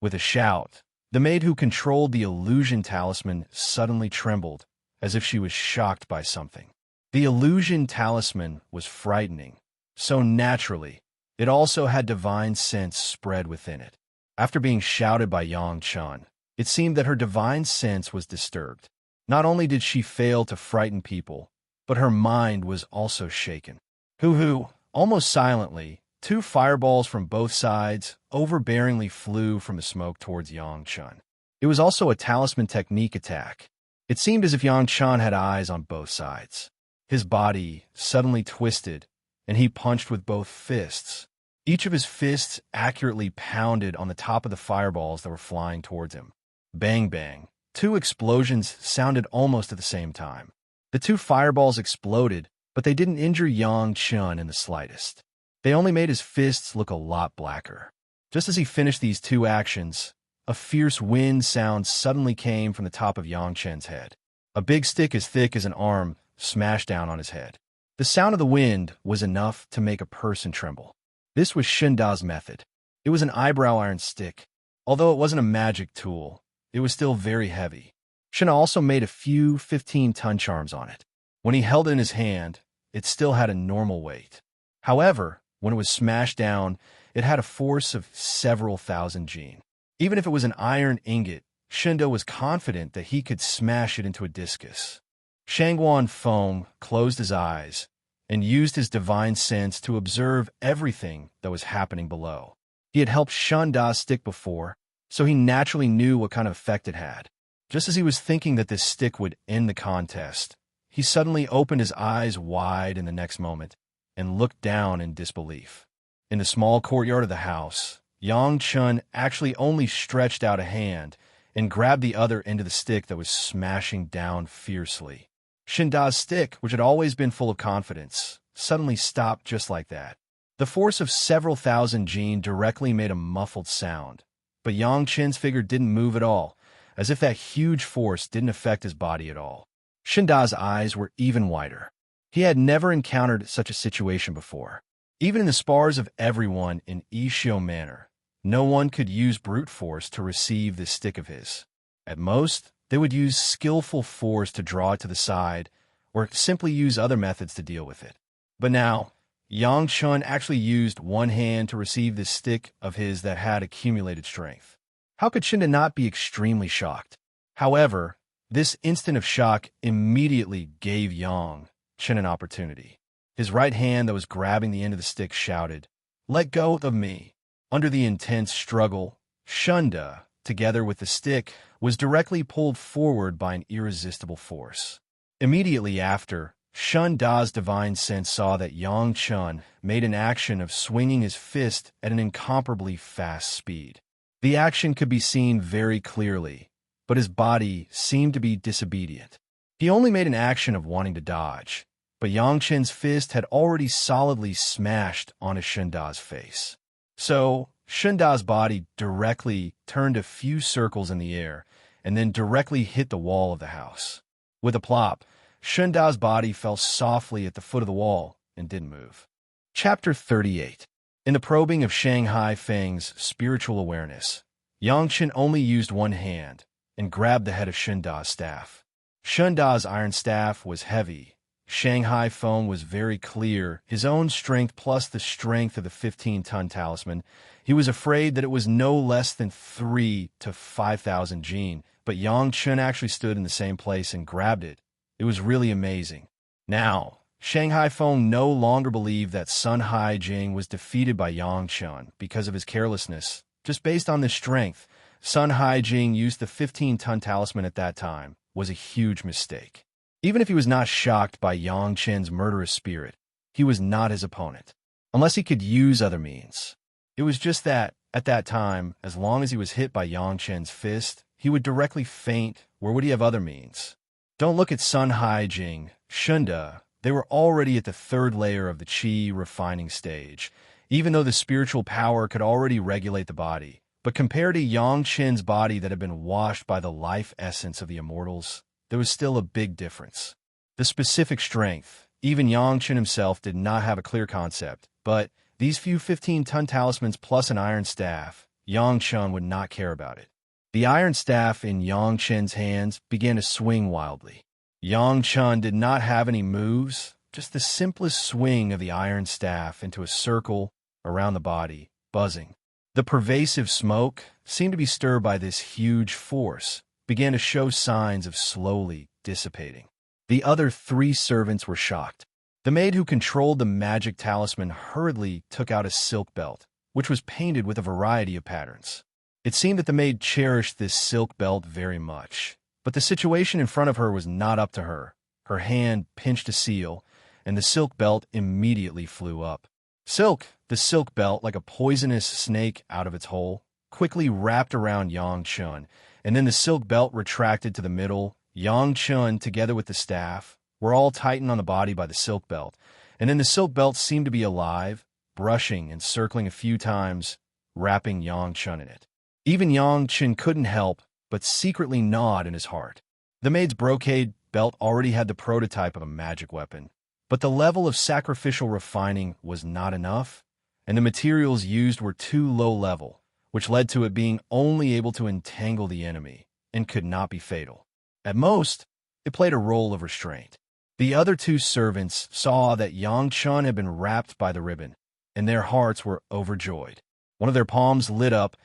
With a shout, the maid who controlled the illusion talisman suddenly trembled, as if she was shocked by something. The illusion talisman was frightening, so naturally, it also had divine sense spread within it. After being shouted by Yangchun, it seemed that her divine sense was disturbed. Not only did she fail to frighten people, but her mind was also shaken. Hoo-hoo, almost silently, two fireballs from both sides overbearingly flew from the smoke towards Yangchun. It was also a talisman technique attack. It seemed as if Yangchun had eyes on both sides. His body suddenly twisted, and he punched with both fists. Each of his fists accurately pounded on the top of the fireballs that were flying towards him. Bang bang. Two explosions sounded almost at the same time. The two fireballs exploded, but they didn't injure Yangchun in the slightest. They only made his fists look a lot blacker. Just as he finished these two actions, a fierce wind sound suddenly came from the top of Yangchun's head. A big stick as thick as an arm smashed down on his head. The sound of the wind was enough to make a person tremble. This was Shinda's method. It was an eyebrow iron stick. Although it wasn't a magic tool, it was still very heavy. Shinda also made a few 15-ton charms on it. When he held it in his hand, it still had a normal weight. However, when it was smashed down, it had a force of several thousand jin. Even if it was an iron ingot, Shinda was confident that he could smash it into a discus. Shangwan Feng closed his eyes and used his divine sense to observe everything that was happening below. He had helped Shinda's stick before, so he naturally knew what kind of effect it had. Just as he was thinking that this stick would end the contest, he suddenly opened his eyes wide in the next moment and looked down in disbelief. In the small courtyard of the house, Yangchun actually only stretched out a hand and grabbed the other end of the stick that was smashing down fiercely. Shinda's stick, which had always been full of confidence, suddenly stopped just like that. The force of several thousand jin directly made a muffled sound, but Yangchun's figure didn't move at all, as if that huge force didn't affect his body at all. Shinda's eyes were even wider. He had never encountered such a situation before. Even in the spars of everyone in Ishio Manor, no one could use brute force to receive this stick of his. At most, they would use skillful force to draw it to the side, or simply use other methods to deal with it. But now, Yang Chun actually used one hand to receive this stick of his that had accumulated strength. How could Shinda not be extremely shocked? However, this instant of shock immediately gave Yang Chun an opportunity. His right hand that was grabbing the end of the stick shouted, "Let go of me." Under the intense struggle, Shunda, together with the stick, was directly pulled forward by an irresistible force. Immediately after, Shunda's divine sense saw that Yang Chun made an action of swinging his fist at an incomparably fast speed. The action could be seen very clearly, but his body seemed to be disobedient. He only made an action of wanting to dodge, but Yang Chun's fist had already solidly smashed onto Shunda's face. So, Shunda's body directly turned a few circles in the air and then directly hit the wall of the house. With a plop, Shunda's body fell softly at the foot of the wall and didn't move. Chapter 38. In the probing of Shanghai Feng's spiritual awareness, Yang Chun only used one hand and grabbed the head of Shunda's staff. Shunda's iron staff was heavy. Shanghai Feng was very clear. His own strength plus the strength of the 15-ton talisman. He was afraid that it was no less than 3 to 5,000 jin, but Yang Chun actually stood in the same place and grabbed it. It was really amazing. Now, Shanghai Feng no longer believed that Sun Hai Jing was defeated by Yang Chun because of his carelessness. Just based on this strength, Sun Hai Jing used the 15-ton talisman at that time was a huge mistake. Even if he was not shocked by Yang Chun's murderous spirit, he was not his opponent, unless he could use other means. It was just that, at that time, as long as he was hit by Yang Chun's fist, he would directly faint. Where would he have other means? Don't look at Sun Hai Jing, Shunda. They were already at the third layer of the qi refining stage, even though the spiritual power could already regulate the body. But compared to Yang Chun's body that had been washed by the life essence of the immortals, there was still a big difference. The specific strength, even Yang Chun himself did not have a clear concept, but these few 15-ton talismans plus an iron staff, Yang Chun would not care about it. The iron staff in Yang Chun's hands began to swing wildly. Yang Chun did not have any moves, just the simplest swing of the iron staff into a circle around the body, buzzing. The pervasive smoke seemed to be stirred by this huge force, began to show signs of slowly dissipating. The other 3 servants were shocked. The maid who controlled the magic talisman hurriedly took out a silk belt, which was painted with a variety of patterns. It seemed that the maid cherished this silk belt very much, but the situation in front of her was not up to her. Her hand pinched a seal, and the silk belt immediately flew up. The silk belt, like a poisonous snake out of its hole, quickly wrapped around Yang Chun, and then the silk belt retracted to the middle. Yang Chun, together with the staff, were all tightened on the body by the silk belt, and then the silk belt seemed to be alive, brushing and circling a few times, wrapping Yang Chun in it. Even Yang Chun couldn't help but secretly nod in his heart. The maid's brocade belt already had the prototype of a magic weapon, but the level of sacrificial refining was not enough, and the materials used were too low level, which led to it being only able to entangle the enemy and could not be fatal. At most, it played a role of restraint. The other 2 servants saw that Yang Chun had been wrapped by the ribbon, and their hearts were overjoyed. One of their palms lit up,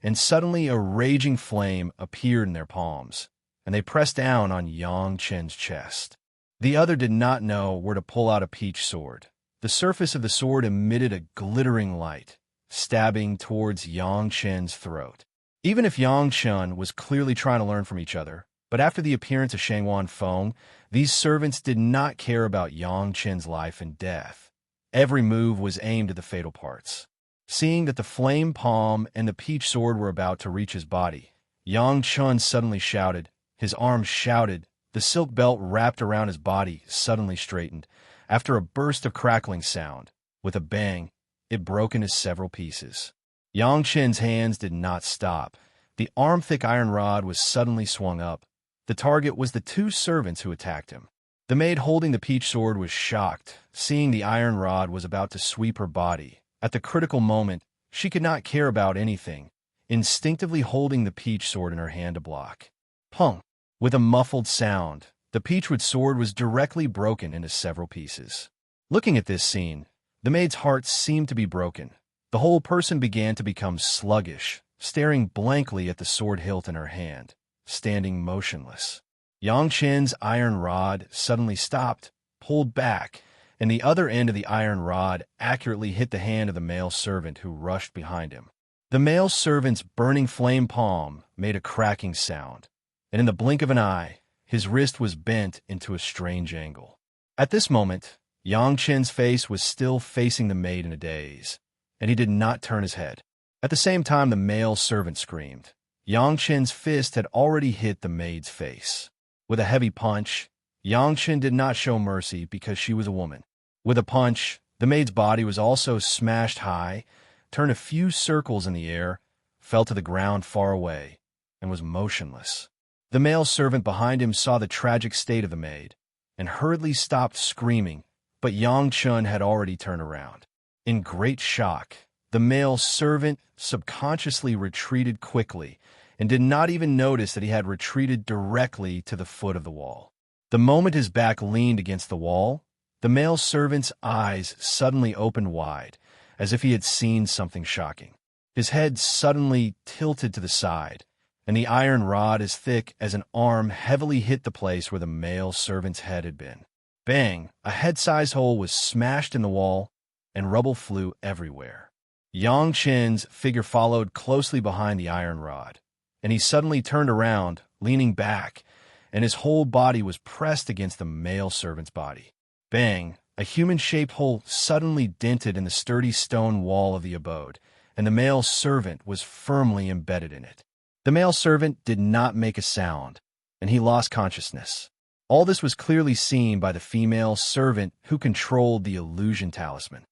and suddenly a raging flame appeared in their palms, and they pressed down on Yang Chun's chest. The other did not know where to pull out a peach sword. The surface of the sword emitted a glittering light, stabbing towards Yang Chun's throat. Even if Yang Chun was clearly trying to learn from each other, but after the appearance of Shangwan Feng, these servants did not care about Yang Chun's life and death. Every move was aimed at the fatal parts. Seeing that the flame palm and the peach sword were about to reach his body, Yang Chun suddenly shouted. His arms shouted. The silk belt wrapped around his body suddenly straightened. After a burst of crackling sound, with a bang, it broke into several pieces. Yang Chun's hands did not stop. The arm-thick iron rod was suddenly swung up. The target was the 2 servants who attacked him. The maid holding the peach sword was shocked, seeing the iron rod was about to sweep her body. At the critical moment, she could not care about anything, instinctively holding the peach sword in her hand to block. Pung! With a muffled sound, the peachwood sword was directly broken into several pieces. Looking at this scene, The maid's heart seemed to be broken. The whole person began to become sluggish, staring blankly at the sword hilt in her hand, standing motionless. Yang Chen's iron rod suddenly stopped, pulled back, and the other end of the iron rod accurately hit the hand of the male servant who rushed behind him. The male servant's burning flame palm made a cracking sound, and in the blink of an eye, his wrist was bent into a strange angle. At this moment, Yang Chen's face was still facing the maid in a daze, and he did not turn his head. At the same time, the male servant screamed. Yang Chen's fist had already hit the maid's face. With a heavy punch, Yang Chen did not show mercy because she was a woman. With a punch, the maid's body was also smashed high, turned a few circles in the air, fell to the ground far away, and was motionless. The male servant behind him saw the tragic state of the maid, and hurriedly stopped screaming, but Yang Chen had already turned around. In great shock, the male servant subconsciously retreated quickly, and did not even notice that he had retreated directly to the foot of the wall. The moment his back leaned against the wall, the male servant's eyes suddenly opened wide, as if he had seen something shocking. His head suddenly tilted to the side, and the iron rod as thick as an arm heavily hit the place where the male servant's head had been. Bang! A head-sized hole was smashed in the wall, and rubble flew everywhere. Yang Chen's figure followed closely behind the iron rod, and he suddenly turned around, leaning back, and his whole body was pressed against the male servant's body. Bang! A human-shaped hole suddenly dented in the sturdy stone wall of the abode, and the male servant was firmly embedded in it. The male servant did not make a sound, and he lost consciousness. All this was clearly seen by the female servant who controlled the illusion talisman.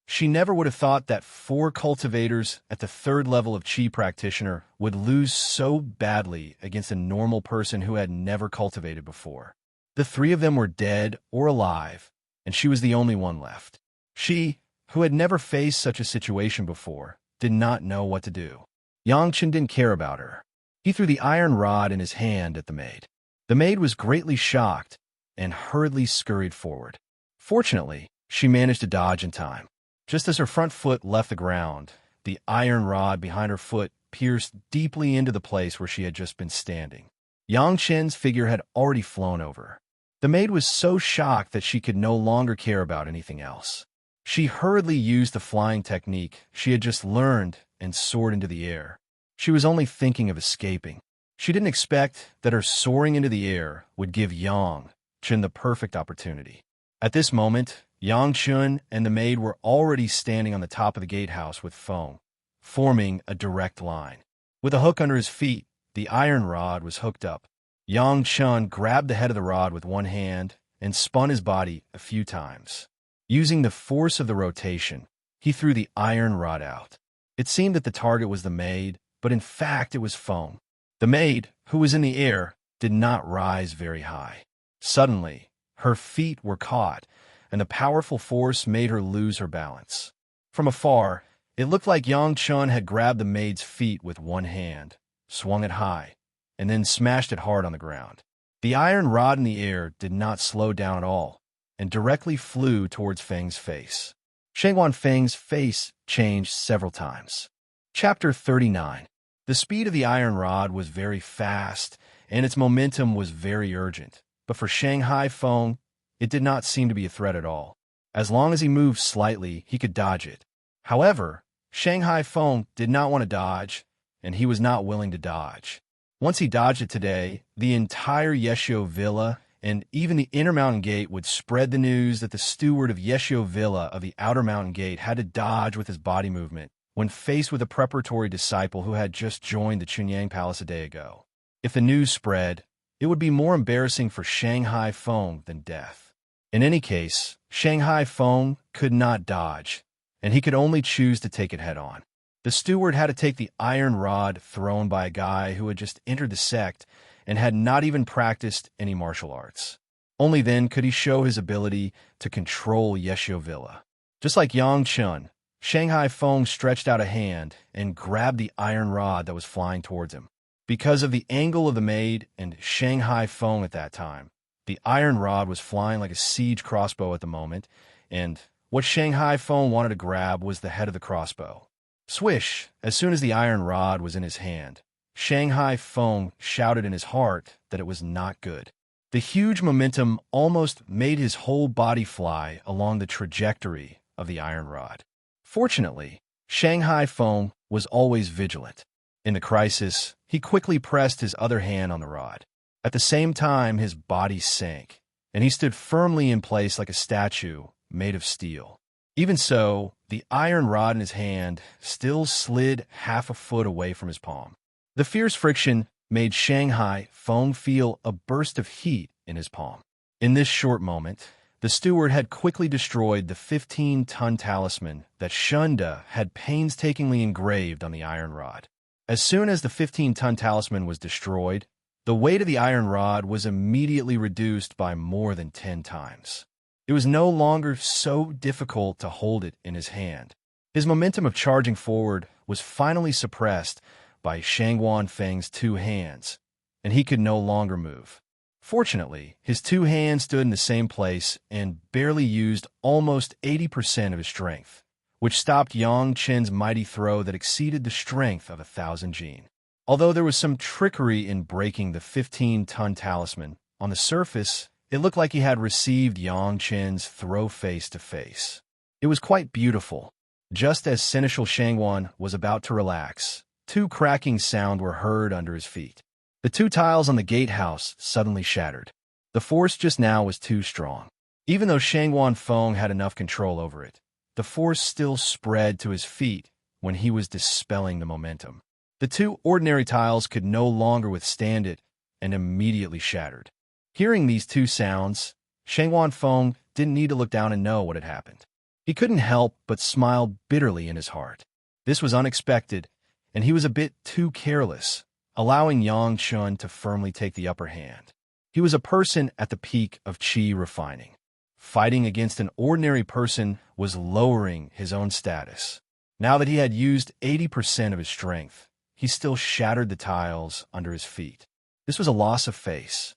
She never would have thought that 4 cultivators at the 3rd level of Qi practitioner would lose so badly against a normal person who had never cultivated before. The 3 of them were dead or alive, and she was the only one left. She, who had never faced such a situation before, did not know what to do. Yang Chen didn't care about her. He threw the iron rod in his hand at the maid. The maid was greatly shocked and hurriedly scurried forward. Fortunately, she managed to dodge in time. Just as her front foot left the ground, the iron rod behind her foot pierced deeply into the place where she had just been standing. Yang Chen's figure had already flown over. The maid was so shocked that she could no longer care about anything else. She hurriedly used the flying technique she had just learned and soared into the air. She was only thinking of escaping. She didn't expect that her soaring into the air would give Yang Chen the perfect opportunity. At this moment, Yang Chen and the maid were already standing on the top of the gatehouse with Feng, forming a direct line. With a hook under his feet, the iron rod was hooked up. Yang Chen grabbed the head of the rod with one hand and spun his body a few times. Using the force of the rotation, he threw the iron rod out. It seemed that the target was the maid, but in fact it was Feng. The maid, who was in the air, did not rise very high. Suddenly, her feet were caught, and the powerful force made her lose her balance. From afar, it looked like Yang Chen had grabbed the maid's feet with one hand, swung it high, and then smashed it hard on the ground. The iron rod in the air did not slow down at all, and directly flew towards Feng's face. Shengwan Feng's face changed several times. Chapter 39. The speed of the iron rod was very fast, and its momentum was very urgent, but for Shanghai Feng, it did not seem to be a threat at all. As long as he moved slightly, he could dodge it. However, Shanghai Feng did not want to dodge, and he was not willing to dodge. Once he dodged it today, the entire Yeshio Villa and even the Inner Mountain Gate would spread the news that the steward of Yeshio Villa of the Outer Mountain Gate had to dodge with his body movement when faced with a preparatory disciple who had just joined the Chunyang Palace a day ago. If the news spread, it would be more embarrassing for Shanghai Feng than death. In any case, Shanghai Feng could not dodge, and he could only choose to take it head-on. The steward had to take the iron rod thrown by a guy who had just entered the sect and had not even practiced any martial arts. Only then could he show his ability to control Yeshio Villa. Just like Yang Chen, Shanghai Feng stretched out a hand and grabbed the iron rod that was flying towards him. Because of the angle of the maid and Shanghai Feng at that time, the iron rod was flying like a siege crossbow at the moment, and What Shanghai Feng wanted to grab was the head of the crossbow. Swish! As soon as the iron rod was in his hand, Shanghai Feng shouted in his heart that it was not good. The huge momentum almost made his whole body fly along the trajectory of the iron rod. Fortunately, Shanghai Feng was always vigilant. In the crisis, he quickly pressed his other hand on the rod. At the same time, his body sank, and he stood firmly in place like a statue made of steel. Even so, the iron rod in his hand still slid half a foot away from his palm. The fierce friction made Shanghai Feng feel a burst of heat in his palm. In this short moment, the steward had quickly destroyed the 15-ton talisman that Shunda had painstakingly engraved on the iron rod. As soon as the 15-ton talisman was destroyed, the weight of the iron rod was immediately reduced by more than 10 times. It was no longer so difficult to hold it in his hand. His momentum of charging forward was finally suppressed by Shangwan Feng's 2 hands, and he could no longer move. Fortunately, his 2 hands stood in the same place and barely used almost 80% of his strength, which stopped Yang Chen's mighty throw that exceeded the strength of 1,000 jin. Although there was some trickery in breaking the 15-ton talisman, on the surface, it looked like he had received Yang Chen's throw face to face. It was quite beautiful. Just as Seneschal Shangwan was about to relax, 2 cracking sounds were heard under his feet. The 2 tiles on the gatehouse suddenly shattered. The force just now was too strong. Even though Shangwan Feng had enough control over it, the force still spread to his feet when he was dispelling the momentum. The 2 ordinary tiles could no longer withstand it and immediately shattered. Hearing these 2 sounds, Shangwan Feng didn't need to look down and know what had happened. He couldn't help but smile bitterly in his heart. This was unexpected, and he was a bit too careless, allowing Yang Chun to firmly take the upper hand. He was a person at the peak of qi refining. Fighting against an ordinary person was lowering his own status. Now that he had used 80% of his strength, he still shattered the tiles under his feet. This was a loss of face.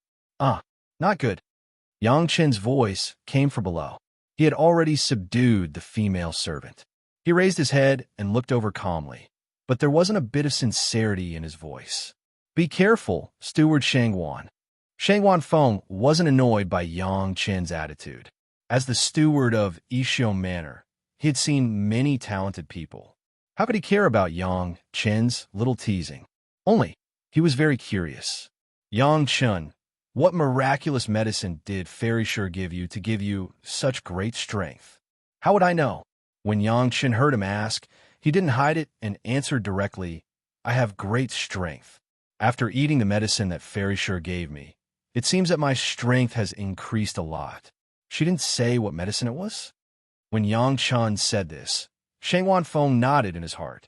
Not good. Yang Chen's voice came from below. He had already subdued the female servant. He raised his head and looked over calmly, but there wasn't a bit of sincerity in his voice. Be careful, Steward Shangwan. Shangwan Feng wasn't annoyed by Yang Chen's attitude. As the steward of Ishiou Manor, he had seen many talented people. How could he care about Yang Chen's little teasing? Only, he was very curious. Yang Chen, what miraculous medicine did Fairy Sure give you to give you such great strength? How would I know? When Yang Chen heard him ask, he didn't hide it and answered directly, I have great strength. After eating the medicine that Fairy Sure gave me, it seems that my strength has increased a lot. She didn't say what medicine it was? When Yang Chen said this, Shangwan Feng nodded in his heart.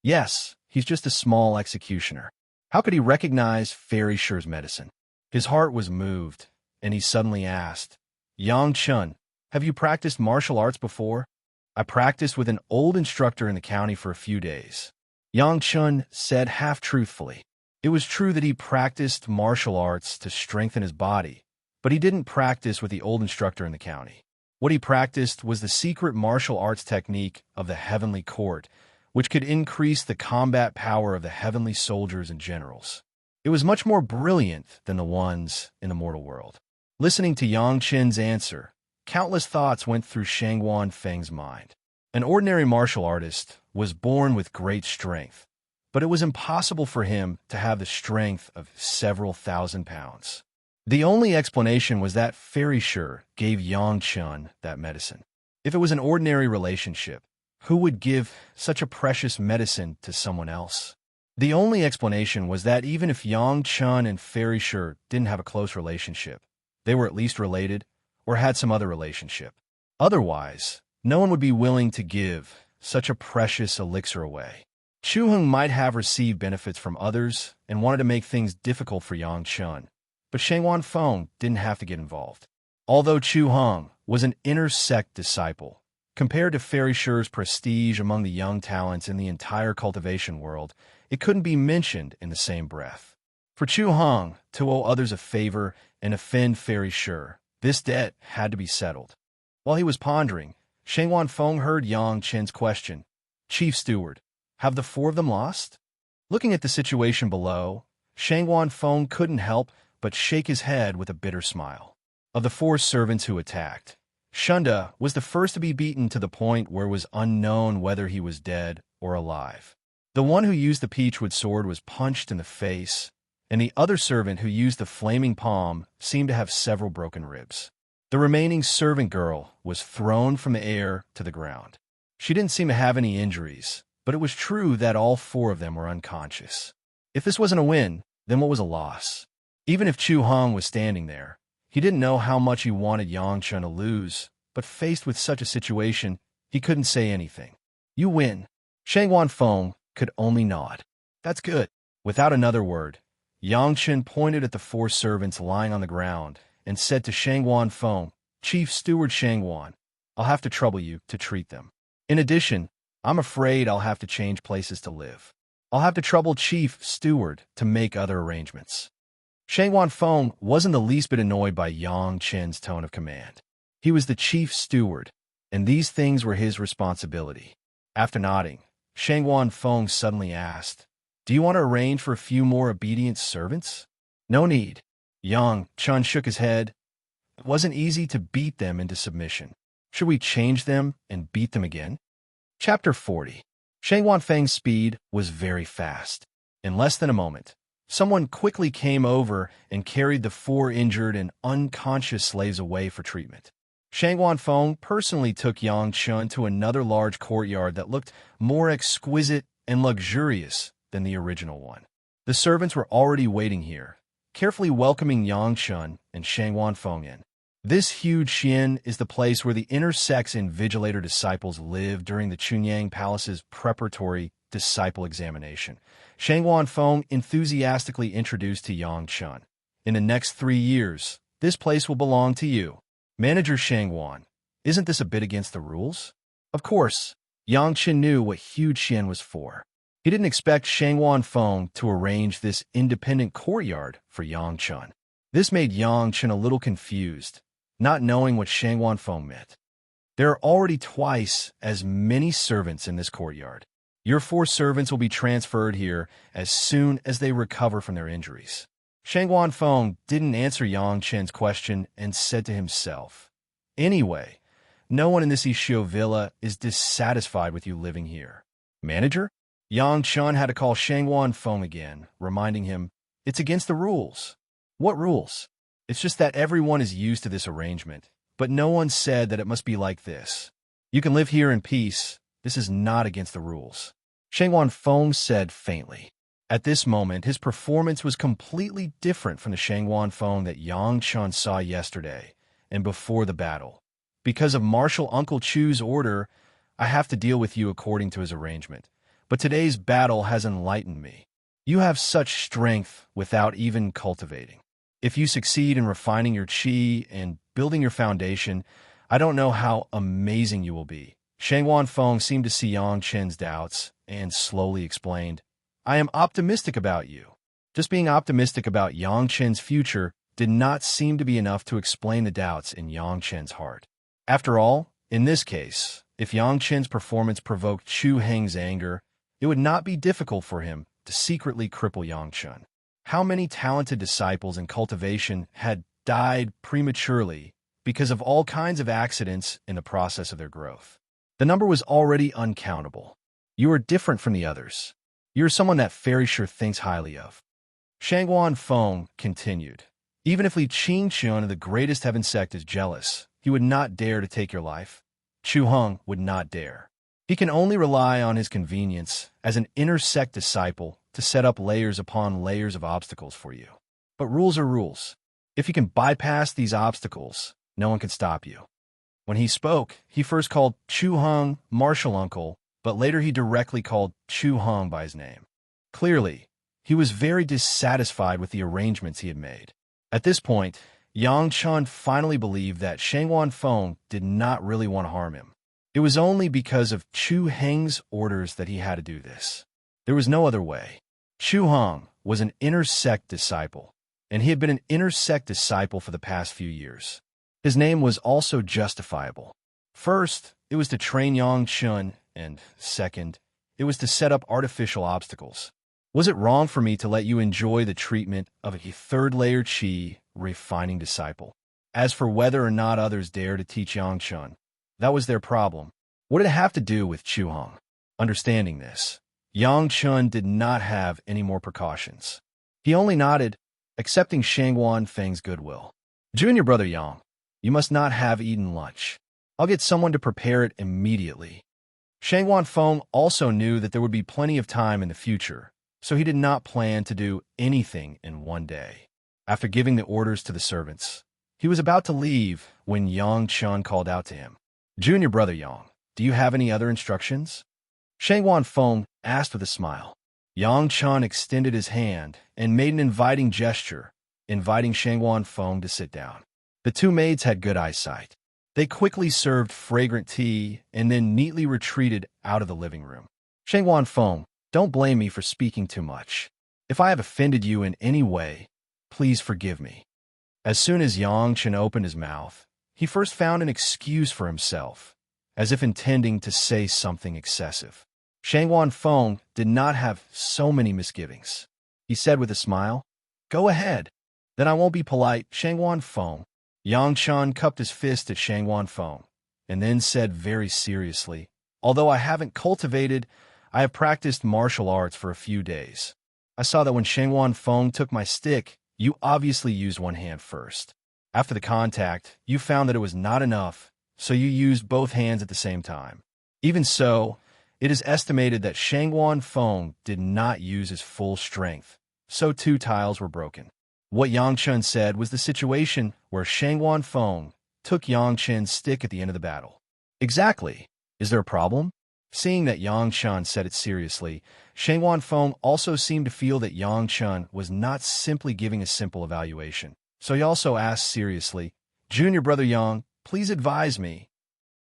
Yes, he's just a small executioner. How could he recognize Fairy Sure's medicine? His heart was moved, and he suddenly asked, Yang Chen, have you practiced martial arts before? I practiced with an old instructor in the county for a few days. Yang Chen said half-truthfully. It was true that he practiced martial arts to strengthen his body, but he didn't practice with the old instructor in the county. What he practiced was the secret martial arts technique of the Heavenly Court, which could increase the combat power of the heavenly soldiers and generals. It was much more brilliant than the ones in the mortal world. Listening to Yang Chen's answer, countless thoughts went through Shangwan Feng's mind. An ordinary martial artist was born with great strength, but it was impossible for him to have the strength of several thousand pounds. The only explanation was that Fairy Sure gave Yang Chen that medicine. If it was an ordinary relationship, who would give such a precious medicine to someone else? The only explanation was that even if Yang Chen and Fairy Sure didn't have a close relationship, they were at least related or had some other relationship. Otherwise, no one would be willing to give such a precious elixir away. Chu Heng might have received benefits from others and wanted to make things difficult for Yang Chen, but Shangwan Feng didn't have to get involved. Although Chu Heng was an inner sect disciple, compared to Fairy Sure's prestige among the young talents in the entire cultivation world, it couldn't be mentioned in the same breath. For Chu Heng to owe others a favor and offend Fairy Sure, this debt had to be settled. While he was pondering, Shang Wanfeng heard Yang Chen's question. Chief Steward, have the four of them lost? Looking at the situation below, Shang Wanfeng couldn't help but shake his head with a bitter smile. Of the four servants who attacked, Shunda was the first to be beaten to the point where it was unknown whether he was dead or alive. The one who used the peachwood sword was punched in the face, and the other servant who used the flaming palm seemed to have several broken ribs. The remaining servant girl was thrown from the air to the ground. She didn't seem to have any injuries, but it was true that all four of them were unconscious. If this wasn't a win, then what was a loss? Even if Chu Hong was standing there, he didn't know how much he wanted Yang Chen to lose, but faced with such a situation, he couldn't say anything. You win. Shang Wanfeng could only nod. That's good. Without another word, Yang Chen pointed at the four servants lying on the ground and said to Shang Wanfeng, Chief Steward Shang Wan, I'll have to trouble you to treat them. In addition, I'm afraid I'll have to change places to live. I'll have to trouble Chief Steward to make other arrangements. Shang Wanfeng wasn't the least bit annoyed by Yang Chen's tone of command. He was the chief steward, and these things were his responsibility. After nodding, Shang Wanfeng suddenly asked, Do you want to arrange for a few more obedient servants? No need. Yang Chen shook his head. It wasn't easy to beat them into submission. Should we change them and beat them again? Chapter 40. Shang Wanfeng's speed was very fast. In less than a moment, someone quickly came over and carried the four injured and unconscious slaves away for treatment. Shang Wanfeng personally took Yang Chen to another large courtyard that looked more exquisite and luxurious than the original one. The servants were already waiting here, carefully welcoming Yang Chen and Shang Wanfeng in. This huge xian is the place where the inner sex invigilator disciples live during the Chunyang Palace's preparatory disciple examination. Shang Wanfeng enthusiastically introduced to Yang Chen. In the next 3 years, this place will belong to you. Manager Shang Wan, isn't this a bit against the rules? Of course, Yang Chen knew what huge xian was for. He didn't expect Shang Wanfeng to arrange this independent courtyard for Yang Chen. This made Yang Chen a little confused, not knowing what Shang Wanfeng meant. There are already twice as many servants in this courtyard. Your 4 servants will be transferred here as soon as they recover from their injuries. Shang Wanfeng didn't answer Yang Chen's question and said to himself, Anyway, no one in this Ishio villa is dissatisfied with you living here. Manager? Yang Chen had to call Shang Wanfeng again, reminding him, It's against the rules. What rules? It's just that everyone is used to this arrangement, but no one said that it must be like this. You can live here in peace. This is not against the rules. Shang Wanfeng said faintly. At this moment, his performance was completely different from the Shang Wanfeng that Yang Chen saw yesterday and before the battle. Because of Marshal Uncle Chu's order, I have to deal with you according to his arrangement. But today's battle has enlightened me. You have such strength without even cultivating. If you succeed in refining your qi and building your foundation, I don't know how amazing you will be. Shang Wanfeng seemed to see Yang Chen's doubts and slowly explained, I am optimistic about you. Just being optimistic about Yang Chen's future did not seem to be enough to explain the doubts in Yang Chen's heart. After all, in this case, if Yang Chen's performance provoked Chu Heng's anger, it would not be difficult for him to secretly cripple Yang Chen. How many talented disciples in cultivation had died prematurely because of all kinds of accidents in the process of their growth? The number was already uncountable. You are different from the others. You're someone that Fairy sure thinks highly of. Shang Wanfeng continued, Even if Li Qingqian, the greatest heaven sect, is jealous, he would not dare to take your life. Chu Heng would not dare. He can only rely on his convenience as an inner sect disciple to set up layers upon layers of obstacles for you. But rules are rules. If you can bypass these obstacles, no one can stop you. When he spoke, he first called Chu Heng Marshal Uncle, but later he directly called Chu Heng by his name. Clearly, he was very dissatisfied with the arrangements he had made. At this point, Yang Chen finally believed that Shang Wanfeng did not really want to harm him. It was only because of Chu Heng's orders that he had to do this. There was no other way. Chu Heng was an inner sect disciple, and he had been an inner sect disciple for the past few years. His name was also justifiable. First, it was to train Yang Chun, and second, it was to set up artificial obstacles. Was it wrong for me to let you enjoy the treatment of a third-layer Qi refining disciple? As for whether or not others dare to teach Yang Chun, that was their problem. What did it have to do with Chu Hong? Understanding this, Yang Chun did not have any more precautions. He only nodded, accepting Shangwan Feng's goodwill. Junior brother Yang, you must not have eaten lunch. I'll get someone to prepare it immediately. Shangwan Feng also knew that there would be plenty of time in the future, so he did not plan to do anything in one day. After giving the orders to the servants, he was about to leave when Yang Chun called out to him. Junior brother Yang, do you have any other instructions? Shangwan Feng asked with a smile. Yang Chun extended his hand and made an inviting gesture, inviting Shangwan Feng to sit down. The two maids had good eyesight. They quickly served fragrant tea and then neatly retreated out of the living room. Shangwan Feng, don't blame me for speaking too much. If I have offended you in any way, please forgive me. As soon as Yang Chun opened his mouth, he first found an excuse for himself, as if intending to say something excessive. Shangwan Feng did not have so many misgivings. He said with a smile, Go ahead. Then I won't be polite, Shangwan Feng. Yang Chun cupped his fist at Shangwan Feng, and then said very seriously, Although I haven't cultivated, I have practiced martial arts for a few days. I saw that when Shangwan Feng took my stick, you obviously used one hand first. After the contact, you found that it was not enough, so you used both hands at the same time. Even so, it is estimated that Shangwan Feng did not use his full strength, so 2 tiles were broken. What Yang Chun said was the situation where Shangwan Feng took Yang Chun's stick at the end of the battle. Exactly. Is there a problem? Seeing that Yang Chun said it seriously, Shangwan Feng also seemed to feel that Yang Chun was not simply giving a simple evaluation. So he also asked seriously, Junior brother Yang, please advise me.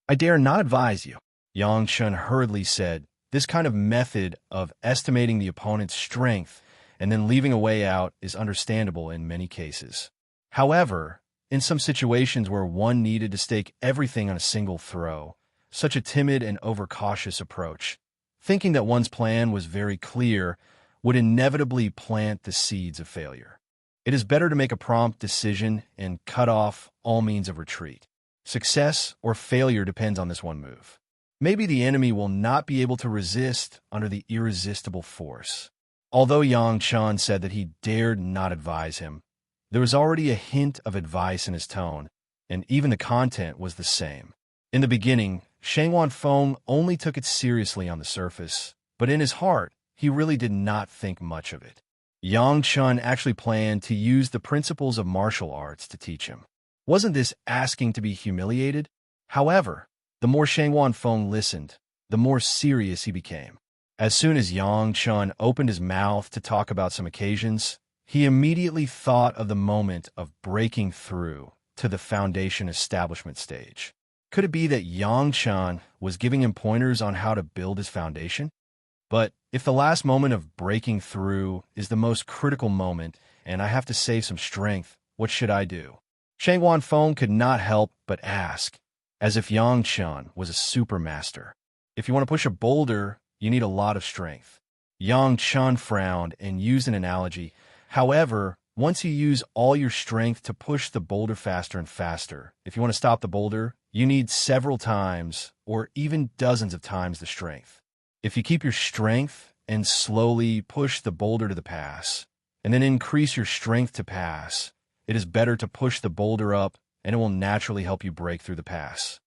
I dare not advise you. Yang Chun hurriedly said, this kind of method of estimating the opponent's strength and then leaving a way out is understandable in many cases. However, in some situations where one needed to stake everything on a single throw, such a timid and overcautious approach, thinking that one's plan was very clear, would inevitably plant the seeds of failure. It is better to make a prompt decision and cut off all means of retreat. Success or failure depends on this one move. Maybe the enemy will not be able to resist under the irresistible force. Although Yang Chun said that he dared not advise him, there was already a hint of advice in his tone, and even the content was the same. In the beginning, Shangwan Feng only took it seriously on the surface, but in his heart, he really did not think much of it. Yang Chun actually planned to use the principles of martial arts to teach him. Wasn't this asking to be humiliated? However, the more Shangwan Feng listened, the more serious he became. As soon as Yang Chun opened his mouth to talk about some occasions, he immediately thought of the moment of breaking through to the foundation establishment stage. Could it be that Yang Chun was giving him pointers on how to build his foundation? But if the last moment of breaking through is the most critical moment and I have to save some strength, what should I do? Shangwan Feng could not help but ask, as if Yang Chun was a super master. If you want to push a boulder, you need a lot of strength. Yang Chun frowned and used an analogy. However, once you use all your strength to push the boulder faster and faster, if you want to stop the boulder, you need several times or even dozens of times the strength. If you keep your strength and slowly push the boulder to the pass, and then increase your strength to pass, it is better to push the boulder up and it will naturally help you break through the pass.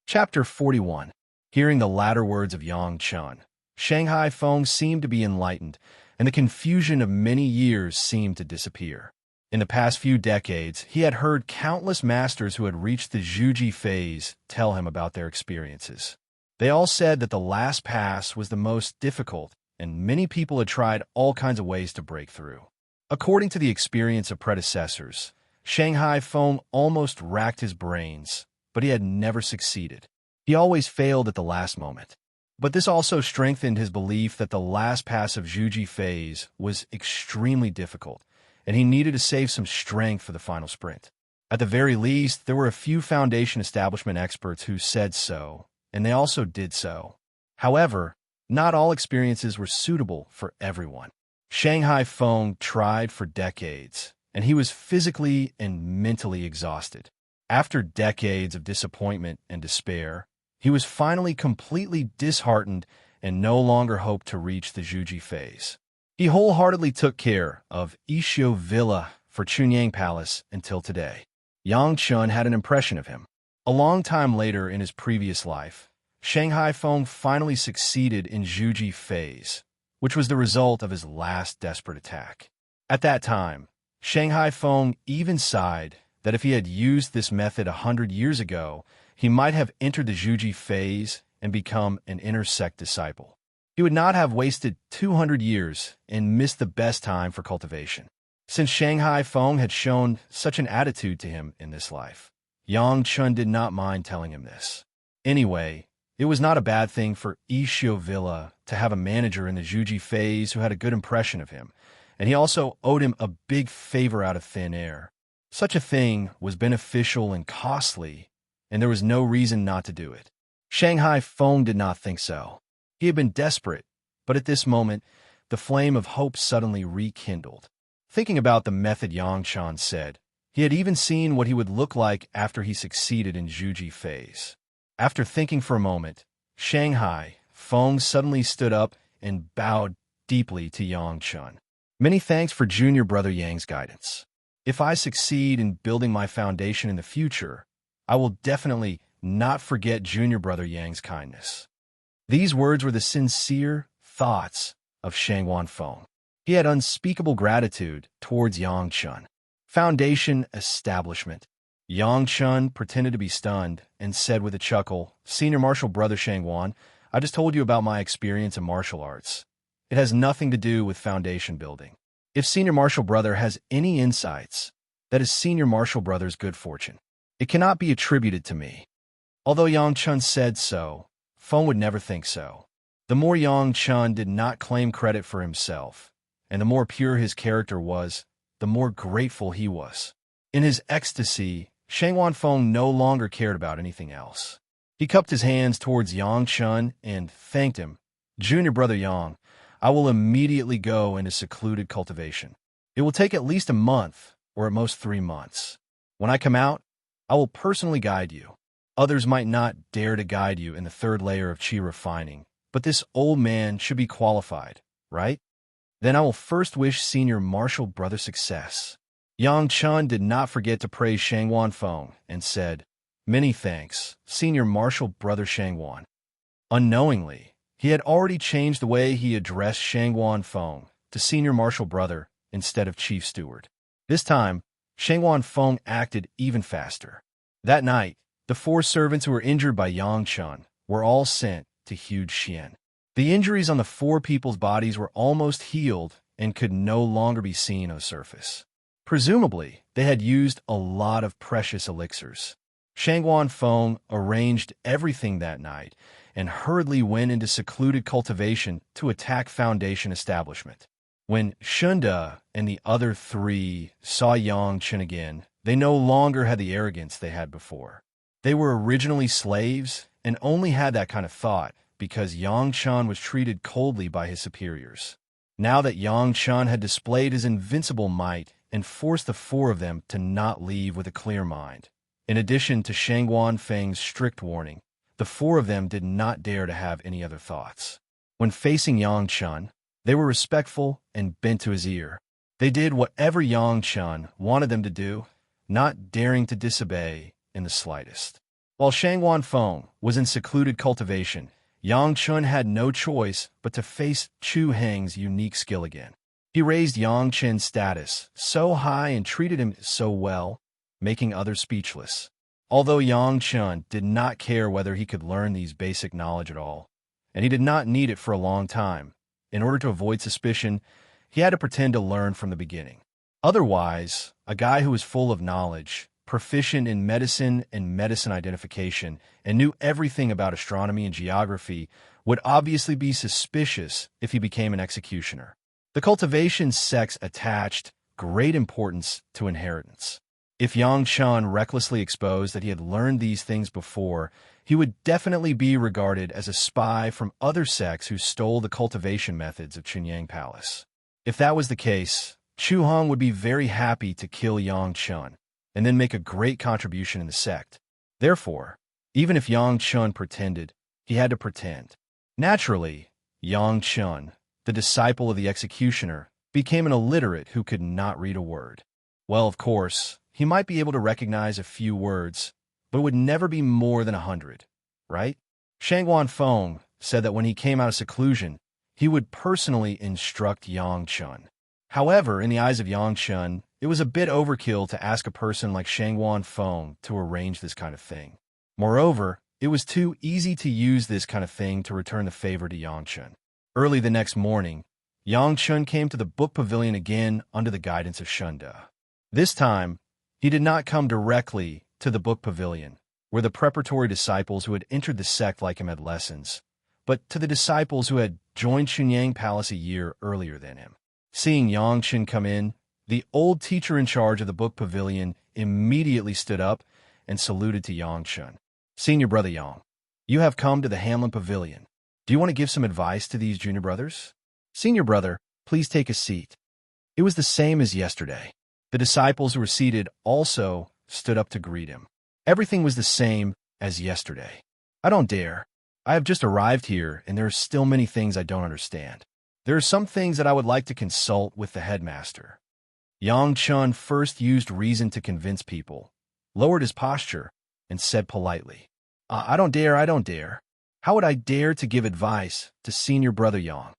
Chapter 41. Hearing the latter words of Yang Chun, Shanghai Feng seemed to be enlightened, and the confusion of many years seemed to disappear. In the past few decades, he had heard countless masters who had reached the Zhuji phase tell him about their experiences. They all said that the last pass was the most difficult, and many people had tried all kinds of ways to break through. According to the experience of predecessors, Shanghai Feng almost racked his brains, but he had never succeeded. He always failed at the last moment. But this also strengthened his belief that the last pass of Zhuji phase was extremely difficult, and he needed to save some strength for the final sprint. At the very least, there were a few foundation establishment experts who said so, and they also did so. However, not all experiences were suitable for everyone. Shanghai Feng tried for decades, and he was physically and mentally exhausted. After decades of disappointment and despair, he was finally completely disheartened and no longer hoped to reach the Zhuji phase. He wholeheartedly took care of Ishio Villa for Chunyang Palace until today. Yang Chun had an impression of him. A long time later in his previous life, Shanghai Feng finally succeeded in Zhuji phase, which was the result of his last desperate attack. At that time, Shanghai Feng even sighed that if he had used this method 100 years ago, he might have entered the Zhuji phase and become an inner sect disciple. He would not have wasted 200 years and missed the best time for cultivation. Since Shanghai Feng had shown such an attitude to him in this life, Yang Chun did not mind telling him this. Anyway, it was not a bad thing for Ishio Villa to have a manager in the Zhuji phase who had a good impression of him, and he also owed him a big favor out of thin air. Such a thing was beneficial and costly, and there was no reason not to do it. Shanghai Feng did not think so. He had been desperate, but at this moment, the flame of hope suddenly rekindled. Thinking about the method Yang Chan said, he had even seen what he would look like after he succeeded in Zhuji phase. After thinking for a moment, Shanghai Feng suddenly stood up and bowed deeply to Yang Chun. Many thanks for junior brother Yang's guidance. If I succeed in building my foundation in the future, I will definitely not forget junior brother Yang's kindness. These words were the sincere thoughts of Shangwan Feng. He had unspeakable gratitude towards Yang Chun. Foundation establishment. Yang Chun pretended to be stunned and said with a chuckle, "Senior martial brother Shangwan, I just told you about my experience in martial arts. It has nothing to do with foundation building. If senior martial brother has any insights, that is senior martial brother's good fortune. It cannot be attributed to me." Although Yang Chun said so, Feng would never think so. The more Yang Chun did not claim credit for himself, and the more pure his character was, the more grateful he was. In his ecstasy, Shangwan Feng no longer cared about anything else. He cupped his hands towards Yang Chun and thanked him. "Junior brother Yang, I will immediately go into secluded cultivation. It will take at least a month, or at most 3 months. When I come out, I will personally guide you. Others might not dare to guide you in the 3rd layer of Qi refining, but this old man should be qualified, right? Then I will first wish senior martial brother success." Yang Chun did not forget to praise Shangwan Feng and said, "Many thanks, senior martial brother Shangwan." Unknowingly, he had already changed the way he addressed Shangwan Feng to senior martial brother instead of chief steward. This time, Shangwan Feng acted even faster. That night, the 4 servants who were injured by Yang Chun were all sent to Huge Xian. The injuries on the 4 people's bodies were almost healed and could no longer be seen on the surface. Presumably, they had used a lot of precious elixirs. Shangwan Feng arranged everything that night and hurriedly went into secluded cultivation to attack foundation establishment. When Shunda and the other 3 saw Yang Chun again, they no longer had the arrogance they had before. They were originally slaves and only had that kind of thought because Yang Chun was treated coldly by his superiors. Now that Yang Chun had displayed his invincible might and forced the 4 of them to not leave with a clear mind, in addition to Shangwan Feng's strict warning, the 4 of them did not dare to have any other thoughts. When facing Yang Chun, they were respectful and bent to his ear. They did whatever Yang Chun wanted them to do, not daring to disobey in the slightest. While Shangwan Feng was in secluded cultivation, Yang Chun had no choice but to face Chu Heng's unique skill again. He raised Yang Chun's status so high and treated him so well, making others speechless. Although Yang Chun did not care whether he could learn these basic knowledge at all, and he did not need it for a long time, in order to avoid suspicion, he had to pretend to learn from the beginning. Otherwise, a guy who was full of knowledge, proficient in medicine and medicine identification, and knew everything about astronomy and geography, would obviously be suspicious if he became an executioner. The cultivation sects attached great importance to inheritance. If Yang Chun recklessly exposed that he had learned these things before, he he would definitely be regarded as a spy from other sects who stole the cultivation methods of Chunyang Palace. If that was the case, Chu Hong would be very happy to kill Yang Chun, and then make a great contribution in the sect. Therefore, even if Yang Chun pretended, he had to pretend. Naturally, Yang Chun, the disciple of the executioner, became an illiterate who could not read a word. Well, of course, he might be able to recognize a few words, but it would never be more than 100, right? Shangguan Feng said that when he came out of seclusion, he would personally instruct Yang Chun. However, in the eyes of Yang Chun, it was a bit overkill to ask a person like Shangguan Feng to arrange this kind of thing. Moreover, it was too easy to use this kind of thing to return the favor to Yang Chun. Early the next morning, Yang Chun came to the book pavilion again under the guidance of Shunda. This time, he did not come directly to the book pavilion, where the preparatory disciples who had entered the sect like him had lessons, but to the disciples who had joined Chunyang Palace a year earlier than him. Seeing Yang Chun come in, the old teacher in charge of the book pavilion immediately stood up and saluted to Yang Chun. "Senior brother Yang, you have come to the Hamlin Pavilion. Do you want to give some advice to these junior brothers?" "Senior brother, please take a seat." It was the same as yesterday. The disciples who were seated also stood up to greet him. Everything was the same as yesterday. "I don't dare. I have just arrived here, and there are still many things I don't understand. There are some things that I would like to consult with the headmaster." Yang Chun first used reason to convince people, lowered his posture, and said politely, I don't dare, I don't dare. How would I dare to give advice to senior brother Yang?"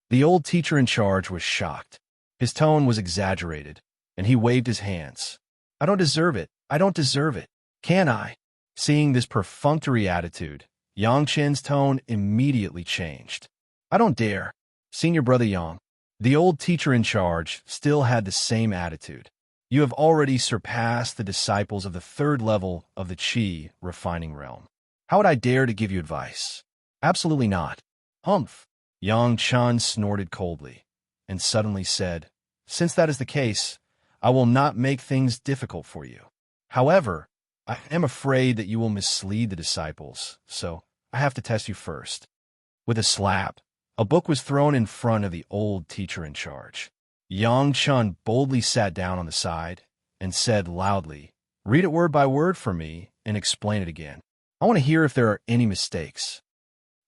The old teacher in charge was shocked. His tone was exaggerated, and he waved his hands. "I don't deserve it. I don't deserve it. Can I?" Seeing this perfunctory attitude, Yang Chen's tone immediately changed. "I don't dare. Senior brother Yang." The old teacher in charge still had the same attitude. "You have already surpassed the disciples of the third level of the Qi refining realm. How would I dare to give you advice?" "Absolutely not." "Humph." Yang Chun snorted coldly, and suddenly said, "Since that is the case, I will not make things difficult for you. However, I am afraid that you will mislead the disciples, so I have to test you first." With a slap, a book was thrown in front of the old teacher in charge. Yang Chun boldly sat down on the side and said loudly, "Read it word by word for me and explain it again. I want to hear if there are any mistakes."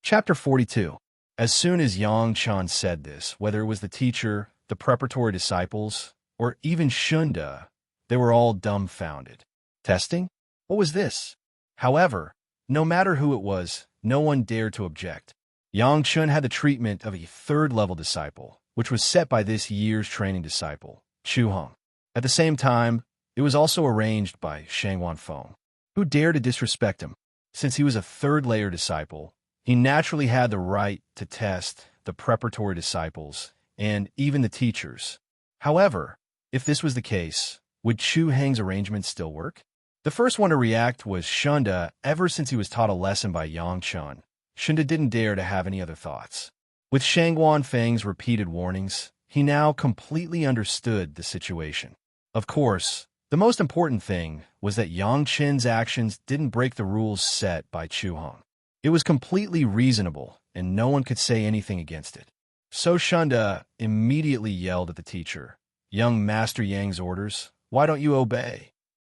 Chapter 42. As soon as Yang Chun said this, whether it was the teacher, the preparatory disciples, or even Shunda, they were all dumbfounded. Testing? What was this? However, no matter who it was, no one dared to object. Yang Chun had the treatment of a third-level disciple, which was set by this year's training disciple, Chu Hong. At the same time, it was also arranged by Shangguan Feng, who dared to disrespect him. Since he was a third-layer disciple, he naturally had the right to test the preparatory disciples and even the teachers. However, if this was the case, would Chu Heng's arrangement still work? The first one to react was Shunda. Ever since he was taught a lesson by Yang Chun, Shunda didn't dare to have any other thoughts. With Shangguan Feng's repeated warnings, he now completely understood the situation. Of course, the most important thing was that Yang Chen's actions didn't break the rules set by Chu Hong. It was completely reasonable, and no one could say anything against it. So Shunda immediately yelled at the teacher, "Young Master Yang's orders, why don't you obey?"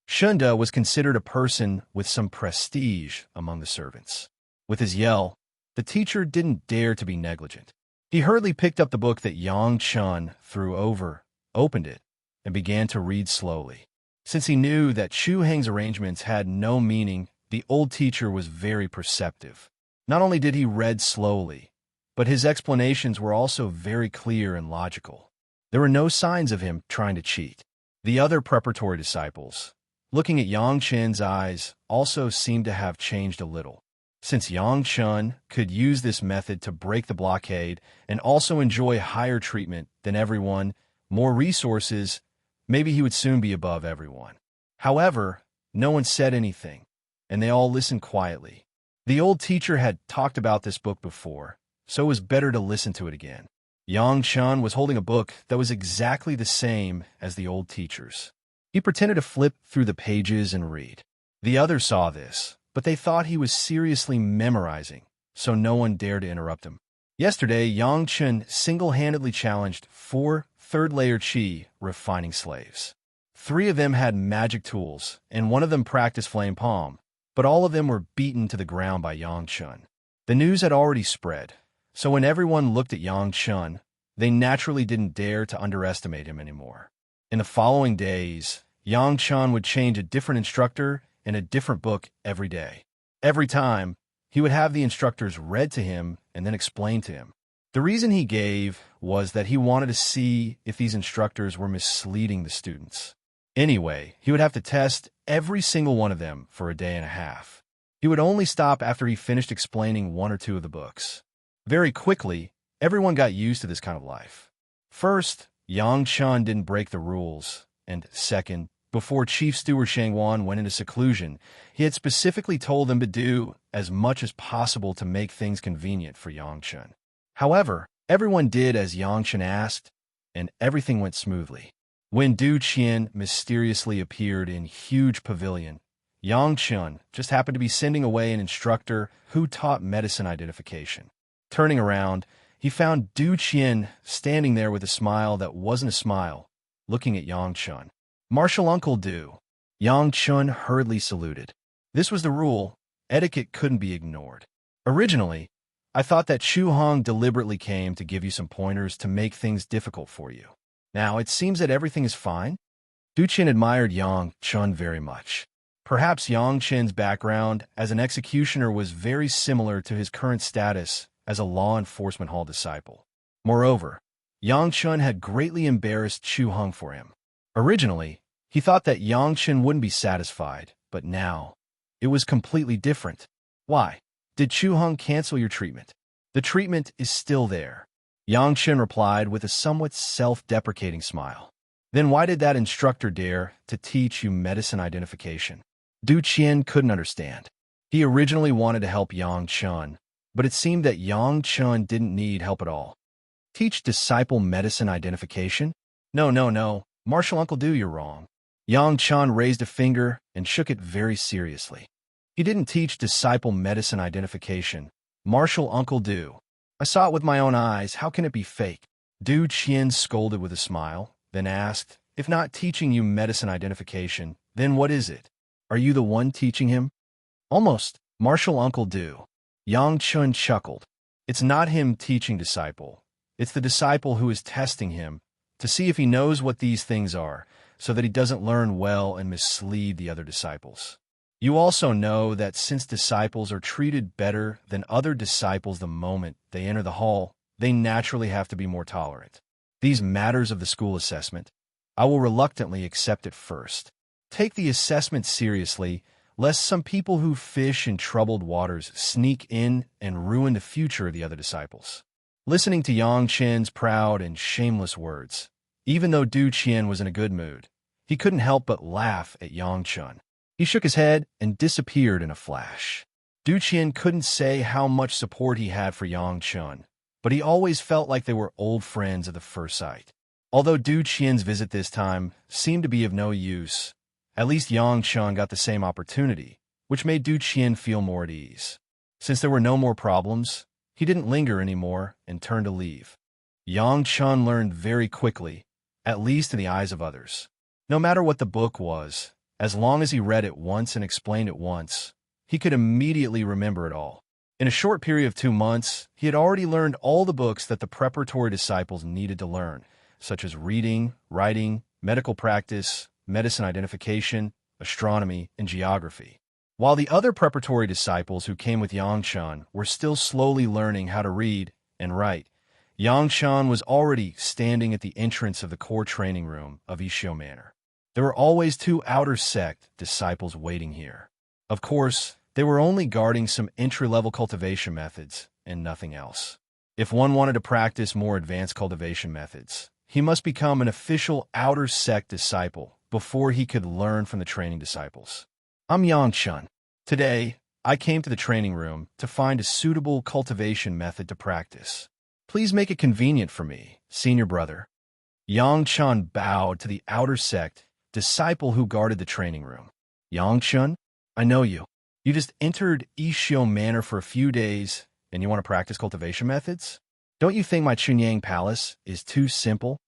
Shunda was considered a person with some prestige among the servants. With his yell, the teacher didn't dare to be negligent. He hurriedly picked up the book that Yang Chun threw over, opened it, and began to read slowly. Since he knew that Chu Heng's arrangements had no meaning, the old teacher was very perceptive. Not only did he read slowly, but his explanations were also very clear and logical. There were no signs of him trying to cheat. The other preparatory disciples, looking at Yang Chen's eyes, also seemed to have changed a little. Since Yang Chun could use this method to break the blockade and also enjoy higher treatment than everyone, more resources, maybe he would soon be above everyone. However, no one said anything, and they all listened quietly. The old teacher had talked about this book before, so it was better to listen to it again. Yang Chun was holding a book that was exactly the same as the old teacher's. He pretended to flip through the pages and read. The others saw this, but they thought he was seriously memorizing, so no one dared to interrupt him. Yesterday, Yang Chen single-handedly challenged 4 third-layer Qi refining slaves. 3 of them had magic tools, and 1 of them practiced flame palm, but all of them were beaten to the ground by Yang Chen. The news had already spread, so when everyone looked at Yang Chen, they naturally didn't dare to underestimate him anymore. In the following days, Yang Chen would change a different instructor and a different book every day. Every time, he would have the instructors read to him and then explained to him. The reason he gave was that he wanted to see if these instructors were misleading the students. Anyway, he would have to test every single one of them for a day and a half. He would only stop after he finished explaining 1 or 2 of the books. Very quickly, everyone got used to this kind of life. First, Yang Chen didn't break the rules, and second, before Chief Steward Shangwan went into seclusion, he had specifically told them to do as much as possible to make things convenient for Yang Chen. However, everyone did as Yang Chen asked, and everything went smoothly. When Du Qian mysteriously appeared in huge pavilion, Yang Chen just happened to be sending away an instructor who taught medicine identification. Turning around, he found Du Qian standing there with a smile that wasn't a smile, looking at Yang Chen. "Martial Uncle Du." Yang Chen hurriedly saluted. This was the rule. Etiquette couldn't be ignored. Originally, I thought that Chu Hong deliberately came to give you some pointers to make things difficult for you. Now it seems that everything is fine. Du Qian admired Yang Chen very much. Perhaps Yang Chen's background as an executioner was very similar to his current status as a law enforcement hall disciple. Moreover, Yang Chen had greatly embarrassed Chu Hong for him. Originally, he thought that Yang Chen wouldn't be satisfied, but now, it was completely different. Why? Did Chu Hong cancel your treatment? The treatment is still there. Yang Chen replied with a somewhat self-deprecating smile. Then why did that instructor dare to teach you medicine identification? Du Qian couldn't understand. He originally wanted to help Yang Chen, but it seemed that Yang Chen didn't need help at all. Teach disciple medicine identification? No, Martial Uncle Du, you're wrong. Yang Chen raised a finger and shook it very seriously. He didn't teach disciple medicine identification. Martial Uncle Du. I saw it with my own eyes. How can it be fake? Du Qian scolded with a smile, then asked, if not teaching you medicine identification, then what is it? Are you the one teaching him? Almost, Martial Uncle Du. Yang Chen chuckled. It's not him teaching disciple. It's the disciple who is testing him to see if he knows what these things are, so that he doesn't learn well and mislead the other disciples. You also know that since disciples are treated better than other disciples the moment they enter the hall, they naturally have to be more tolerant. These matters of the school assessment, I will reluctantly accept at first. Take the assessment seriously, lest some people who fish in troubled waters sneak in and ruin the future of the other disciples. Listening to Yang Chen's proud and shameless words, even though Du Qian was in a good mood, he couldn't help but laugh at Yang Chen. He shook his head and disappeared in a flash. Du Qian couldn't say how much support he had for Yang Chen, but he always felt like they were old friends at the first sight. Although Du Qian's visit this time seemed to be of no use, at least Yang Chen got the same opportunity, which made Du Qian feel more at ease. Since there were no more problems, he didn't linger anymore and turned to leave. Yang Chen learned very quickly, at least in the eyes of others. No matter what the book was, as long as he read it once and explained it once, he could immediately remember it all. In a short period of 2 months, he had already learned all the books that the preparatory disciples needed to learn, such as reading, writing, medical practice, medicine identification, astronomy, and geography. While the other preparatory disciples who came with Yang Chen were still slowly learning how to read and write, Yang Chen was already standing at the entrance of the core training room of Ishio Manor. There were always 2 outer sect disciples waiting here. Of course, they were only guarding some entry-level cultivation methods and nothing else. If one wanted to practice more advanced cultivation methods, he must become an official outer sect disciple before he could learn from the training disciples. I'm Yang Chen. Today, I came to the training room to find a suitable cultivation method to practice. Please make it convenient for me, senior brother. Yang Chen bowed to the outer sect disciple who guarded the training room. Yang Chen, I know you. You just entered Ishio Manor for a few days, and you want to practice cultivation methods? Don't you think my Chunyang Palace is too simple?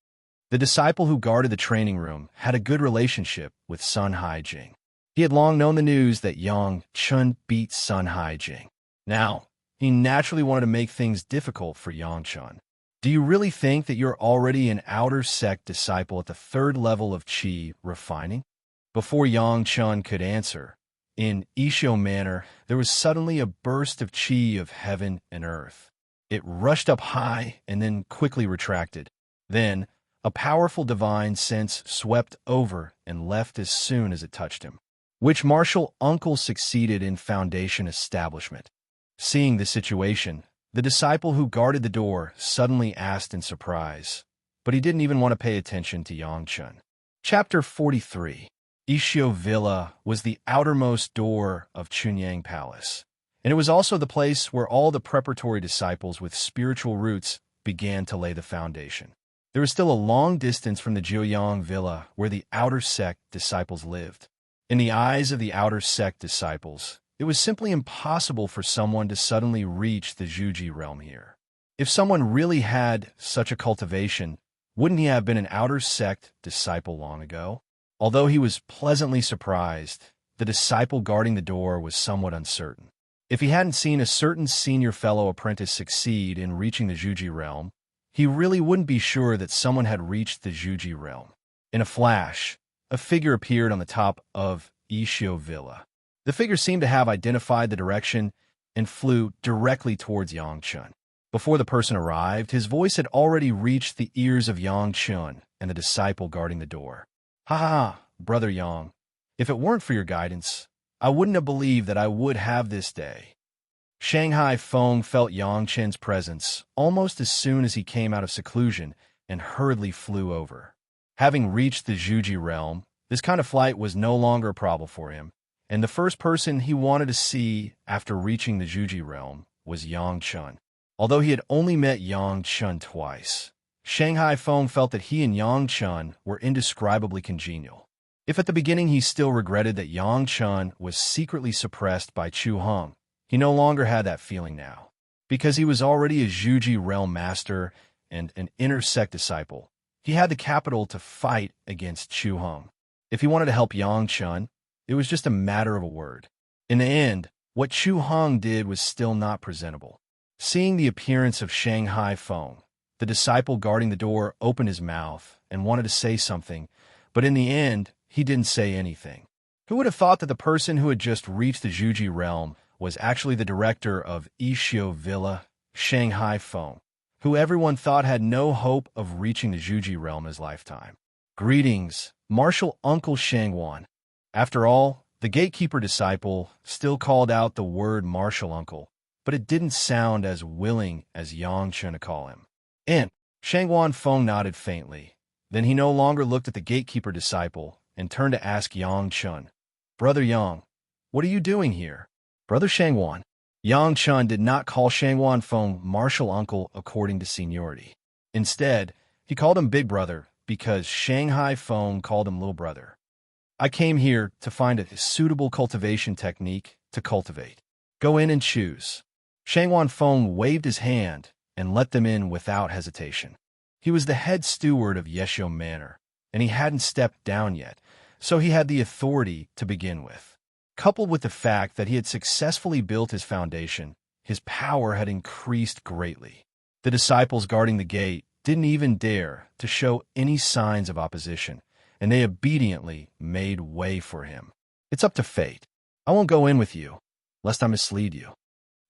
The disciple who guarded the training room had a good relationship with Sun Haijing. He had long known the news that Yang Chun beat Sun Haijing. Now, he naturally wanted to make things difficult for Yang Chun. Do you really think that you're already an outer sect disciple at the third level of Qi refining? Before Yang Chun could answer, in Ishio Manor, there was suddenly a burst of Qi of heaven and earth. It rushed up high and then quickly retracted. Then, a powerful divine sense swept over and left as soon as it touched him. Which martial uncle succeeded in foundation establishment? Seeing the situation, the disciple who guarded the door suddenly asked in surprise, but he didn't even want to pay attention to Yang Chun. Chapter 43. Ishio Villa was the outermost door of Chunyang Palace, and it was also the place where all the preparatory disciples with spiritual roots began to lay the foundation. There was still a long distance from the Jiuyang Villa where the outer sect disciples lived. In the eyes of the outer sect disciples, it was simply impossible for someone to suddenly reach the Zhuji realm here. If someone really had such a cultivation, wouldn't he have been an outer sect disciple long ago? Although he was pleasantly surprised, the disciple guarding the door was somewhat uncertain. If he hadn't seen a certain senior fellow apprentice succeed in reaching the Zhuji realm, he really wouldn't be sure that someone had reached the Zhuji realm. In a flash, a figure appeared on the top of Ishio Villa. The figure seemed to have identified the direction and flew directly towards Yang Chun. Before the person arrived, his voice had already reached the ears of Yang Chun and the disciple guarding the door. Ha ha ha, Brother Yang. If it weren't for your guidance, I wouldn't have believed that I would have this day. Shanghai Feng felt Yang Chen's presence almost as soon as he came out of seclusion and hurriedly flew over. Having reached the Zhuji realm, this kind of flight was no longer a problem for him, and the first person he wanted to see after reaching the Zhuji realm was Yang Chun. Although he had only met Yang Chun twice, Shanghai Feng felt that he and Yang Chun were indescribably congenial. If at the beginning he still regretted that Yang Chun was secretly suppressed by Chu Hong, he no longer had that feeling now. Because he was already a Zhuji realm master and an inner sect disciple, he had the capital to fight against Chu Hong. If he wanted to help Yang Chun, it was just a matter of a word. In the end, what Chu Hong did was still not presentable. Seeing the appearance of Shanghai Feng, the disciple guarding the door opened his mouth and wanted to say something, but in the end, he didn't say anything. Who would have thought that the person who had just reached the Zhuji realm was actually the director of Ishio Villa, Shanghai Feng, who everyone thought had no hope of reaching the Zhuji realm in his lifetime. Greetings, Martial Uncle Shangwan. After all, the gatekeeper disciple still called out the word martial uncle, but it didn't sound as willing as Yang Chun to call him. And Shangwan Feng nodded faintly. Then he no longer looked at the gatekeeper disciple and turned to ask Yang Chun, Brother Yang, what are you doing here? Brother Shangwan. Yang Chun did not call Shangwan Feng martial uncle according to seniority. Instead, he called him big brother because Shanghai Feng called him little brother. I came here to find a suitable cultivation technique to cultivate. Go in and choose. Shangwan Feng waved his hand and let them in without hesitation. He was the head steward of Yeshio Manor, and he hadn't stepped down yet, so he had the authority to begin with. Coupled with the fact that he had successfully built his foundation, his power had increased greatly. The disciples guarding the gate didn't even dare to show any signs of opposition, and they obediently made way for him. It's up to fate. I won't go in with you, lest I mislead you.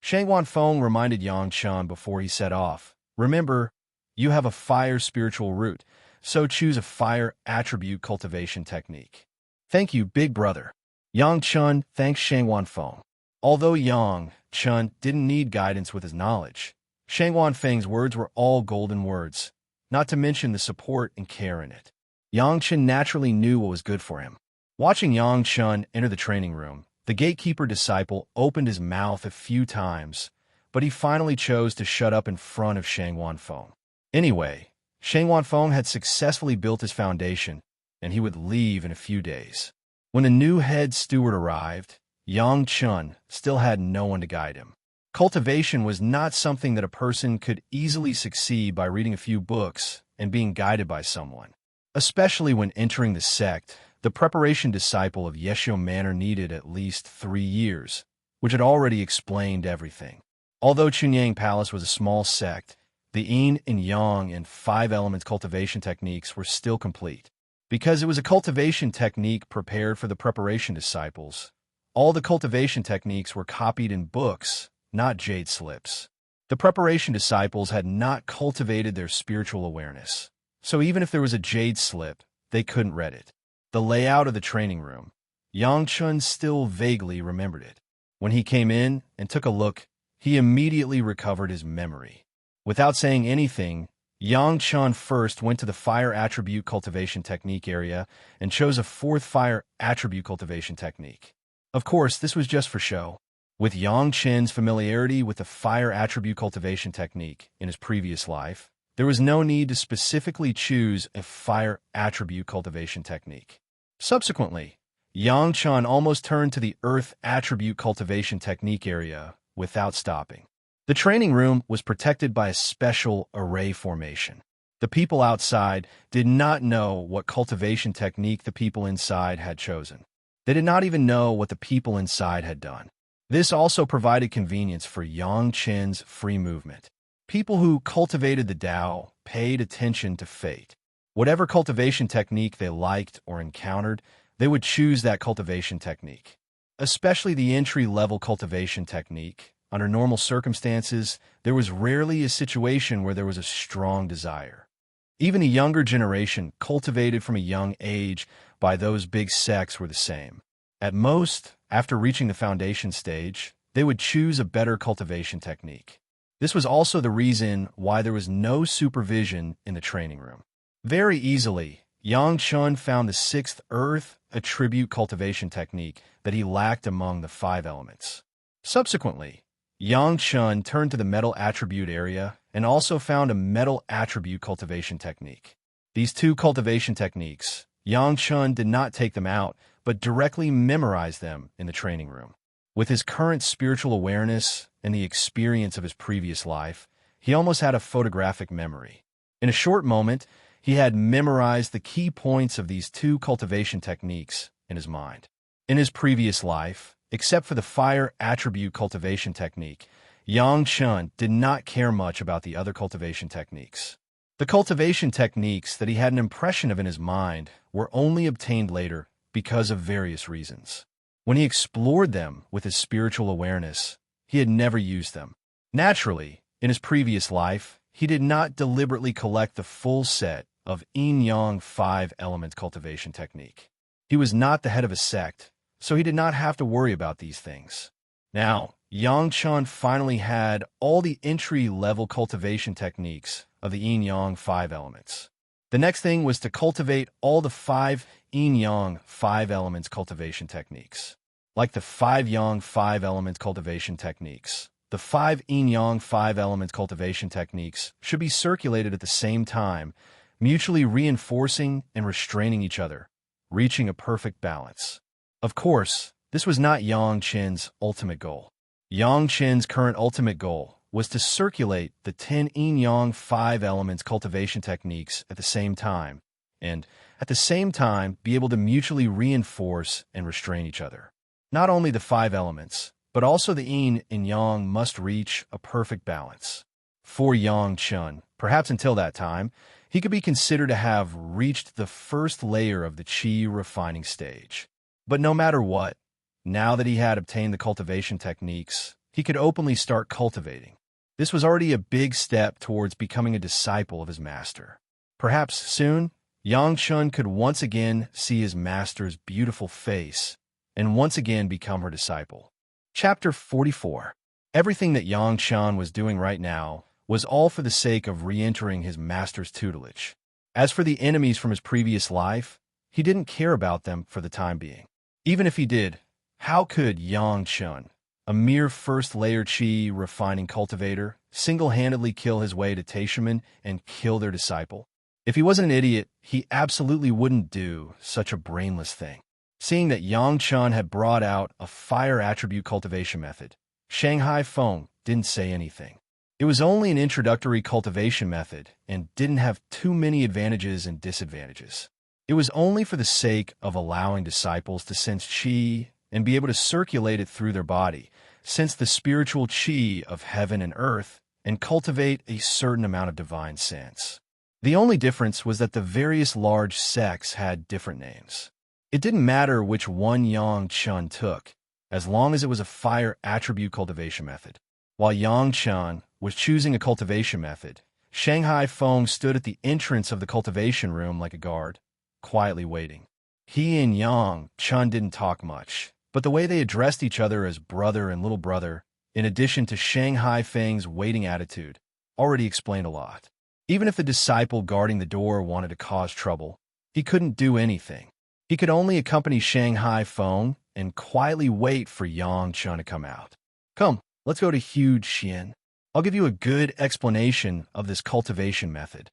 Shangwan Feng reminded Yang Chun before he set off. Remember, you have a fire spiritual root, so choose a fire attribute cultivation technique. Thank you, big brother. Yang Chun thanked Shangwan Feng. Although Yang Chun didn't need guidance with his knowledge, Shangwan Feng's words were all golden words, not to mention the support and care in it. Yang Chun naturally knew what was good for him. Watching Yang Chun enter the training room, the gatekeeper disciple opened his mouth a few times, but he finally chose to shut up in front of Shangwan Feng. Anyway, Shangwan Feng had successfully built his foundation, and he would leave in a few days. When the new head steward arrived, Yang Chun still had no one to guide him. Cultivation was not something that a person could easily succeed by reading a few books and being guided by someone. Especially when entering the sect, the preparation disciple of Yeshio Manor needed at least 3 years, which had already explained everything. Although Chunyang Palace was a small sect, the yin and yang and 5 elements cultivation techniques were still complete. Because it was a cultivation technique prepared for the preparation disciples, all the cultivation techniques were copied in books, not jade slips. The preparation disciples had not cultivated their spiritual awareness, so even if there was a jade slip, they couldn't read it. The layout of the training room, Yang Chun still vaguely remembered it. When he came in and took a look, he immediately recovered his memory. Without saying anything, Yang Chun first went to the fire attribute cultivation technique area and chose a 4th fire attribute cultivation technique. Of course, this was just for show. With Yang Chen's familiarity with the fire attribute cultivation technique in his previous life, there was no need to specifically choose a fire attribute cultivation technique. Subsequently, Yang Chen almost turned to the earth attribute cultivation technique area without stopping. The training room was protected by a special array formation. The people outside did not know what cultivation technique the people inside had chosen. They did not even know what the people inside had done. This also provided convenience for Yang Chen's free movement. People who cultivated the Tao paid attention to fate. Whatever cultivation technique they liked or encountered, they would choose that cultivation technique. Especially the entry-level cultivation technique. Under normal circumstances, there was rarely a situation where there was a strong desire. Even a younger generation, cultivated from a young age by those big sects, were the same. At most, after reaching the foundation stage, they would choose a better cultivation technique. This was also the reason why there was no supervision in the training room. Very easily, Yang Chun found the 6th earth attribute cultivation technique that he lacked among the 5 elements. Subsequently, Yang Chun turned to the metal attribute area and also found a metal attribute cultivation technique. These 2 cultivation techniques, Yang Chun did not take them out, but directly memorized them in the training room. With his current spiritual awareness and the experience of his previous life, he almost had a photographic memory. In a short moment, he had memorized the key points of these 2 cultivation techniques in his mind. In his previous life, except for the fire attribute cultivation technique, Yang Chun did not care much about the other cultivation techniques. The cultivation techniques that he had an impression of in his mind were only obtained later because of various reasons. When he explored them with his spiritual awareness, he had never used them. Naturally, in his previous life, he did not deliberately collect the full set of yin-yang 5 elements cultivation technique. He was not the head of a sect, so he did not have to worry about these things. Now, Yang Chun finally had all the entry-level cultivation techniques of the yin-yang 5 elements. The next thing was to cultivate all the 5 yin-yang 5 elements cultivation techniques. Like the 5 yang 5 elements cultivation techniques, the 5 yin-yang 5 elements cultivation techniques should be circulated at the same time, mutually reinforcing and restraining each other, reaching a perfect balance. Of course, this was not Yang Chen's ultimate goal. Yang Chen's current ultimate goal was to circulate the 10 yin-yang 5 elements cultivation techniques at the same time, and at the same time be able to mutually reinforce and restrain each other. Not only the 5 elements, but also the yin and yang must reach a perfect balance. For Yang Chun, perhaps until that time, he could be considered to have reached the first layer of the qi refining stage. But no matter what, now that he had obtained the cultivation techniques, he could openly start cultivating. This was already a big step towards becoming a disciple of his master. Perhaps soon, Yang Chun could once again see his master's beautiful face and once again become her disciple. Chapter 44. Everything that Yang Chun was doing right now was all for the sake of re-entering his master's tutelage. As for the enemies from his previous life, he didn't care about them for the time being. Even if he did, how could Yang Chun, a mere first-layer qi refining cultivator, single-handedly kill his way to Taishaman and kill their disciple? If he wasn't an idiot, he absolutely wouldn't do such a brainless thing. Seeing that Yang Chun had brought out a fire attribute cultivation method, Shanghai Feng didn't say anything. It was only an introductory cultivation method and didn't have too many advantages and disadvantages. It was only for the sake of allowing disciples to sense qi and be able to circulate it through their body, sense the spiritual qi of heaven and earth, and cultivate a certain amount of divine sense. The only difference was that the various large sects had different names. It didn't matter which one Yang Chun took, as long as it was a fire attribute cultivation method. While Yang Chun was choosing a cultivation method, Shanghai Feng stood at the entrance of the cultivation room like a guard, quietly waiting. He and Yang Chun didn't talk much, but the way they addressed each other as brother and little brother, in addition to Shanghai Feng's waiting attitude, already explained a lot. Even if the disciple guarding the door wanted to cause trouble, he couldn't do anything. He could only accompany Shanghai Feng and quietly wait for Yang Chun to come out. Come, let's go to Huge Xian. I'll give you a good explanation of this cultivation method.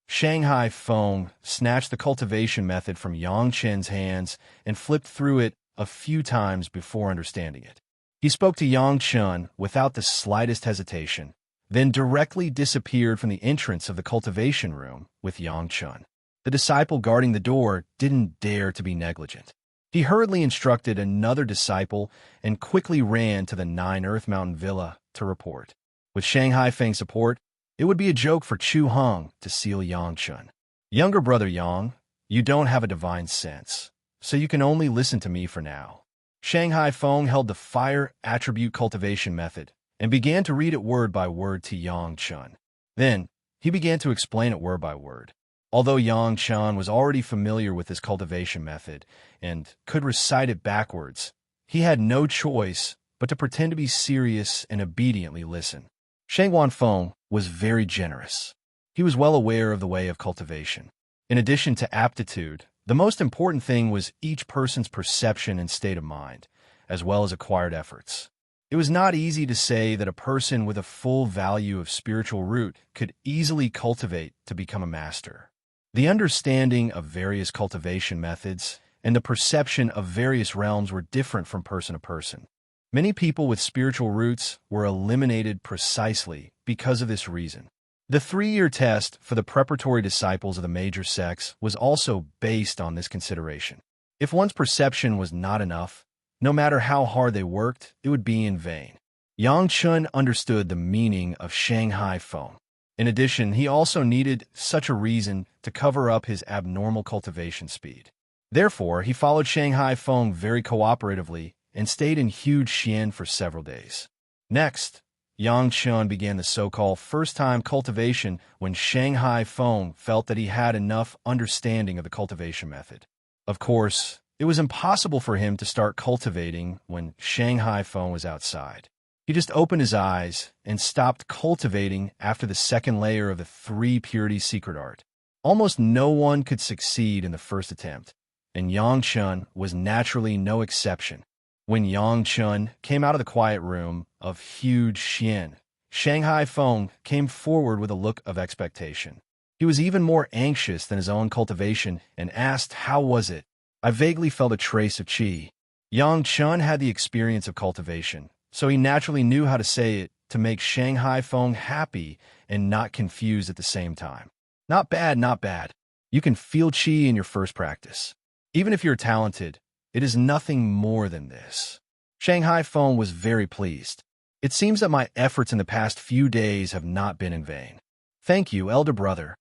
Shanghai Feng snatched the cultivation method from Yang Chen's hands and flipped through it a few times before understanding it. He spoke to Yang Chun without the slightest hesitation, then directly disappeared from the entrance of the cultivation room with Yang Chun. The disciple guarding the door didn't dare to be negligent. He hurriedly instructed another disciple and quickly ran to the 9 Earth Mountain Villa to report. With Shanghai Feng's support, it would be a joke for Chu Hong to seal Yang Chun. Younger brother Yang, you don't have a divine sense, so you can only listen to me for now. Shanghai Feng held the fire attribute cultivation method and began to read it word by word to Yang Chun. Then, he began to explain it word by word. Although Yang Chun was already familiar with this cultivation method and could recite it backwards, he had no choice but to pretend to be serious and obediently listen. Shangwan Feng was very generous. He was well aware of the way of cultivation. In addition to aptitude, the most important thing was each person's perception and state of mind, as well as acquired efforts. It was not easy to say that a person with a full value of spiritual root could easily cultivate to become a master. The understanding of various cultivation methods and the perception of various realms were different from person to person. Many people with spiritual roots were eliminated precisely because of this reason. The 3-year test for the preparatory disciples of the major sects was also based on this consideration. If one's perception was not enough, no matter how hard they worked, it would be in vain. Yang Chun understood the meaning of Shanghai Feng. In addition, he also needed such a reason to cover up his abnormal cultivation speed. Therefore, he followed Shanghai Feng very cooperatively and stayed in Huge Xian for several days. Next, Yang Chun began the so-called first-time cultivation when Shanghai Feng felt that he had enough understanding of the cultivation method. Of course, it was impossible for him to start cultivating when Shanghai Feng was outside. He just opened his eyes and stopped cultivating after the second layer of the 3 purity secret art. Almost no one could succeed in the first attempt, and Yang Chun was naturally no exception. When Yang Chun came out of the quiet room of Huge Xian, Shanghai Feng came forward with a look of expectation. He was even more anxious than his own cultivation and asked, "How was it?" I vaguely felt a trace of qi. Yang Chun had the experience of cultivation, so he naturally knew how to say it to make Shanghai Feng happy and not confused at the same time. Not bad, not bad. You can feel qi in your first practice. Even if you're talented, it is nothing more than this. Shanghai Feng was very pleased. It seems that my efforts in the past few days have not been in vain. Thank you, elder brother.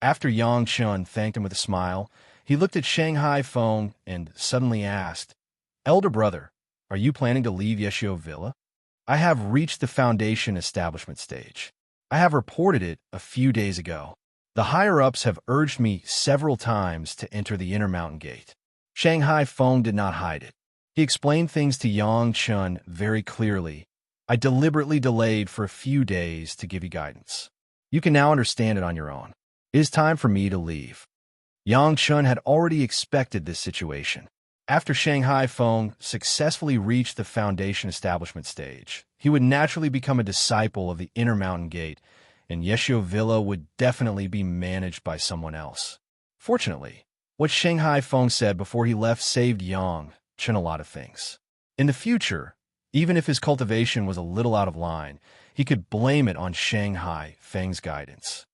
After Yang Chun thanked him with a smile, he looked at Shanghai Feng and suddenly asked, "Elder brother, are you planning to leave Yeshio Villa?" "I have reached the foundation establishment stage. I have reported it a few days ago. The higher-ups have urged me several times to enter the inner mountain gate." Shanghai Feng did not hide it. He explained things to Yang Chun very clearly. "I deliberately delayed for a few days to give you guidance. You can now understand it on your own. It is time for me to leave." Yang Chun had already expected this situation. After Shanghai Feng successfully reached the foundation establishment stage, he would naturally become a disciple of the inner mountain gate, and Yeshio Villa would definitely be managed by someone else. Fortunately, What Shanghai Feng said before he left saved Yang Chen a lot of things. In the future, even if his cultivation was a little out of line, he could blame it on Shanghai Feng's guidance.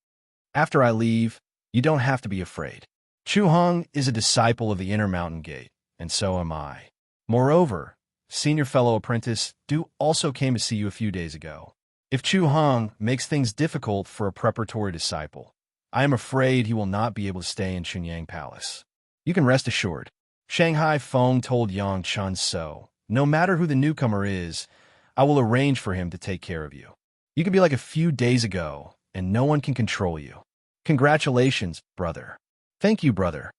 After I leave, you don't have to be afraid. Chu Hong is a disciple of the Inner Mountain Gate, and so am I. Moreover, senior fellow apprentice Du also came to see you a few days ago. If Chu Hong makes things difficult for a preparatory disciple, I am afraid he will not be able to stay in Chunyang Palace. You can rest assured. Shanghai Feng told Yang Chun so. No matter who the newcomer is, I will arrange for him to take care of you. You can be like a few days ago, and no one can control you. Congratulations, brother. Thank you, brother.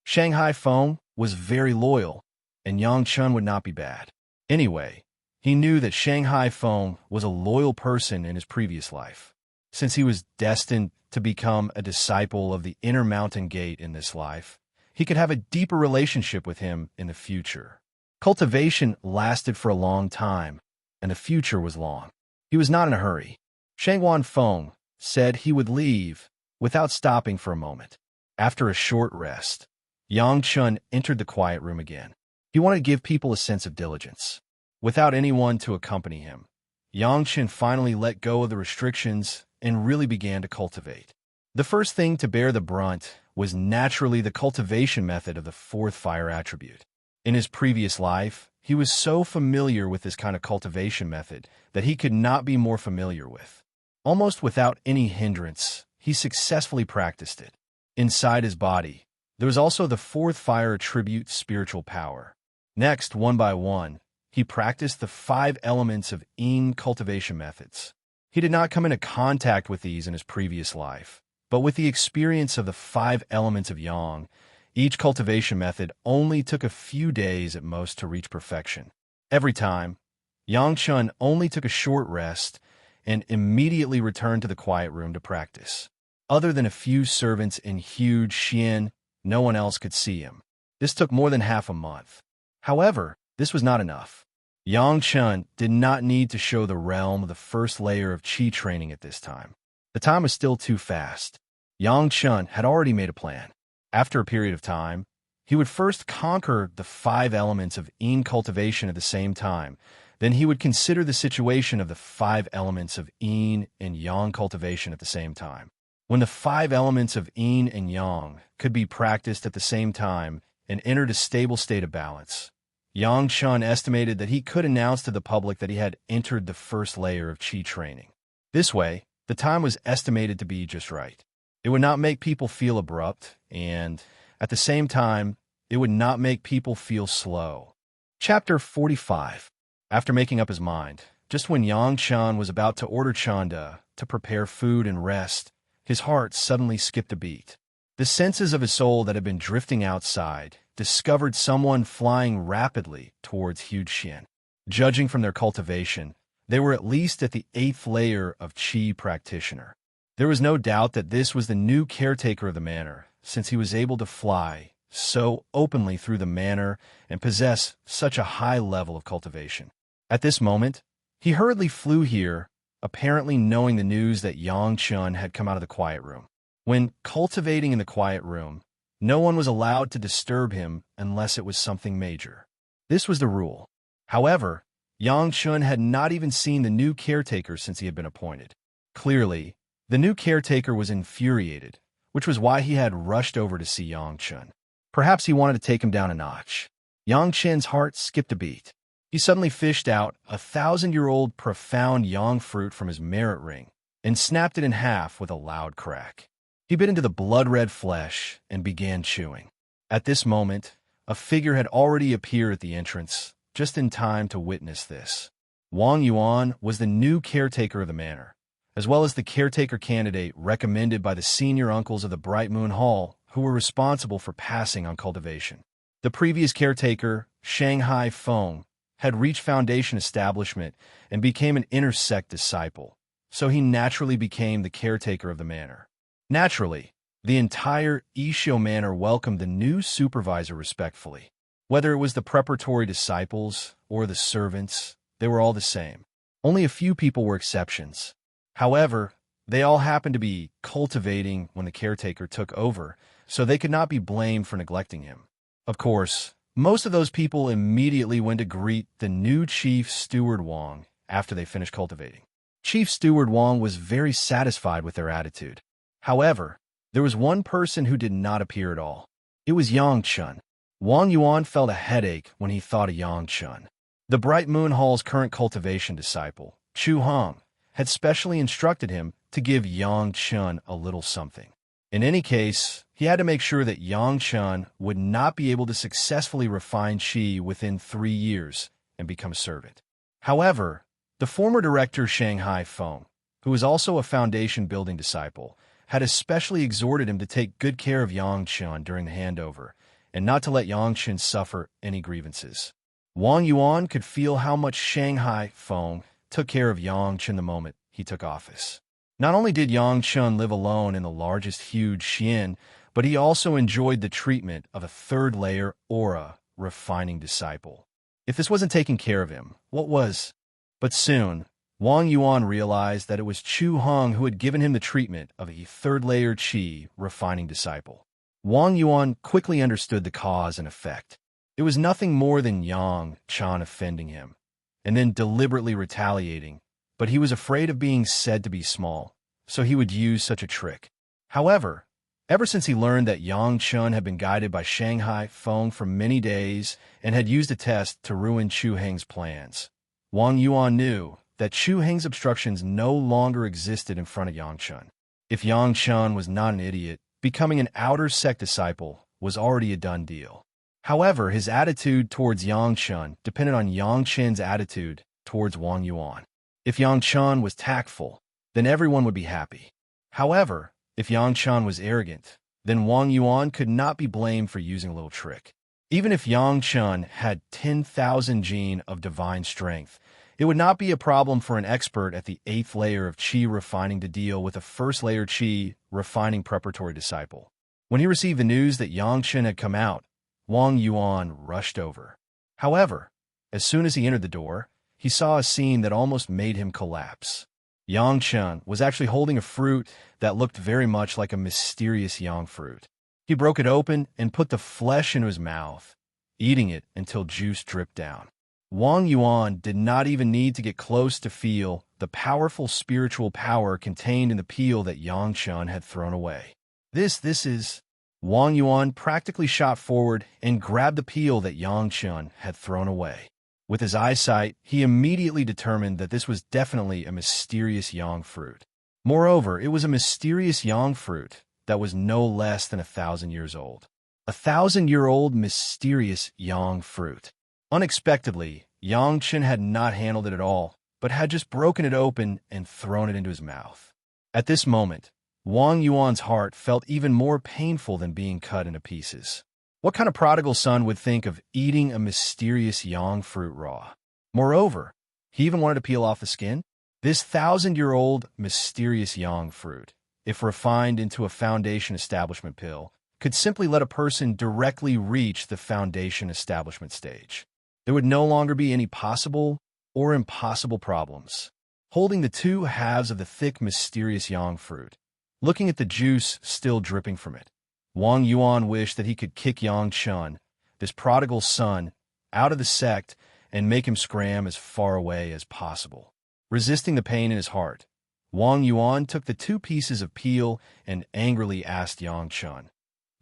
Shanghai Feng was very loyal, and Yang Chun would not be bad. Anyway, he knew that Shanghai Feng was a loyal person in his previous life. Since he was destined to become a disciple of the Inner Mountain Gate in this life, he could have a deeper relationship with him in the future. Cultivation lasted for a long time, and the future was long. He was not in a hurry. Shangwan Feng said he would leave without stopping for a moment. After a short rest, Yang Chun entered the quiet room again. He wanted to give people a sense of diligence. Without anyone to accompany him, Yang Chun finally let go of the restrictions and really began to cultivate. The first thing to bear the brunt was naturally the cultivation method of the fourth fire attribute. In his previous life, he was so familiar with this kind of cultivation method that he could not be more familiar with. Almost without any hindrance, he successfully practiced it. Inside his body, there was also the fourth fire attribute spiritual power. Next, one by one, he practiced the 5 elements of Yin cultivation methods. He did not come into contact with these in his previous life, but with the experience of the 5 elements of Yang, each cultivation method only took a few days at most to reach perfection. Every time, Yang Chun only took a short rest and immediately returned to the quiet room to practice. Other than a few servants in huge Xian, no one else could see him. This took more than half a month. However, this was not enough. Yang Chun did not need to show the realm the first layer of Qi training at this time. The time was still too fast. Yang Chun had already made a plan. After a period of time, he would first conquer the 5 elements of Yin cultivation at the same time. Then he would consider the situation of the 5 elements of Yin and Yang cultivation at the same time. When the 5 elements of Yin and Yang could be practiced at the same time and entered a stable state of balance, Yang Chun estimated that he could announce to the public that he had entered the first layer of Qi training. This way, the time was estimated to be just right. It would not make people feel abrupt, and, at the same time, it would not make people feel slow. Chapter 45. After making up his mind, just when Yang Chun was about to order Chanda to prepare food and rest, his heart suddenly skipped a beat. The senses of his soul that had been drifting outside discovered someone flying rapidly towards huge Xian. Judging from their cultivation, they were at least at the 8th layer of Qi practitioner. There was no doubt that this was the new caretaker of the manor, since he was able to fly so openly through the manor and possess such a high level of cultivation. At this moment, he hurriedly flew here, apparently knowing the news that Yang Chun had come out of the quiet room. When cultivating in the quiet room, no one was allowed to disturb him unless it was something major. This was the rule. However, Yang Chun had not even seen the new caretaker since he had been appointed. Clearly, the new caretaker was infuriated, which was why he had rushed over to see Yang Chun. Perhaps he wanted to take him down a notch. Yang Chun's heart skipped a beat. He suddenly fished out a 1,000-year-old profound yang fruit from his merit ring and snapped it in half with a loud crack. He bit into the blood-red flesh and began chewing. At this moment, a figure had already appeared at the entrance, just in time to witness this. Wang Yuan was the new caretaker of the manor, as well as the caretaker candidate recommended by the senior uncles of the Bright Moon Hall, who were responsible for passing on cultivation. The previous caretaker, Shanghai Feng, had reached foundation establishment and became an inner sect disciple, so he naturally became the caretaker of the manor. Naturally, the entire Ishio manor welcomed the new supervisor respectfully. Whether it was the preparatory disciples or the servants, they were all the same. Only a few people were exceptions. However, they all happened to be cultivating when the caretaker took over, so they could not be blamed for neglecting him. Of course, most of those people immediately went to greet the new Chief Steward Wang after they finished cultivating. Chief Steward Wang was very satisfied with their attitude. However, there was one person who did not appear at all. It was Yang Chun. Wang Yuan felt a headache when he thought of Yang Chun. The Bright Moon Hall's current cultivation disciple, Chu Hong, had specially instructed him to give Yang Chun a little something. In any case, he had to make sure that Yang Chun would not be able to successfully refine qi within 3 years and become a servant. However, the former director Shanghai Feng, who was also a foundation-building disciple, had especially exhorted him to take good care of Yang Chun during the handover and not to let Yang Chun suffer any grievances. Wang Yuan could feel how much Shanghai Feng took care of Yang Chun the moment he took office. Not only did Yang Chun live alone in the largest huge Xian, but he also enjoyed the treatment of a third-layer aura refining disciple. If this wasn't taking care of him, what was? But soon, Wang Yuan realized that it was Chu Hong who had given him the treatment of a third-layer qi refining disciple. Wang Yuan quickly understood the cause and effect. It was nothing more than Yang Chun offending him, and then deliberately retaliating, but he was afraid of being said to be small, so he would use such a trick. However, ever since he learned that Yang Chun had been guided by Shanghai Feng for many days and had used a test to ruin Chu Heng's plans, Wang Yuan knew that Chu Heng's obstructions no longer existed in front of Yang Chun. If Yang Chun was not an idiot, becoming an outer sect disciple was already a done deal. However, his attitude towards Yang Chun depended on Yang Chun's attitude towards Wang Yuan. If Yang Chun was tactful, then everyone would be happy. However, if Yang Chun was arrogant, then Wang Yuan could not be blamed for using a little trick. Even if Yang Chun had 10,000 gene of divine strength, it would not be a problem for an expert at the 8th layer of qi refining to deal with a first-layer qi refining preparatory disciple. When he received the news that Yang Chun had come out, Wang Yuan rushed over. However, as soon as he entered the door, he saw a scene that almost made him collapse. Yang Chun was actually holding a fruit that looked very much like a mysterious yang fruit. He broke it open and put the flesh into his mouth, eating it until juice dripped down. Wang Yuan did not even need to get close to feel the powerful spiritual power contained in the peel that Yang Chun had thrown away. This is... Wang Yuan practically shot forward and grabbed the peel that Yang Chun had thrown away. With his eyesight, he immediately determined that this was definitely a mysterious yang fruit. Moreover, it was a mysterious yang fruit that was no less than 1,000 years old. 1,000-year-old mysterious yang fruit. Unexpectedly, Yang Chun had not handled it at all, but had just broken it open and thrown it into his mouth. At this moment, Wang Yuan's heart felt even more painful than being cut into pieces. What kind of prodigal son would think of eating a mysterious yang fruit raw? Moreover, he even wanted to peel off the skin? This 1,000-year-old mysterious yang fruit, if refined into a foundation establishment pill, could simply let a person directly reach the foundation establishment stage. There would no longer be any possible or impossible problems. Holding the two halves of the thick, mysterious yang fruit, looking at the juice still dripping from it, Wang Yuan wished that he could kick Yang Chun, this prodigal son, out of the sect and make him scram as far away as possible. Resisting the pain in his heart, Wang Yuan took the 2 pieces of peel and angrily asked Yang Chun,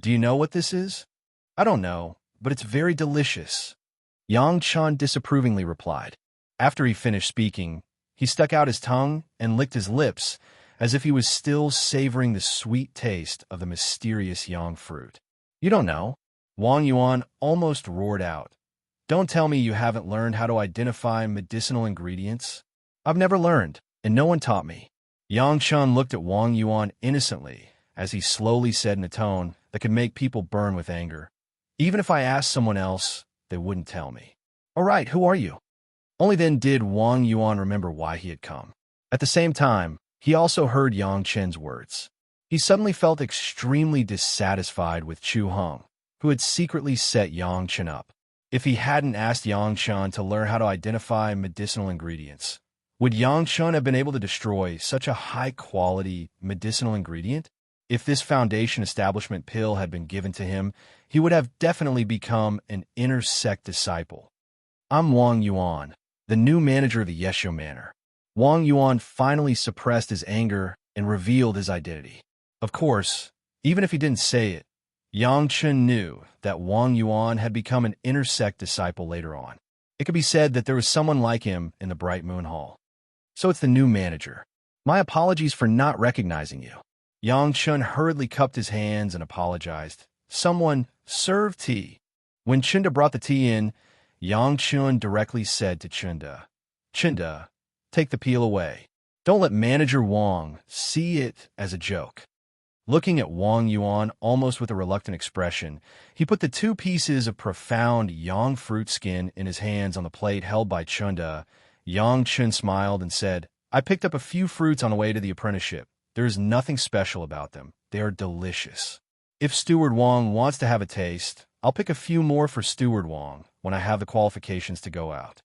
"Do you know what this is?" "I don't know, but it's very delicious," Yang Chun disapprovingly replied. After he finished speaking, he stuck out his tongue and licked his lips, as if he was still savoring the sweet taste of the mysterious yang fruit. "You don't know?" Wang Yuan almost roared out. "Don't tell me you haven't learned how to identify medicinal ingredients." "I've never learned, and no one taught me." Yang Chun looked at Wang Yuan innocently as he slowly said in a tone that could make people burn with anger, "Even if I asked someone else, they wouldn't tell me." "All right, who are you?" Only then did Wang Yuan remember why he had come. At the same time, he also heard Yang Chun's words. He suddenly felt extremely dissatisfied with Chu Hong, who had secretly set Yang Chun up. If he hadn't asked Yang Chun to learn how to identify medicinal ingredients, would Yang Chun have been able to destroy such a high-quality medicinal ingredient? If this foundation establishment pill had been given to him, he would have definitely become an inner sect disciple. I'm Wang Yuan, the new manager of the Yeshio Manor. Wang Yuan finally suppressed his anger and revealed his identity. Of course, even if he didn't say it, Yang Chen knew that Wang Yuan had become an inner sect disciple later on. It could be said that there was someone like him in the Bright Moon Hall. So it's the new manager. My apologies for not recognizing you. Yang Chen hurriedly cupped his hands and apologized. Someone serve tea. When Chinda brought the tea in, Yang Chen directly said to Chinda, Chinda, take the peel away. Don't let Manager Wang see it as a joke. Looking at Wang Yuan almost with a reluctant expression, he put the 2 pieces of profound yang fruit skin in his hands on the plate held by Chunda. Yang Chen smiled and said, I picked up a few fruits on the way to the apprenticeship. There is nothing special about them. They are delicious. If Steward Wang wants to have a taste, I'll pick a few more for Steward Wang when I have the qualifications to go out.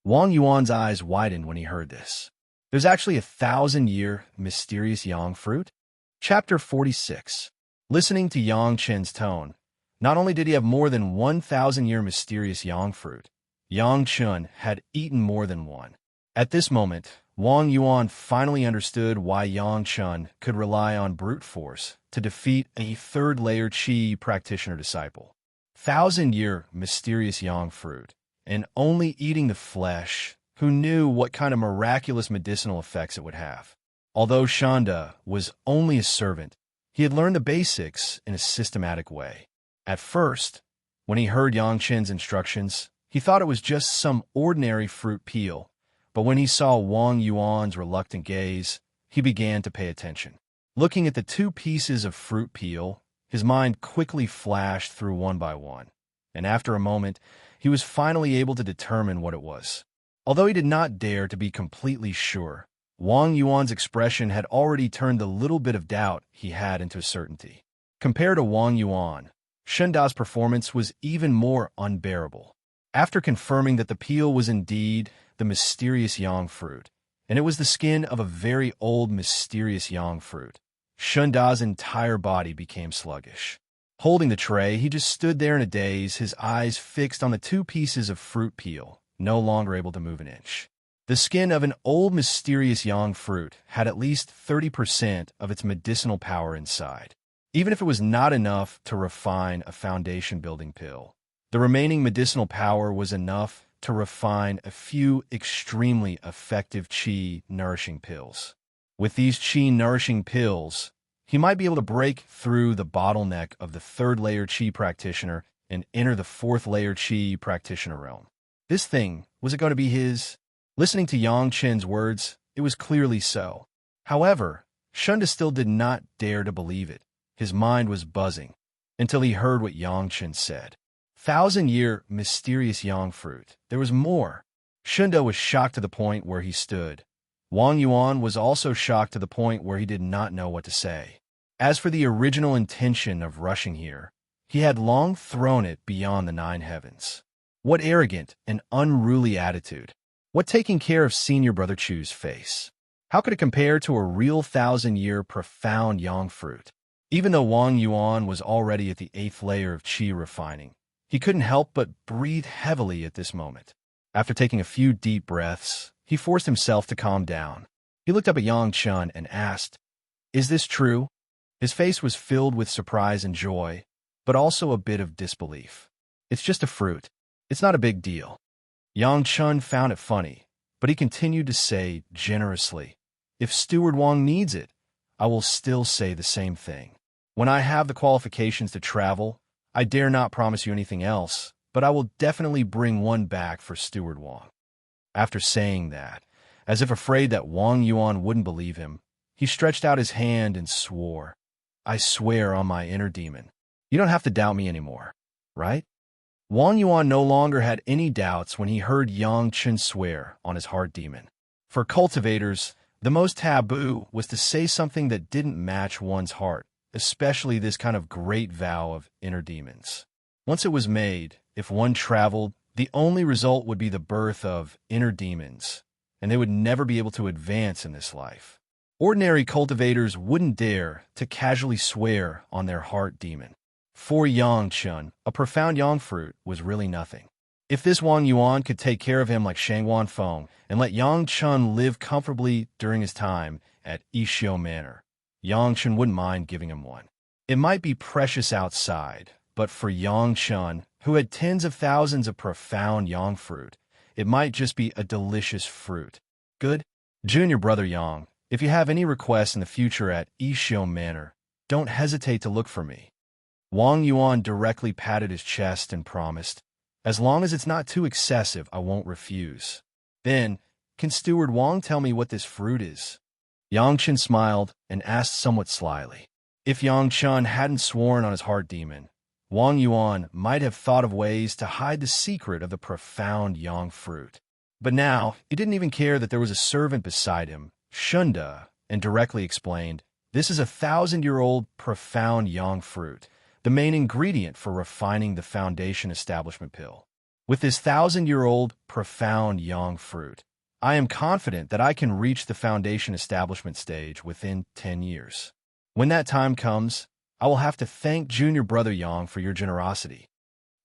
Wang Yuan's eyes widened when he heard this. There's actually a 1,000-year mysterious yang fruit? Chapter 46. Listening to Yang Chen's tone, not only did he have more than 1,000-year mysterious yang fruit, Yang Chen had eaten more than one. At this moment, Wang Yuan finally understood why Yang Chen could rely on brute force to defeat a 3rd-layer Qi practitioner disciple. 1,000-year mysterious yang fruit, and only eating the flesh, who knew what kind of miraculous medicinal effects it would have. Although Shanda was only a servant, he had learned the basics in a systematic way. At first, when he heard Yang Chen's instructions, he thought it was just some ordinary fruit peel, but when he saw Wang Yuan's reluctant gaze, he began to pay attention. Looking at the 2 pieces of fruit peel, his mind quickly flashed through one by one, and after a moment, he was finally able to determine what it was. Although he did not dare to be completely sure, Wang Yuan's expression had already turned the little bit of doubt he had into certainty. Compared to Wang Yuan, Shenda's performance was even more unbearable. After confirming that the peel was indeed the mysterious yang fruit, and it was the skin of a very old mysterious yang fruit, Shenda's entire body became sluggish. Holding the tray, he just stood there in a daze, his eyes fixed on the 2 pieces of fruit peel, no longer able to move an inch. The skin of an old mysterious yang fruit had at least 30% of its medicinal power inside. Even if it was not enough to refine a foundation-building pill, the remaining medicinal power was enough to refine a few extremely effective qi-nourishing pills. With these qi-nourishing pills, he might be able to break through the bottleneck of the 3rd-layer qi practitioner and enter the 4th-layer qi practitioner realm. This thing, was it going to be his? Listening to Yang Chen's words, it was clearly so. However, Shunda still did not dare to believe it. His mind was buzzing until he heard what Yang Chen said. 1,000-year mysterious yang fruit. There was more. Shunda was shocked to the point where he stood. Wang Yuan was also shocked to the point where he did not know what to say. As for the original intention of rushing here, he had long thrown it beyond the 9 heavens. What arrogant and unruly attitude. What taking care of Senior Brother Chu's face? How could it compare to a real 1,000-year profound yang fruit? Even though Wang Yuan was already at the 8th layer of qi refining, he couldn't help but breathe heavily at this moment. After taking a few deep breaths, he forced himself to calm down. He looked up at Yang Chen and asked, Is this true? His face was filled with surprise and joy, but also a bit of disbelief. It's just a fruit. It's not a big deal. Yang Chen found it funny, but he continued to say generously, If Steward Wang needs it, I will still say the same thing. When I have the qualifications to travel, I dare not promise you anything else, but I will definitely bring one back for Steward Wang. After saying that, as if afraid that Wang Yuan wouldn't believe him, he stretched out his hand and swore, I swear on my inner demon. You don't have to doubt me anymore, right? Wang Yuan no longer had any doubts when he heard Yang Chen swear on his heart demon. For cultivators, the most taboo was to say something that didn't match one's heart, especially this kind of great vow of inner demons. Once it was made, if one traveled, the only result would be the birth of inner demons, and they would never be able to advance in this life. Ordinary cultivators wouldn't dare to casually swear on their heart demon. For Yang Chun, a profound yang fruit was really nothing. If this Wang Yuan could take care of him like Shangwan Feng and let Yang Chun live comfortably during his time at Ishiou Manor, Yang Chun wouldn't mind giving him one. It might be precious outside, but for Yang Chun, who had tens of thousands of profound yang fruit, it might just be a delicious fruit. Good? Junior brother Yang, if you have any requests in the future at Ishiou Manor, don't hesitate to look for me. Wang Yuan directly patted his chest and promised, as long as it's not too excessive, I won't refuse. Then, can Steward Wang tell me what this fruit is? Yang Chun smiled and asked somewhat slyly. If Yang Chun hadn't sworn on his heart demon, Wang Yuan might have thought of ways to hide the secret of the profound yang fruit. But now, he didn't even care that there was a servant beside him, Shunda, and directly explained, this is a 1,000-year-old profound yang fruit, the main ingredient for refining the foundation establishment pill. With this 1,000-year-old profound yang fruit, I am confident that I can reach the foundation establishment stage within 10 years. When that time comes, I will have to thank junior brother Yang for your generosity.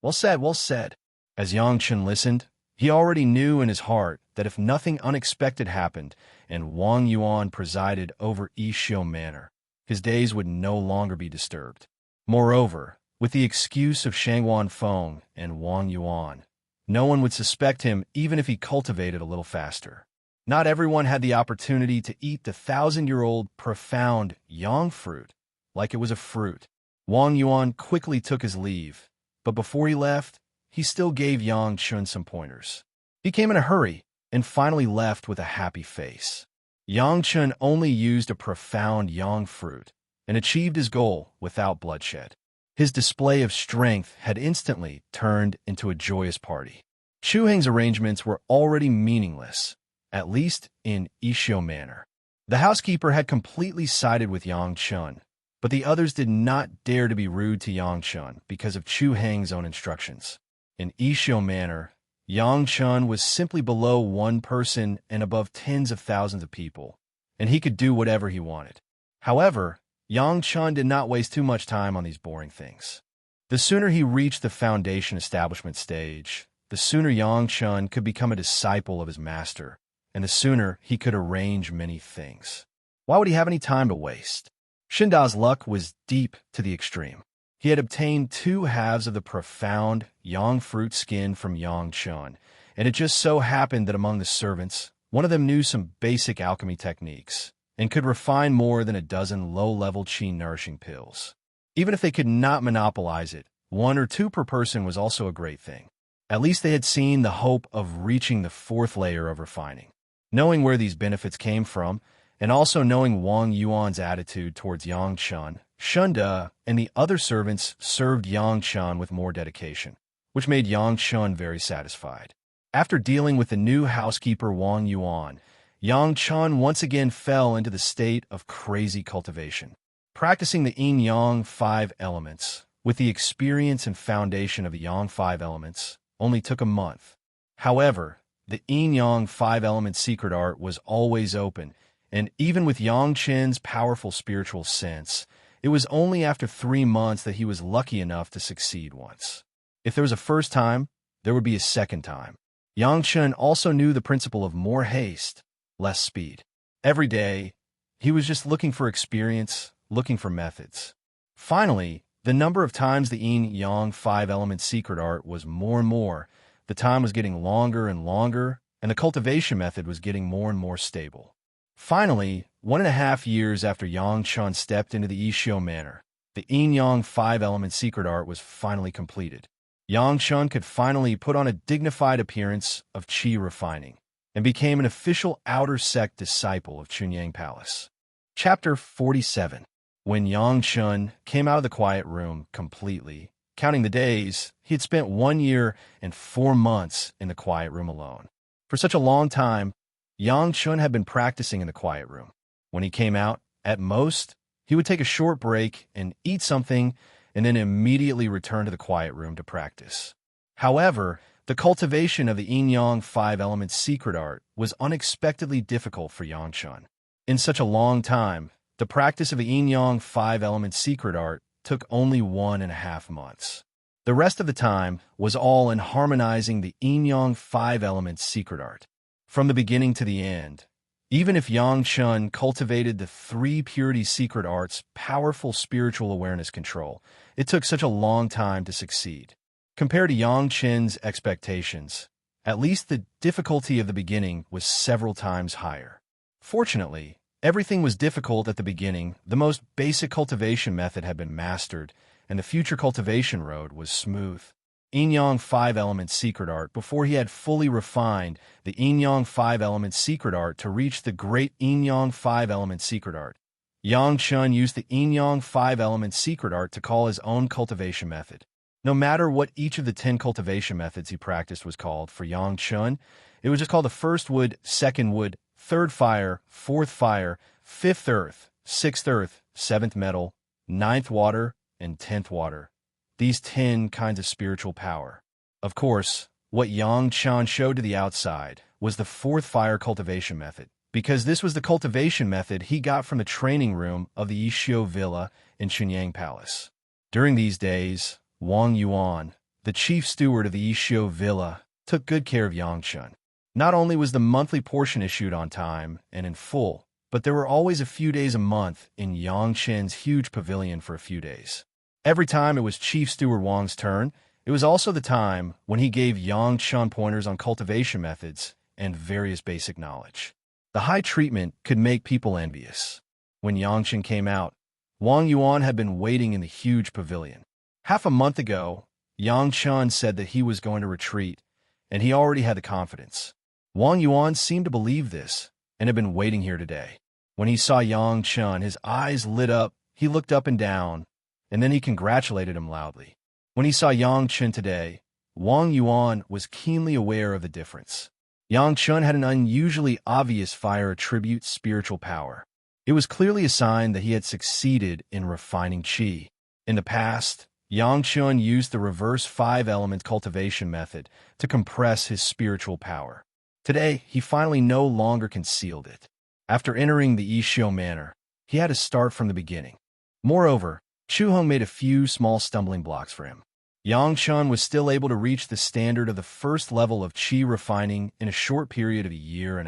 Well said, well said. As Yang Chun listened, he already knew in his heart that if nothing unexpected happened and Wang Yuan presided over Ishiou Manor, his days would no longer be disturbed. Moreover, with the excuse of Shangwan Feng and Wang Yuan, no one would suspect him even if he cultivated a little faster. Not everyone had the opportunity to eat the 1,000-year-old profound yang fruit like it was a fruit. Wang Yuan quickly took his leave, but before he left, he still gave Yang Chun some pointers. He came in a hurry and finally left with a happy face. Yang Chun only used a profound yang fruit and achieved his goal without bloodshed. His display of strength had instantly turned into a joyous party. Chu Heng's arrangements were already meaningless, at least in Ishiou Manor. The housekeeper had completely sided with Yang Chun, but the others did not dare to be rude to Yang Chun because of Chu Heng's own instructions. In Ishiou Manor, Yang Chun was simply below one person and above tens of thousands of people, and he could do whatever he wanted. However, Yang Chun did not waste too much time on these boring things. The sooner he reached the foundation establishment stage, the sooner Yang Chun could become a disciple of his master, and the sooner he could arrange many things. Why would he have any time to waste? Shinda's luck was deep to the extreme. He had obtained 2 halves of the profound yang fruit skin from Yang Chun, and it just so happened that among the servants, one of them knew some basic alchemy techniques and could refine more than a dozen low-level qi-nourishing pills. Even if they could not monopolize it, 1 or 2 per person was also a great thing. At least they had seen the hope of reaching the 4th layer of refining. Knowing where these benefits came from, and also knowing Wang Yuan's attitude towards Yang Chun, Shunda and the other servants served Yang Chun with more dedication, which made Yang Chun very satisfied. After dealing with the new housekeeper Wang Yuan, Yang Chun once again fell into the state of crazy cultivation. Practicing the yin-yang 5 elements, with the experience and foundation of the yang 5 elements, only took a month. However, the yin-yang 5 element secret art was always open, and even with Yang Chun's powerful spiritual sense, it was only after 3 months that he was lucky enough to succeed once. If there was a first time, there would be a second time. Yang Chun also knew the principle of more haste, less speed. Every day, he was just looking for experience, looking for methods. Finally, the number of times the yin-yang 5 element secret art was more and more, the time was getting longer and longer, and the cultivation method was getting more and more stable. Finally, 1.5 years after Yang Chun stepped into the Ishiou Manor, the yin-yang 5 element secret art was finally completed. Yang Chun could finally put on a dignified appearance of qi refining, and became an official outer sect disciple of Chunyang Palace. Chapter 47. When Yang Chun came out of the quiet room completely, counting the days, he had spent 1 year and 4 months in the quiet room alone. For such a long time, Yang Chun had been practicing in the quiet room. When he came out, at most, he would take a short break and eat something and then immediately return to the quiet room to practice. However, the cultivation of the yin-yang 5 element secret art was unexpectedly difficult for Yang Chun. In such a long time, the practice of the yin-yang five-element secret art took only 1.5 months. The rest of the time was all in harmonizing the yin-yang five-element secret art. From the beginning to the end, even if Yang Chun cultivated the three purity secret arts' powerful spiritual awareness control, it took such a long time to succeed. Compared to Yang Chen's expectations, at least the difficulty of the beginning was several times higher. Fortunately, everything was difficult at the beginning. The most basic cultivation method had been mastered, and the future cultivation road was smooth. Yin-Yang five-element secret art before he had fully refined the Yin-Yang five-element secret art to reach the great Yin-Yang five-element secret art. Yang Chun used the Yin-Yang five-element secret art to call his own cultivation method. No matter what each of the 10 cultivation methods he practiced was called, for Yang Chun, it was just called the first wood, second wood, third fire, fourth fire, fifth earth, sixth earth, seventh metal, ninth water, and 10th water. These 10 kinds of spiritual power. Of course, what Yang Chun showed to the outside was the fourth fire cultivation method, because this was the cultivation method he got from the training room of the Yishio Villa in Chunyang Palace. During these days, Wang Yuan, the chief steward of the Yishio Villa, took good care of Yang Chun. Not only was the monthly portion issued on time and in full, but there were always a few days a month in Yang Chen's huge pavilion for a few days. Every time it was Chief Steward Wang's turn, it was also the time when he gave Yang Chun pointers on cultivation methods and various basic knowledge. The high treatment could make people envious. When Yang Chun came out, Wang Yuan had been waiting in the huge pavilion. Half a month ago, Yang Chun said that he was going to retreat, and he already had the confidence. Wang Yuan seemed to believe this and had been waiting here today. When he saw Yang Chun, his eyes lit up, he looked up and down, and then he congratulated him loudly. When he saw Yang Chun today, Wang Yuan was keenly aware of the difference. Yang Chun had an unusually obvious fire attribute spiritual power. It was clearly a sign that he had succeeded in refining qi. In the past, Yang Chun used the reverse five-element cultivation method to compress his spiritual power. Today, he finally no longer concealed it. After entering the Yishio Manor, he had to start from the beginning. Moreover, Chu Hong made a few small stumbling blocks for him. Yang Chun was still able to reach the standard of the first level of qi refining in a short period of 1.5 years.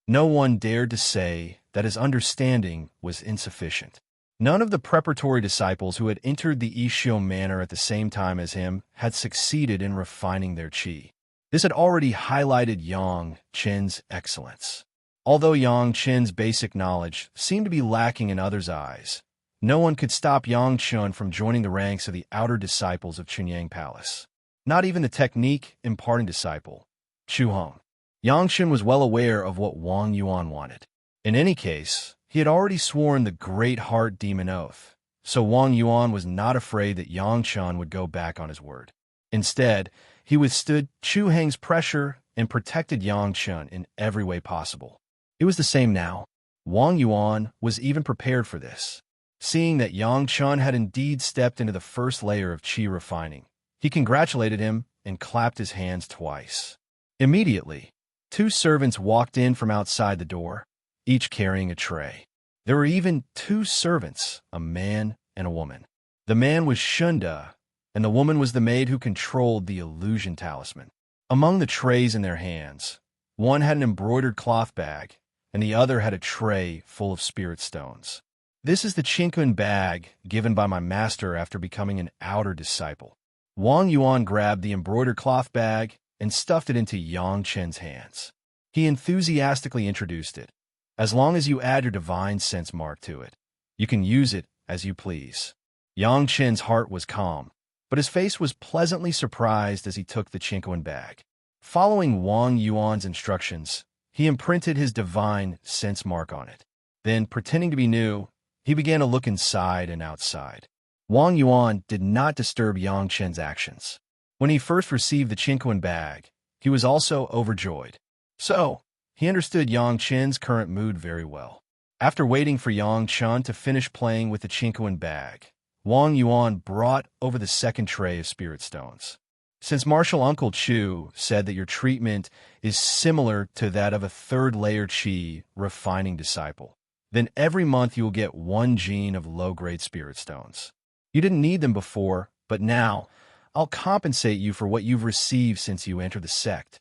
No one dared to say that his understanding was insufficient. None of the preparatory disciples who had entered the Yishio Manor at the same time as him had succeeded in refining their qi. This had already highlighted Yang Chen's excellence. Although Yang Chen's basic knowledge seemed to be lacking in others' eyes, no one could stop Yang Chun from joining the ranks of the outer disciples of Chunyang Palace. Not even the technique imparting disciple, Chu Hong. Yang Chun was well aware of what Wang Yuan wanted. In any case, he had already sworn the Great Heart Demon Oath, so Wang Yuan was not afraid that Yang Chun would go back on his word. Instead, he withstood Chu Heng's pressure and protected Yang Chun in every way possible. It was the same now. Wang Yuan was even prepared for this. Seeing that Yang Chun had indeed stepped into the first layer of qi refining, he congratulated him and clapped his hands twice. Immediately, 2 servants walked in from outside the door, each carrying a tray. There were even 2 servants, a man and a woman. The man was Shunda, and the woman was the maid who controlled the illusion talisman. Among the trays in their hands, one had an embroidered cloth bag, and the other had a tray full of spirit stones. This is the Chinkun bag given by my master after becoming an outer disciple. Wang Yuan grabbed the embroidered cloth bag and stuffed it into Yang Chen's hands. He enthusiastically introduced it. As long as you add your divine sense mark to it, you can use it as you please. Yang Chen's heart was calm, but his face was pleasantly surprised as he took the Chinkun bag. Following Wang Yuan's instructions, he imprinted his divine sense mark on it. Then, pretending to be new, he began to look inside and outside. Wang Yuan did not disturb Yang Chen's actions. When he first received the Chinkun bag, he was also overjoyed. So, he understood Yang Chen's current mood very well. After waiting for Yang Chun to finish playing with the Chinkun bag, Wang Yuan brought over the second tray of spirit stones. Since Martial Uncle Chu said that your treatment is similar to that of a third-layer Qi refining disciple, then every month you will get 1 gene of low-grade spirit stones. You didn't need them before, but now I'll compensate you for what you've received since you entered the sect.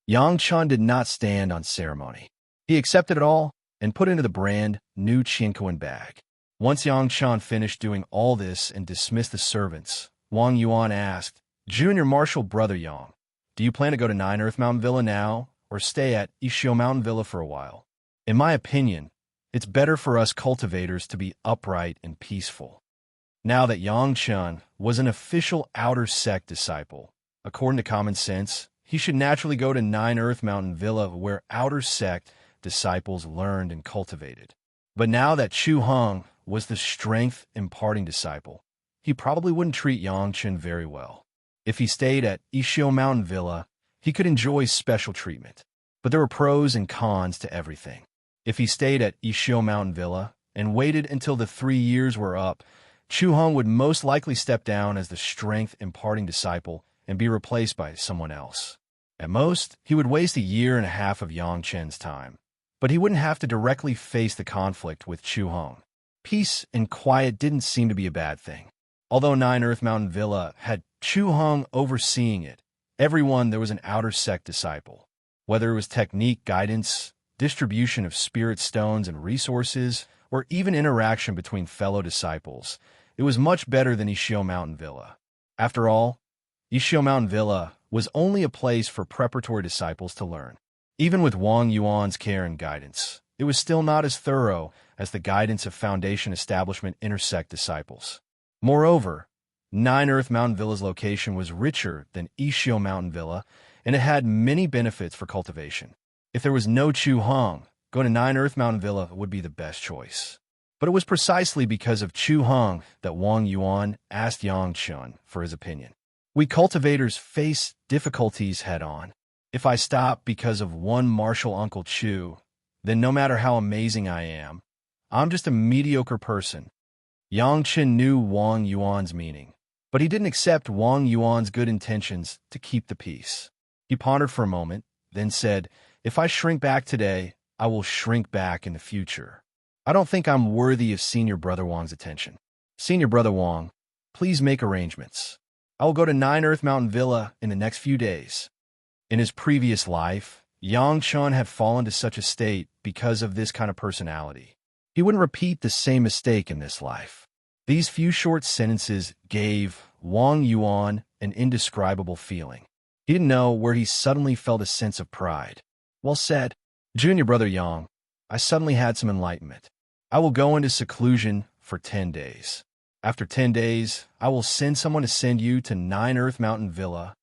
Yang Chun did not stand on ceremony. He accepted it all and put it into the brand new Qinkuan bag. Once Yang Chun finished doing all this and dismissed the servants, Wang Yuan asked, "Junior Marshal Brother Yang, do you plan to go to Nine Earth Mountain Villa now or stay at Ishio Mountain Villa for a while? In my opinion, it's better for us cultivators to be upright and peaceful." Now that Yang Chun was an official outer sect disciple, according to common sense, he should naturally go to Nine Earth Mountain Villa where outer sect disciples learned and cultivated. But now that Chu Heng was the strength-imparting disciple, he probably wouldn't treat Yang Chun very well. If he stayed at Ishio Mountain Villa, he could enjoy special treatment. But there were pros and cons to everything. If he stayed at Ishio Mountain Villa and waited until the 3 years were up, Chu Heng would most likely step down as the strength-imparting disciple and be replaced by someone else. At most, he would waste 1.5 years of Yang Chen's time. But he wouldn't have to directly face the conflict with Chu Heng. Peace and quiet didn't seem to be a bad thing. Although Nine Earth Mountain Villa had Chu Heng overseeing it, everyone there was an outer sect disciple. Whether it was technique, guidance, distribution of spirit stones and resources, or even interaction between fellow disciples, it was much better than Ishio Mountain Villa. After all, Ishio Mountain Villa was only a place for preparatory disciples to learn. Even with Wang Yuan's care and guidance, it was still not as thorough as the guidance of Foundation Establishment intersect disciples. Moreover, Nine Earth Mountain Villa's location was richer than Ishio Mountain Villa, and it had many benefits for cultivation. If there was no Chu Heng, going to Nine Earth Mountain Villa would be the best choice. But it was precisely because of Chu Heng that Wang Yuan asked Yang Chun for his opinion. We cultivators face difficulties head-on. If I stop because of one Martial Uncle Chu, then no matter how amazing I am, I'm just a mediocre person. Yang Chen knew Wang Yuan's meaning, but he didn't accept Wang Yuan's good intentions to keep the peace. He pondered for a moment, then said, "If I shrink back today, I will shrink back in the future. I don't think I'm worthy of Senior Brother Wang's attention. Senior Brother Wang, please make arrangements. I will go to Nine Earth Mountain Villa in the next few days." In his previous life, Yang Chun had fallen to such a state because of this kind of personality. He wouldn't repeat the same mistake in this life. These few short sentences gave Wang Yuan an indescribable feeling. He didn't know where he suddenly felt a sense of pride. "Well said, Junior Brother Yang. I suddenly had some enlightenment. I will go into seclusion for 10 days. After 10 days, I will send someone to send you to Nine Earth Mountain Villa."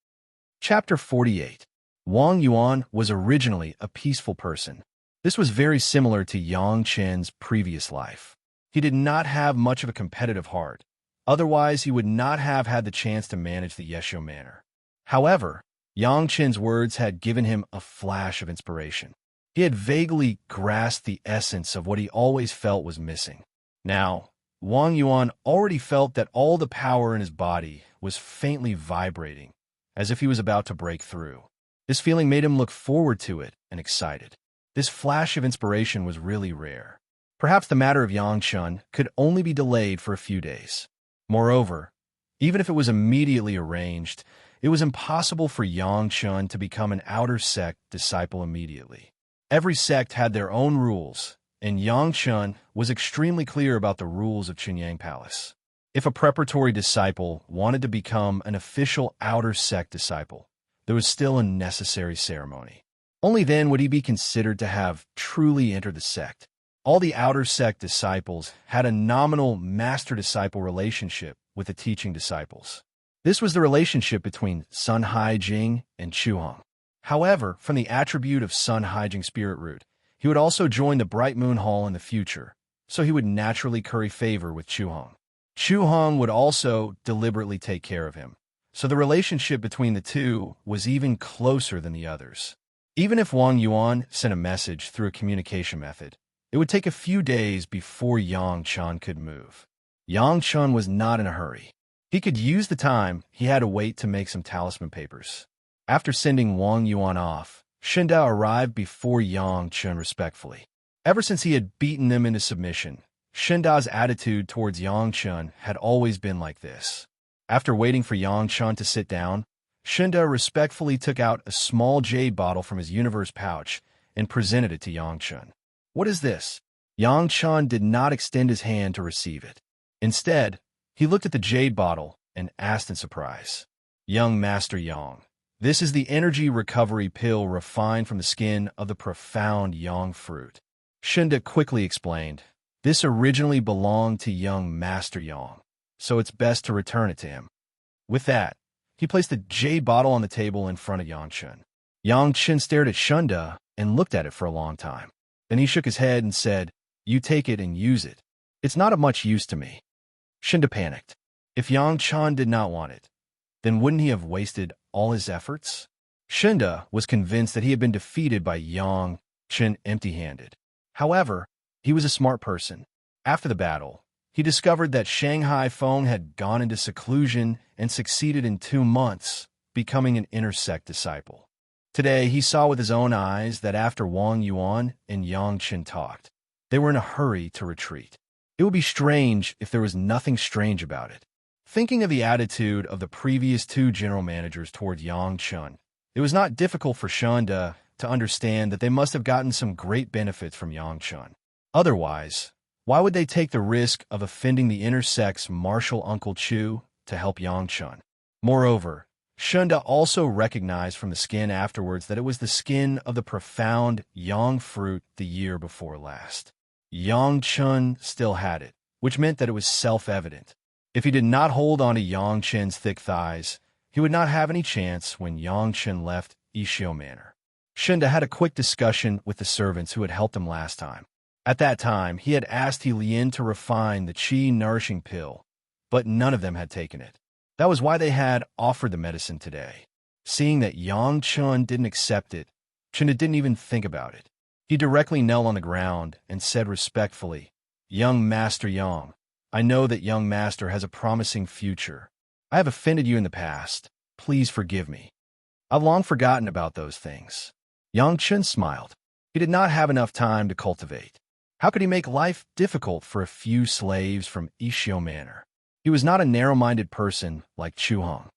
Chapter 48. Wang Yuan was originally a peaceful person. This was very similar to Yang Chen's previous life. He did not have much of a competitive heart. Otherwise, he would not have had the chance to manage the Yeshio Manor. However, Yang Chen's words had given him a flash of inspiration. He had vaguely grasped the essence of what he always felt was missing. Now, Wang Yuan already felt that all the power in his body was faintly vibrating, as if he was about to break through. This feeling made him look forward to it and excited. This flash of inspiration was really rare. Perhaps the matter of Yang Chun could only be delayed for a few days. Moreover, even if it was immediately arranged, it was impossible for Yang Chun to become an outer sect disciple immediately. Every sect had their own rules, and Yang Chun was extremely clear about the rules of Chunyang Palace. If a preparatory disciple wanted to become an official outer sect disciple, there was still a necessary ceremony. Only then would he be considered to have truly entered the sect. All the outer sect disciples had a nominal master-disciple relationship with the teaching disciples. This was the relationship between Sun Haijing and Chu Heng. However, from the attribute of Sun Haijing spirit root, he would also join the Bright Moon Hall in the future, so he would naturally curry favor with Chu Heng. Chu Heng would also deliberately take care of him, so the relationship between the two was even closer than the others. Even if Wang Yuan sent a message through a communication method, it would take a few days before Yang Chun could move. Yang Chun was not in a hurry. He could use the time he had to wait to make some talisman papers. After sending Wang Yuan off, Shinda arrived before Yang Chun respectfully. Ever since he had beaten them into submission, Shinda's attitude towards Yang Chun had always been like this. After waiting for Yang Chun to sit down, Shinda respectfully took out a small jade bottle from his universe pouch and presented it to Yang Chun. "What is this?" Yang Chun did not extend his hand to receive it. Instead, he looked at the jade bottle and asked in surprise, "Young Master Yang, this is the energy recovery pill refined from the skin of the profound Yang fruit." Shinda quickly explained, "This originally belonged to young Master Yang, so it's best to return it to him." With that, he placed the jade bottle on the table in front of Yang Chun. Yang Chun stared at Shunda and looked at it for a long time. Then he shook his head and said, "You take it and use it. It's not of much use to me." Shinda panicked. If Yang Chun did not want it, then wouldn't he have wasted all his efforts? Shinda was convinced that he had been defeated by Yang Chun empty-handed. However, he was a smart person. After the battle, he discovered that Shanghai Feng had gone into seclusion and succeeded in 2 months, becoming an inner sect disciple. Today, he saw with his own eyes that after Wang Yuan and Yang Chun talked, they were in a hurry to retreat. It would be strange if there was nothing strange about it. Thinking of the attitude of the previous 2 general managers toward Yang Chun, it was not difficult for Shunda to understand that they must have gotten some great benefits from Yang Chun. Otherwise, why would they take the risk of offending the inner sect's martial Uncle Chu to help Yang Chun? Moreover, Shunda also recognized from the skin afterwards that it was the skin of the profound Yang fruit the year before last. Yang Chun still had it, which meant that it was self-evident. If he did not hold on to Yang Chun's thick thighs, he would not have any chance when Yang Chun left Ishio Manor. Shunda had a quick discussion with the servants who had helped him last time. At that time, he had asked He Lien to refine the qi nourishing pill, but none of them had taken it. That was why they had offered the medicine today. Seeing that Yang Chun didn't accept it, Shunda didn't even think about it. He directly knelt on the ground and said respectfully, "Young Master Yang, I know that young master has a promising future. I have offended you in the past. Please forgive me. I've long forgotten about those things." Yang Chun smiled. He did not have enough time to cultivate. How could he make life difficult for a few slaves from Ishio Manor? He was not a narrow-minded person like Chu Hong.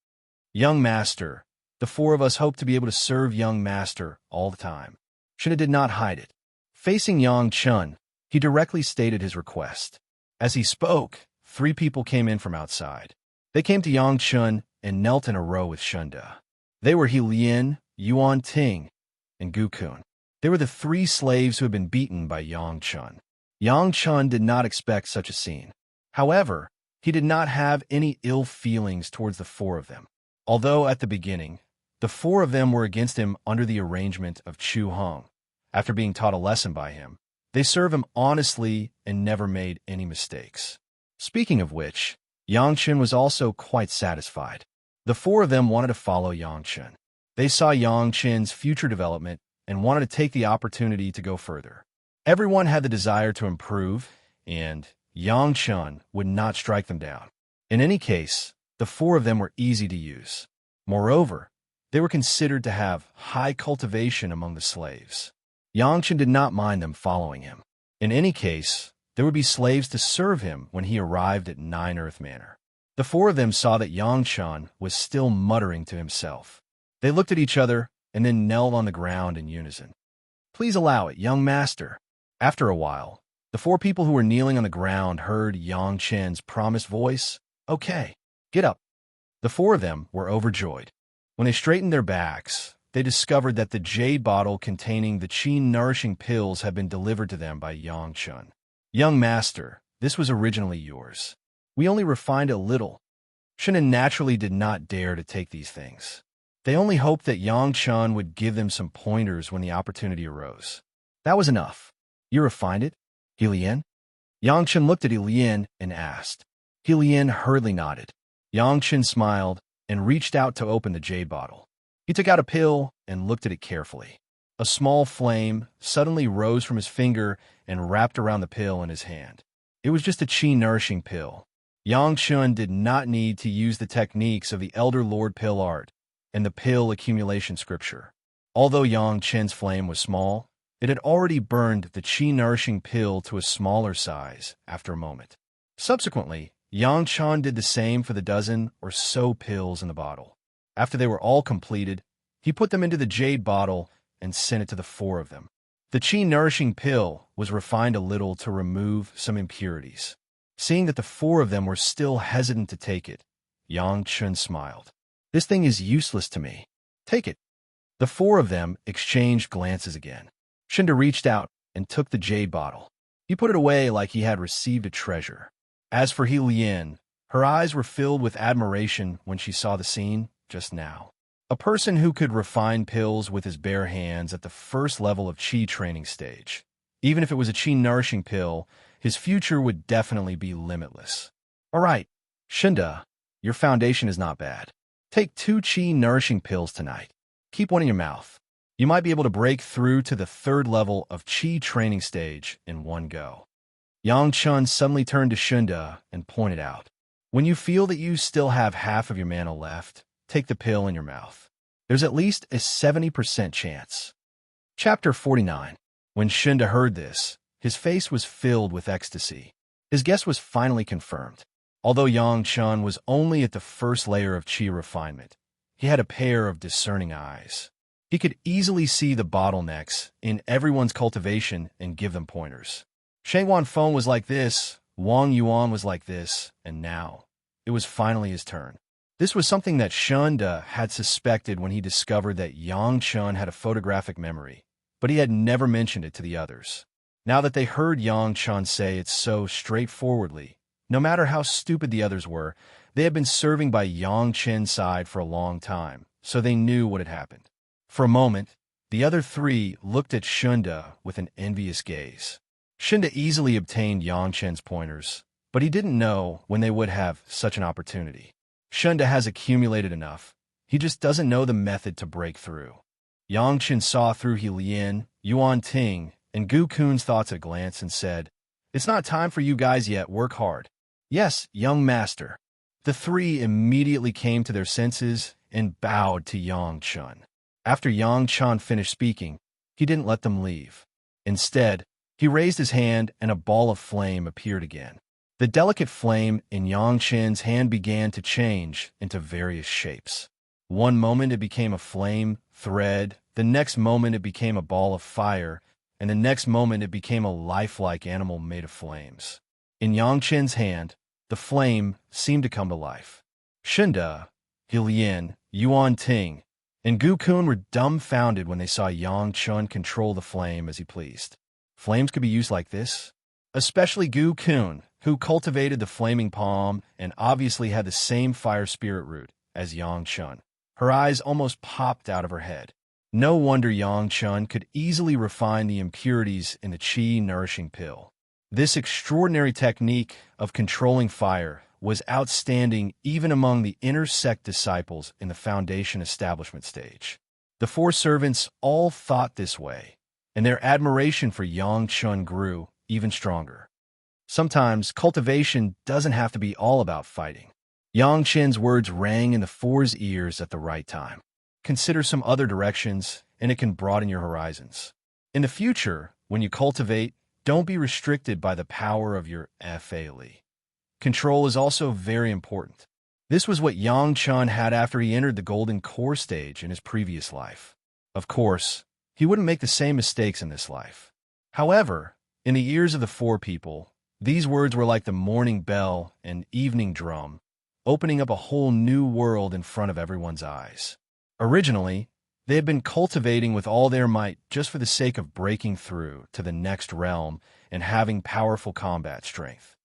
"Young master, the 4 of us hope to be able to serve young master all the time." Shunda did not hide it. Facing Yang Chun, he directly stated his request. As he spoke, 3 people came in from outside. They came to Yang Chun and knelt in a row with Shunda. They were He Lien, Yuan Ting, and Gu Kun. They were the 3 slaves who had been beaten by Yang Chun. Yang Chun did not expect such a scene. However, he did not have any ill feelings towards the 4 of them. Although at the beginning, the 4 of them were against him under the arrangement of Chu Hong. After being taught a lesson by him, they served him honestly and never made any mistakes. Speaking of which, Yang Chun was also quite satisfied. The 4 of them wanted to follow Yang Chun. They saw Yang Chun's future development and wanted to take the opportunity to go further. Everyone had the desire to improve, and Yang Chun would not strike them down. In any case, the 4 of them were easy to use. Moreover, they were considered to have high cultivation among the slaves. Yang Chun did not mind them following him. In any case, there would be slaves to serve him when he arrived at 9 Earth Manor. The 4 of them saw that Yang Chun was still muttering to himself. They looked at each other and then knelt on the ground in unison. "Please allow it, young master." After a while, the 4 people who were kneeling on the ground heard Yang Chun's promised voice, "Okay, get up." The 4 of them were overjoyed. When they straightened their backs, they discovered that the jade bottle containing the qi nourishing pills had been delivered to them by Yang Chun. "Young master, this was originally yours. We only refined it a little." Shunda naturally did not dare to take these things. They only hoped that Yang Chun would give them some pointers when the opportunity arose. That was enough. "You refined it, He Lien?" Yang Chun looked at He Lien and asked. He Lien hurriedly nodded. Yang Chun smiled and reached out to open the jade bottle. He took out a pill and looked at it carefully. A small flame suddenly rose from his finger and wrapped around the pill in his hand. It was just a qi-nourishing pill. Yang Chun did not need to use the techniques of the Elder Lord Pill art and the pill accumulation scripture. Although Yang Chen's flame was small, it had already burned the qi-nourishing pill to a smaller size after a moment. Subsequently, Yang Chen did the same for the dozen or so pills in the bottle. After they were all completed, he put them into the jade bottle and sent it to the 4 of them. The qi-nourishing pill was refined a little to remove some impurities. Seeing that the 4 of them were still hesitant to take it, Yang Chun smiled. "This thing is useless to me. Take it." The 4 of them exchanged glances again. Shinda reached out and took the jade bottle. He put it away like he had received a treasure. As for He Lian, her eyes were filled with admiration when she saw the scene just now. A person who could refine pills with his bare hands at the first level of qi training stage. Even if it was a qi-nourishing pill, his future would definitely be limitless. "All right, Shinda, your foundation is not bad. Take 2 qi-nourishing pills tonight. Keep one in your mouth. You might be able to break through to the 3rd level of qi training stage in one go." Yang Chun suddenly turned to Shinda and pointed out, "When you feel that you still have half of your mana left, take the pill in your mouth. There's at least a 70% chance." Chapter 49. When Shinda heard this, his face was filled with ecstasy. His guess was finally confirmed. Although Yang Chun was only at the first layer of qi refinement, he had a pair of discerning eyes. He could easily see the bottlenecks in everyone's cultivation and give them pointers. Shang Wanfeng was like this, Wang Yuan was like this, and now it was finally his turn. This was something that Shunda had suspected when he discovered that Yang Chun had a photographic memory, but he had never mentioned it to the others. Now that they heard Yang Chun say it so straightforwardly, no matter how stupid the others were, they had been serving by Yang Chen's side for a long time, so they knew what had happened. For a moment, the other 3 looked at Shunda with an envious gaze. Shinda easily obtained Yang Chen's pointers, but he didn't know when they would have such an opportunity. Shunda has accumulated enough. He just doesn't know the method to break through. Yang Chen saw through He Lian, Yuan Ting, and Gu Kun's thoughts at a glance and said, "It's not time for you guys yet. Work hard." "Yes, young master." The 3 immediately came to their senses and bowed to Yang Chun. After Yang Chun finished speaking, he didn't let them leave. Instead, he raised his hand and a ball of flame appeared again. The delicate flame in Yang Chen's hand began to change into various shapes. One moment it became a flame thread, the next moment it became a ball of fire, and the next moment it became a lifelike animal made of flames. In Yang Chen's hand, the flame seemed to come to life. Shinda, He Lian, Yuan Ting, and Gu Kun were dumbfounded when they saw Yang Chun control the flame as he pleased. Flames could be used like this? Especially Gu Kun, who cultivated the flaming palm and obviously had the same fire spirit root as Yang Chun. Her eyes almost popped out of her head. No wonder Yang Chun could easily refine the impurities in the qi-nourishing pill. This extraordinary technique of controlling fire was outstanding even among the inner sect disciples in the foundation establishment stage. The 4 servants all thought this way, and their admiration for Yang Chun grew even stronger. Sometimes cultivation doesn't have to be all about fighting. Yang Chen's words rang in the 4's ears at the right time. Consider some other directions, and it can broaden your horizons. In the future, when you cultivate, don't be restricted by the power of your Fa-Li. Control is also very important. This was what Yang Chun had after he entered the golden core stage in his previous life. Of course, he wouldn't make the same mistakes in this life. However, in the ears of the 4 people, these words were like the morning bell and evening drum, opening up a whole new world in front of everyone's eyes. Originally, they had been cultivating with all their might just for the sake of breaking through to the next realm and having powerful combat strength.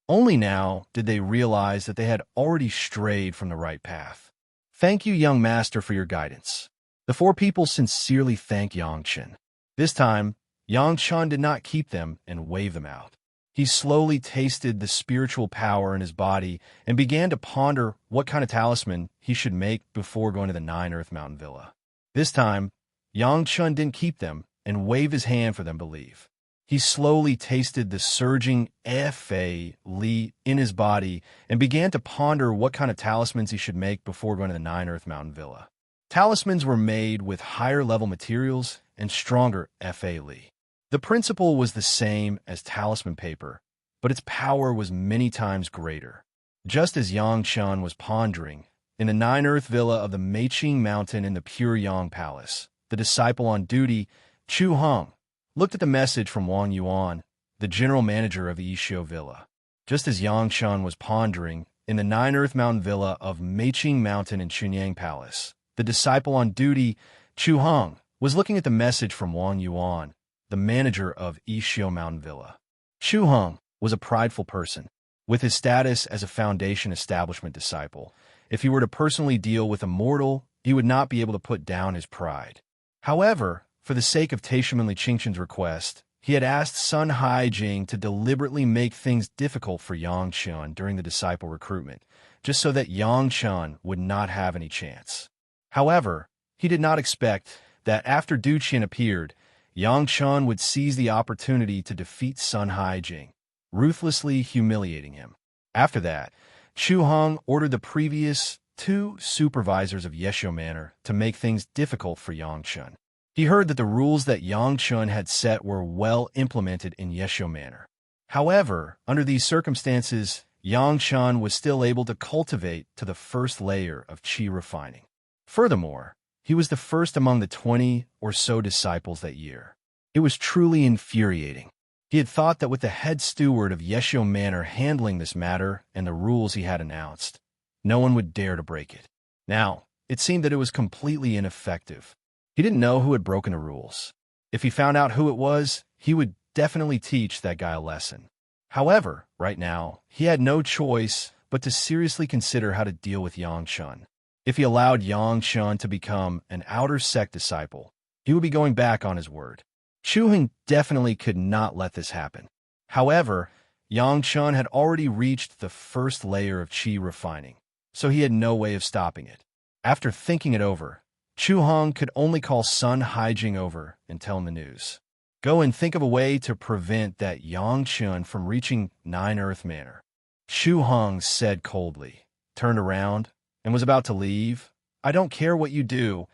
Only now did they realize that they had already strayed from the right path. "Thank you, young master, for your guidance." The 4 people sincerely thanked Yang Chen. This time, Yang Chun did not keep them and wave them out. He slowly tasted the spiritual power in his body and began to ponder what kind of talisman he should make before going to the 9 Earth Mountain Villa. This time, Yang Chun didn't keep them and wave his hand for them to leave. He slowly tasted the surging Fa Li in his body and began to ponder what kind of talismans he should make before going to the Nine Earth Mountain Villa. Talismans were made with higher-level materials and stronger Fa Li. The principle was the same as talisman paper, but its power was many times greater. Just as Yang Chun was pondering, in the Nine Earth Villa of the Meiqing Mountain in the Pure Yang Palace, the disciple on duty, Chu Hong, looked at the message from Wang Yuan, the general manager of the Yishio Villa. Just as Yang Chun was pondering, in the Nine Earth Mountain Villa of Meiqing Mountain in Chunyang Palace, the disciple on duty, Chu Hong, was looking at the message from Wang Yuan, the manager of Yishio Mountain Villa. Chu Hong was a prideful person. With his status as a Foundation Establishment disciple, if he were to personally deal with Immortal, he would not be able to put down his pride. However, for the sake of Taishimanli Qingchen's request, he had asked Sun Haijing to deliberately make things difficult for Yang Chun during the disciple recruitment, just so that Yang Chun would not have any chance. However, he did not expect that after Du Qian appeared, Yang Chun would seize the opportunity to defeat Sun Haijing, ruthlessly humiliating him. After that, Chu Hong ordered the previous 2 supervisors of Yeshio Manor to make things difficult for Yang Chun. He heard that the rules that Yang Chun had set were well implemented in Yeshio Manor. However, under these circumstances, Yang Chun was still able to cultivate to the first layer of qi refining. Furthermore, he was the first among the 20 or so disciples that year. It was truly infuriating. He had thought that with the head steward of Yeshio Manor handling this matter and the rules he had announced, no one would dare to break it. Now, it seemed that it was completely ineffective. He didn't know who had broken the rules. If he found out who it was, he would definitely teach that guy a lesson. However, right now, he had no choice but to seriously consider how to deal with Yang Chun. If he allowed Yang Chun to become an outer sect disciple, he would be going back on his word. Chu Hing definitely could not let this happen. However, Yang Chun had already reached the first layer of qi refining, so he had no way of stopping it. After thinking it over, Chu Hong could only call Sun Haijing over and tell him the news. Go and think of a way to prevent that Yang Chun from reaching Nine Earth Manor. Chu Hong said coldly, turned around, and was about to leave. I don't care what you do,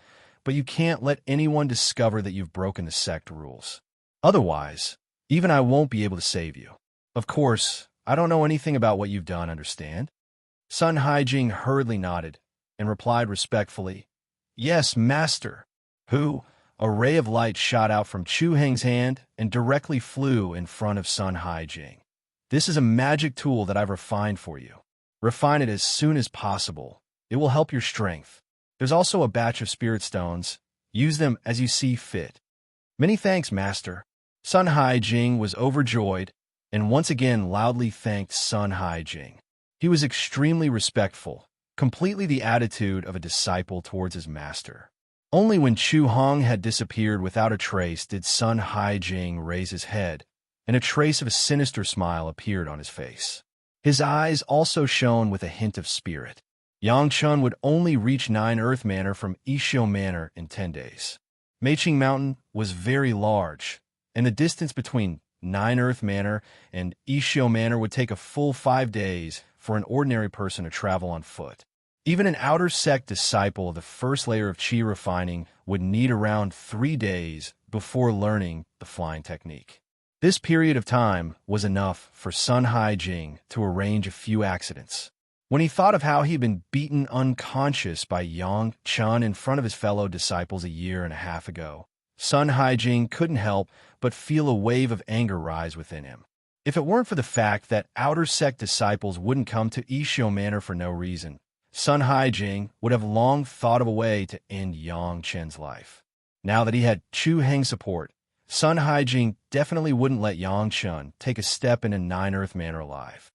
but you can't let anyone discover that you've broken the sect rules. Otherwise, even I won't be able to save you. Of course, I don't know anything about what you've done, understand? Sun Haijing hurriedly nodded and replied respectfully, Yes, master. Who? A ray of light shot out from Chu Heng's hand and directly flew in front of Sun Haijing. This is a magic tool that I've refined for you. Refine it as soon as possible. It will help your strength. There's also a batch of spirit stones. Use them as you see fit. Many thanks, master. Sun Haijing was overjoyed and once again loudly thanked Sun Haijing. He was extremely respectful, completely the attitude of a disciple towards his master. Only when Chu Hong had disappeared without a trace did Sun Haijing raise his head, and a trace of a sinister smile appeared on his face. His eyes also shone with a hint of spirit. Yang Chun would only reach Nine Earth Manor from Yishio Manor in 10 days. Meiqing Mountain was very large, and the distance between Nine Earth Manor and Yishio Manor would take a full 5 days for an ordinary person to travel on foot. Even an outer sect disciple of the first layer of qi refining would need around 3 days before learning the flying technique. This period of time was enough for Sun Haijing to arrange a few accidents. When he thought of how he had been beaten unconscious by Yang Chun in front of his fellow disciples a year and a half ago, Sun Haijing couldn't help but feel a wave of anger rise within him. If it weren't for the fact that outer sect disciples wouldn't come to Yishio Manor for no reason, Sun Haijing would have long thought of a way to end Yang Chen's life. Now that he had Chu Heng's support, Sun Haijing definitely wouldn't let Yang Chun take a step into Nine Earth Manor alive.